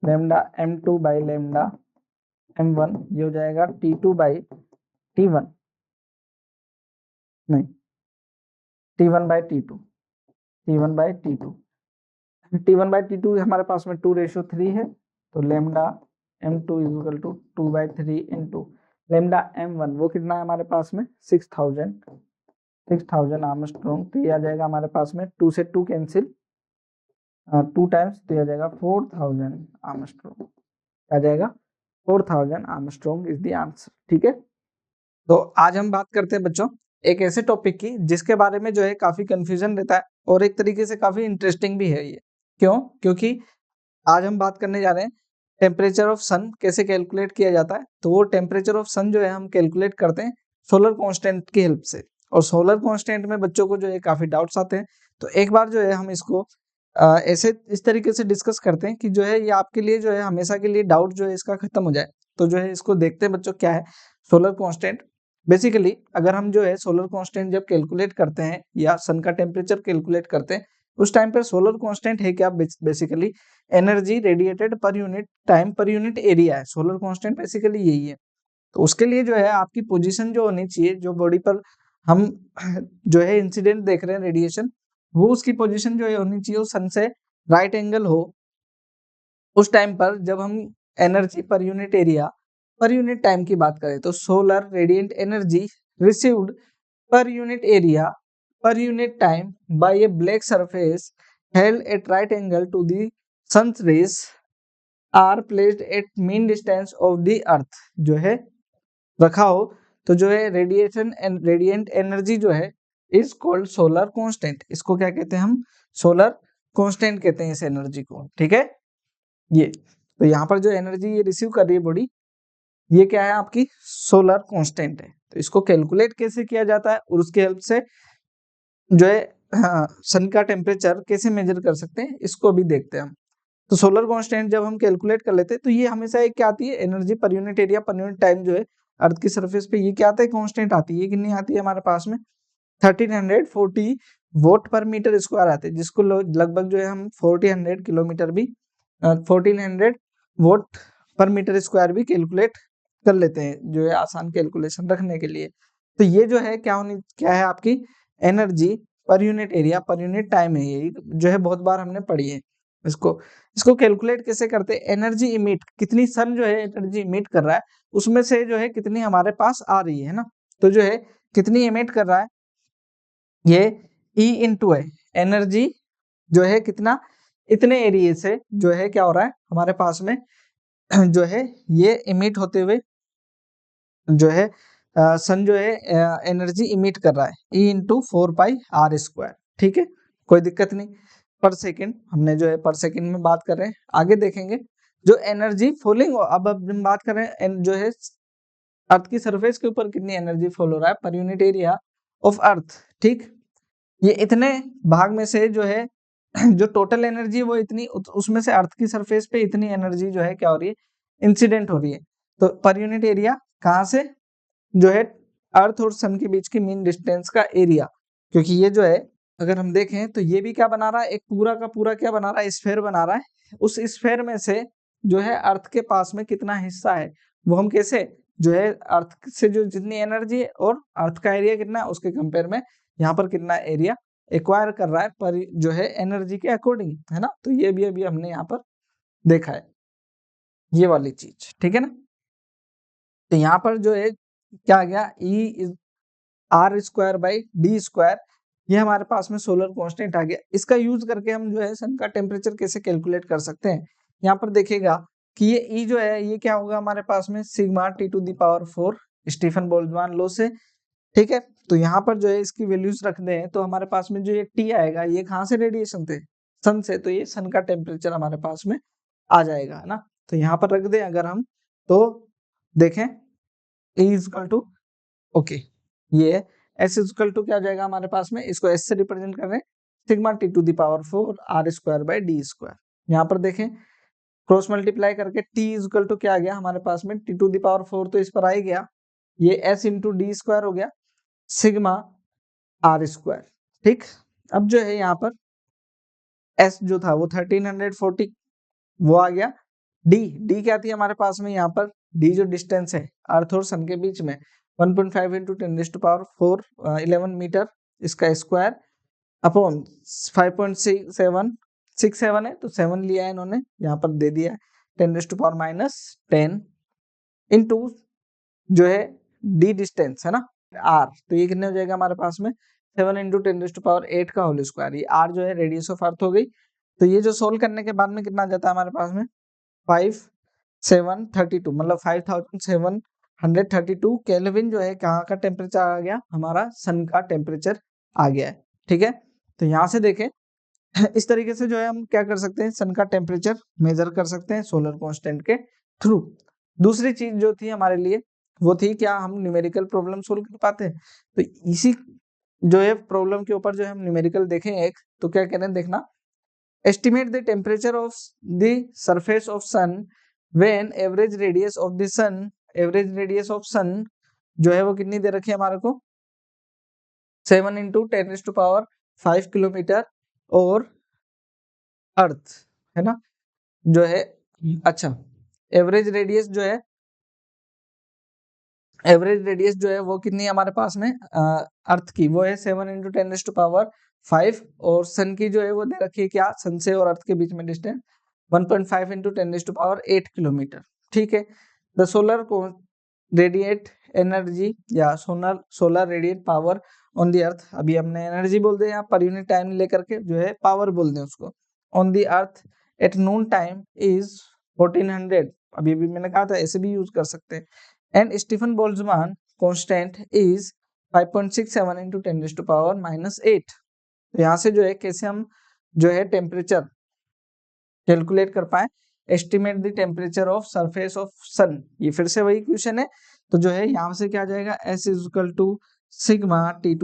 lambda m2 by lambda m1, ये हो जाएगा T2 बाई T1, नहीं T1 by T2, T1 by T2, T1 by T2 हमारे पास में 2:3 है, तो lambda m2 equal to 2/3 into lambda m1, वो कितना है हमारे पास में 6000 आर्मस्ट्रॉन्ग, तो ये आ जाएगा हमारे पास में 2 से 2 कैंसिल, 2 टाइम्स, तो ये आ जाएगा 4000 आर्मस्ट्रॉन्ग, आ जाएगा 4000 आर्मस्ट्रॉन्ग इज द आंसर। ठीक है, तो आज हम बात करते हैं बच्चों एक ऐसे टॉपिक की जिसके बारे में जो है काफी कंफ्यूजन रहता है, और एक तरीके से काफी इंटरेस्टिंग भी है ये। क्यों, क्योंकि आज हम बात करने जा रहे हैं टेम्परेचर ऑफ सन कैसे कैलकुलेट किया जाता है। तो वो टेम्परेचर ऑफ सन जो है हम कैलकुलेट करते हैं सोलर कांस्टेंट की हेल्प से, और सोलर कांस्टेंट में बच्चों को जो है काफी डाउट्स आते हैं। तो एक बार जो है हम इसको ऐसे इस तरीके से डिस्कस करते हैं कि जो है ये आपके लिए जो है हमेशा के लिए डाउट जो है इसका खत्म हो जाए। तो जो है इसको देखते हैं बच्चों, क्या है सोलर कांस्टेंट। बेसिकली अगर हम जो है सोलर कांस्टेंट जब कैलकुलेट करते हैं या सन का टेम्परेचर कैलकुलेट करते हैं, उस टाइम पर सोलर कांस्टेंट है क्या, बेसिकली एनर्जी रेडिएटेड पर यूनिट टाइम पर यूनिट एरिया है। सोलर कांस्टेंट बेसिकली यही है। तो उसके लिए जो है आपकी पोजीशन जो होनी चाहिए, जो बॉडी पर हम जो है इंसिडेंट देख रहे हैं रेडिएशन, वो उसकी पोजीशन जो है होनी चाहिए सन से राइट एंगल हो। उस टाइम पर जब हम energy per unit area per unit time की बात करें, तो solar radiant energy received per unit area per unit time by a black surface held at right angle to the sun's rays are placed at mean distance of the earth, जो है रखा हो, तो जो है रेडिएशन एंड रेडिएंट एनर्जी जो है is called solar constant. इसको क्या कहते हैं हम, सोलर कांस्टेंट कहते हैं इस एनर्जी को। ठीक है, ये तो यहाँ पर जो एनर्जी ये रिसीव कर रही है बॉडी, ये क्या है आपकी सोलर कांस्टेंट है। तो इसको कैलकुलेट कैसे किया जाता है, और उसके हेल्प से जो है सन का टेम्परेचर कैसे मेजर कर सकते हैं, इसको भी देखते हैं हम। तो सोलर कांस्टेंट जब हम कैलकुलेट कर लेते हैं, तो ये हमेशा एक क्या आती है, energy per unit area per unit time जो है अर्थ की सरफेस पे, ये क्या आता है, कांस्टेंट आती है। ये कितनी आती है हमारे पास में 1340 वोट पर मीटर स्क्वायर आते हैं, जिसको लगभग जो है हम 1400 किलोमीटर भी 1400 वोट पर मीटर स्क्वायर भी कैलकुलेट कर लेते हैं, जो है आसान कैलकुलेशन रखने के लिए। तो ये जो है क्या है आपकी energy per unit area per unit time है, ये जो है बहुत बार हमने पढ़ी है। इसको कैलकुलेट कैसे करते हैं, एनर्जी इमिट, कितनी सन जो है एनर्जी इमिट कर रहा है, उसमें से जो है कितनी हमारे पास आ रही है ना। तो जो है कितनी इमिट कर रहा है, ये E इंटू है एनर्जी जो है कितना, इतने एरिया से जो है क्या हो रहा है हमारे पास में जो है ये इमिट होते हुए जो है सन जो है एनर्जी इमिट कर रहा है, ई इंटू 4πr²। ठीक है, कोई दिक्कत नहीं। पर सेकेंड हमने जो है पर सेकेंड में बात कर रहे हैं, आगे देखेंगे जो एनर्जी फॉलिंग। अब हम बात कर रहे हैं जो है अर्थ की सरफेस के ऊपर कितनी एनर्जी फॉल हो रहा है पर यूनिट एरिया ऑफ अर्थ। ठीक, ये इतने भाग में से जो है जो टोटल एनर्जी वो इतनी, उसमें से अर्थ की सरफेस पे इतनी एनर्जी जो है क्या हो रही है, इंसिडेंट हो रही है। तो पर यूनिट एरिया कहाँ से, जो है अर्थ और सन के बीच की मीन डिस्टेंस का एरिया। क्योंकि ये जो है अगर हम देखें तो ये भी क्या बना रहा है, एक पूरा का पूरा क्या बना रहा है, स्फेयर बना रहा है। उस स्फेयर में से जो है अर्थ के पास में कितना हिस्सा है वो हम कैसे, जो है अर्थ से जो जितनी एनर्जी है और अर्थ का एरिया कितना है उसके कंपेयर में यहाँ पर कितना एरिया एक्वायर कर रहा है पर जो है एनर्जी के अकॉर्डिंग, है ना। तो ये भी अभी हमने यहाँ पर देखा है ये वाली चीज, ठीक है ना। तो यहाँ पर जो है क्या आ गया, ई r²/d², ये हमारे पास में सोलर कांस्टेंट आ गया। इसका यूज करके हम जो है सन का टेम्परेचर कैसे कैलकुलेट कर सकते हैं। यहाँ पर देखिएगा कि ये ई जो है ये क्या होगा हमारे पास में sigma T⁴ Stephen Boltzmann law से। ठीक है, तो यहाँ पर जो है इसकी वैल्यूज रख दें तो हमारे पास में जो ये टी आएगा ये कहाँ से, रेडिएशन से, सन से। तो ये सन का टेम्परेचर हमारे पास में आ जाएगा, है ना। तो यहाँ पर रख दें अगर हम, तो देखें E ओके, ये S = क्या आ जाएगा हमारे पास में, इसको S से रिप्रेजेंट कर रहे हैं, सिग्मा T⁴ r²/d²। यहाँ पर देखें क्रॉस मल्टीप्लाई करके T क्या आ गया हमारे पास में, T⁴ तो इस पर आ ही गया, ये S × d² हो गया सिग्मा r²। ठीक, अब जो है यहाँ पर S जो था वो 1340 वो आ गया। D क्या थी हमारे पास में, यहाँ पर D जो डिस्टेंस है अर्थ और सन के बीच में 1.5 × 10⁴ 11 मीटर, इसका स्क्वायर अपॉन 5.67 है तो 7 लिया है इन्होंने, यहाँ पर दे दिया है 10⁻⁻10 इंटू जो है D डिस्टेंस है ना R, तो ये कितने हो जाएगा हमारे पास में 7 × 10⁸ का होल स्क्वायर। ये R जो है रेडियस ऑफ अर्थ हो गई। तो ये जो सोल्व करने के बाद में कितना आ जाता है हमारे पास में 5732, मतलब 5732 केल्विन जो है कहाँ का टेम्परेचर आ गया, हमारा सन का टेम्परेचर आ गया है। ठीक है, तो यहाँ से देखें इस तरीके से जो है हम क्या कर सकते हैं, सन का टेम्परेचर मेजर कर सकते हैं सोलर कांस्टेंट के थ्रू। दूसरी चीज जो थी हमारे लिए वो थी क्या, हम न्यूमेरिकल प्रॉब्लम सोल्व कर पाते हैं। तो इसी जो है प्रॉब्लम के ऊपर जो है हम न्यूमेरिकल देखें एक, तो क्या कह रहे हैं देखना, estimate the temperature of the surface of sun when average radius of the sun, average radius of sun जो है वो कितनी दे रखी है हमारे को 7 × 10⁵ किलोमीटर और अर्थ, है ना, जो है अच्छा एवरेज रेडियस जो है, एवरेज रेडियस जो है वो कितनी है हमारे पास में अर्थ की, वो है 7 × 10⁵ और सन की जो है वो दे रखी है क्या, सन से और अर्थ के बीच में डिस्टेंस 1.5 × 10⁸ किलोमीटर। ठीक है, द सोलर रेडिएट एनर्जी या solar radiate power on the earth, अभी हमने एनर्जी बोल दे यहाँ पर यूनिट टाइम लेकर के जो है पावर बोल दें उसको, on the earth at noon time is 1400, अभी भी मैंने कहा था ऐसे भी यूज कर सकते हैं, and Stefan Boltzmann constant is 5.67 × 10⁻⁻8। तो यहाँ से जो है कैसे हम जो है टेम्परेचर कैलकुलेट कर पाए, estimate the temperature of surface of sun, ये फिर से वही क्वेश्चन है। तो जो है यहाँ से क्या आ जाएगा S = सिग्मा T⁴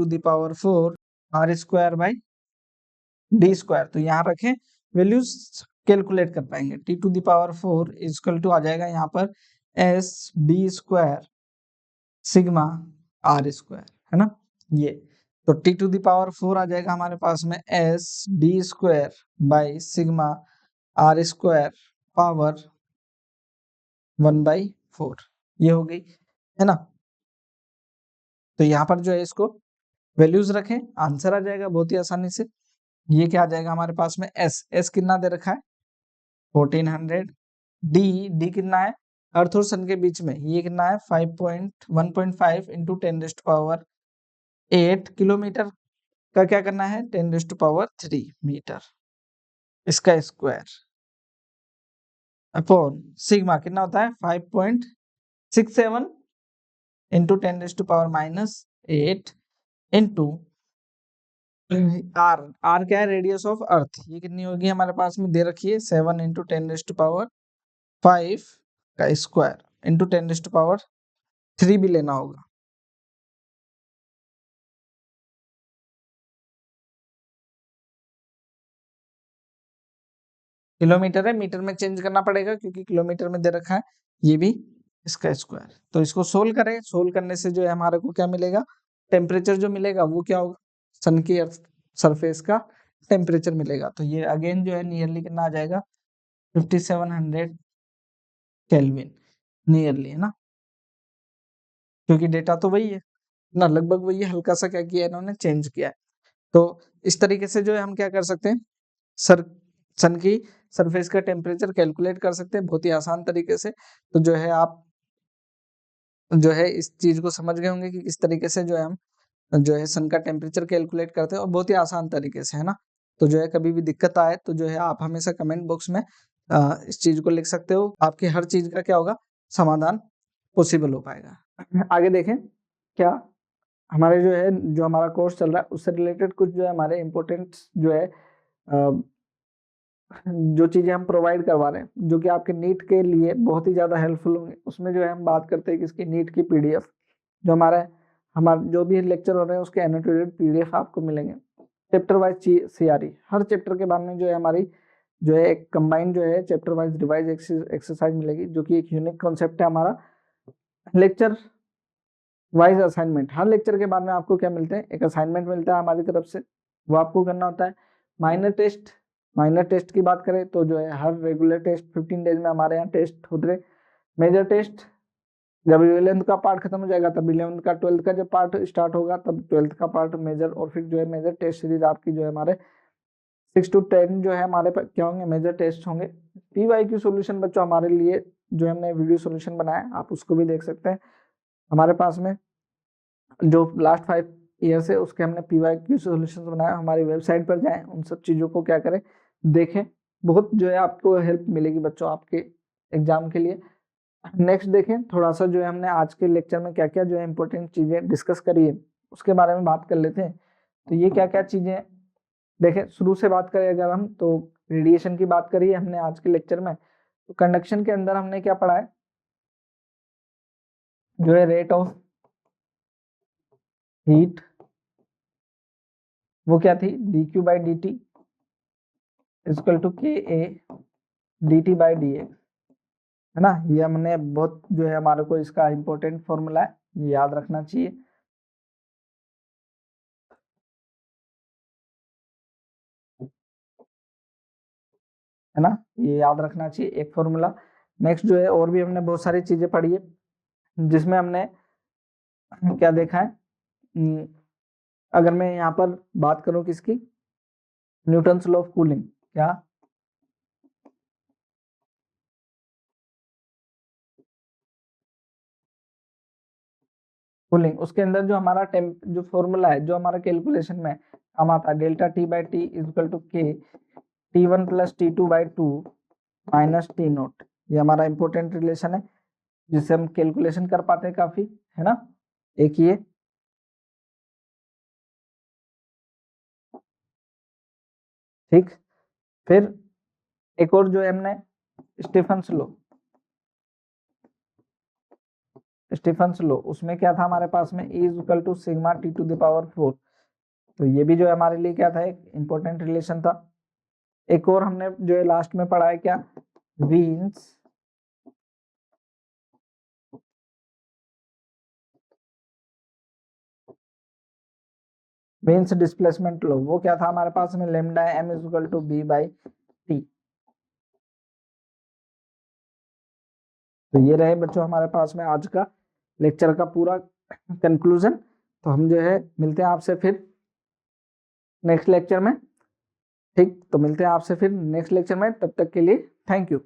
r²/d²। तो यहाँ रखें वैल्यूज कैलकुलेट कर पाएंगे, T⁴ आ जाएगा यहाँ पर SD² सिग्मा r², है ना ये। तो T⁴ आ जाएगा हमारे पास में SD² सिग्मा r² पावर 1/4, ये हो गई, है ना। तो यहाँ पर जो है इसको वैल्यूज रखें, आंसर आ जाएगा बहुत ही आसानी से। ये क्या आ जाएगा हमारे पास में S कितना दे रखा है 1400, D कितना है अर्थ और सन के बीच में, ये कितना है 1.5 × 10⁸ किलोमीटर का क्या करना है 10⁻³ मीटर, इसका स्क्वायर अपॉन सिग्मा कितना होता है 5.67 इंटू 10⁻⁻8 इंटू आर क्या है, रेडियस ऑफ अर्थ। ये कितनी होगी हमारे पास में दे रखी है 7 इंटू 10⁻5 का स्क्वायर इंटू 10⁻3 भी लेना होगा। किलोमीटर है, मीटर में चेंज करना पड़ेगा क्योंकि किलोमीटर में दे रखा है। ये भी इसका स्क्वायर। तो इसको सोल्व करें, सोल्व करने से जो है हमारे को क्या मिलेगा, टेम्परेचर जो मिलेगा वो क्या होगा, सन की सरफेस का टेम्परेचर मिलेगा। तो ये अगेन जो है नियरली कितना आ जाएगा 5700 केल्विन नियरली, है ना, क्योंकि डेटा तो वही है ना, लगभग वही है, हल्का सा क्या किया इन्होंने चेंज किया है। तो इस तरीके से जो है हम क्या कर सकते हैं, सन की सरफेस का टेम्परेचर कैलकुलेट कर सकते हैं बहुत ही आसान तरीके से। तो जो है आप जो है इस चीज को समझ गए होंगे कि किस तरीके से जो है हम जो है सन का टेम्परेचर कैलकुलेट करते हैं, और बहुत ही आसान तरीके से, है ना। तो जो है कभी भी दिक्कत आए तो जो है आप हमेशा कमेंट बॉक्स में इस चीज को लिख सकते हो, आपकी हर चीज का क्या होगा समाधान पॉसिबल हो पाएगा। आगे देखें क्या हमारे जो है जो हमारा कोर्स चल रहा है उससे रिलेटेड कुछ जो है हमारे इम्पोर्टेंट जो है जो चीजें हम प्रोवाइड करवा रहे हैं जो कि आपके नीट के लिए बहुत ही ज्यादा हेल्पफुल होंगे। उसमें जो है हम बात करते हैं कि इसकी नीट की पीडीएफ जो हमारे जो भी लेक्चर हो रहे हैं उसके एनोटेटेड पीडीएफ आपको मिलेंगे। चैप्टर वाइज सीआरई हर चैप्टर के बाद में जो है हमारी जो है एक कंबाइंड जो है चैप्टर वाइज रिवाइज एक्सरसाइज मिलेगी, जो कि एक यूनिक कॉन्सेप्ट है हमारा। लेक्चर वाइज असाइनमेंट, हर लेक्चर के बाद में आपको क्या मिलते हैं, एक असाइनमेंट मिलता है हमारी तरफ से, वो आपको करना होता है। माइनर टेस्ट की बात करें तो जो है हर रेगुलर टेस्ट 15 डेज में हमारे यहाँ टेस्ट होते रहे। मेजर टेस्ट जब 11th का पार्ट खत्म हो जाएगा तब 11th का 12th का जब पार्ट स्टार्ट होगा तब 12th का पार्ट मेजर, और फिर जो है मेजर टेस्ट सीरीज आपकी जो है हमारे 6 to 10 जो है हमारे क्या होंगे, मेजर टेस्ट होंगे। PYQ सॉल्यूशन बच्चों हमारे लिए जो हमने वीडियो सॉल्यूशन बनाया आप उसको भी देख सकते हैं। हमारे पास में जो लास्ट 5 ईयर से उसके हमने PYQ सॉल्यूशन बनाया, हमारी वेबसाइट पर जाएं, उन सब चीजों को क्या करें देखें, बहुत जो है आपको हेल्प मिलेगी बच्चों आपके एग्जाम के लिए। नेक्स्ट देखें थोड़ा सा जो है हमने आज के लेक्चर में क्या क्या जो है इंपॉर्टेंट चीजें डिस्कस करी है उसके बारे में बात कर लेते हैं। तो ये क्या क्या चीजें देखें, शुरू से बात करें अगर हम तो रेडिएशन की बात करी है हमने आज के लेक्चर में। तो कंडक्शन के अंदर हमने क्या पढ़ा है, जो है रेट ऑफ हीट वो क्या थी dQ/dt equal to KA dt/dx, है ना। ये हमने बहुत जो है हमारे को इसका इंपॉर्टेंट फॉर्मूला है, ये याद रखना चाहिए। है ना, ये याद रखना चाहिए एक फॉर्मूला। नेक्स्ट जो है और भी हमने बहुत सारी चीजें पढ़ी है जिसमें हमने क्या देखा है, अगर मैं यहाँ पर बात करूं किसकी, न्यूटन्स लॉ ऑफ कूलिंग, क्या कूलिंग, उसके अंदर जो हमारा जो फॉर्मूला है जो हमारा कैलकुलेशन में काम आता है ΔT/T equal to K T1 + T2/2 minus T0। ये हमारा इंपॉर्टेंट रिलेशन है जिससे हम कैलकुलेशन कर पाते हैं काफी, है ना। एक ये ठीक, फिर एक और जो है हमने स्टीफन्स लॉ, उसमें क्या था हमारे पास में E equal to sigma T⁴। तो ये भी जो है हमारे लिए क्या था, एक इंपॉर्टेंट रिलेशन था। एक और हमने जो है लास्ट में पढ़ा है क्या, वीन्स डिस्प्लेसमेंट लॉ, वो क्या था हमारे पास में lambda m equal to b/t। तो ये रहे बच्चों हमारे पास में आज का लेक्चर का पूरा कंक्लूजन। तो हम जो है मिलते हैं आपसे फिर नेक्स्ट लेक्चर में, ठीक। तो मिलते हैं आपसे फिर नेक्स्ट लेक्चर में, तब तक के लिए थैंक यू।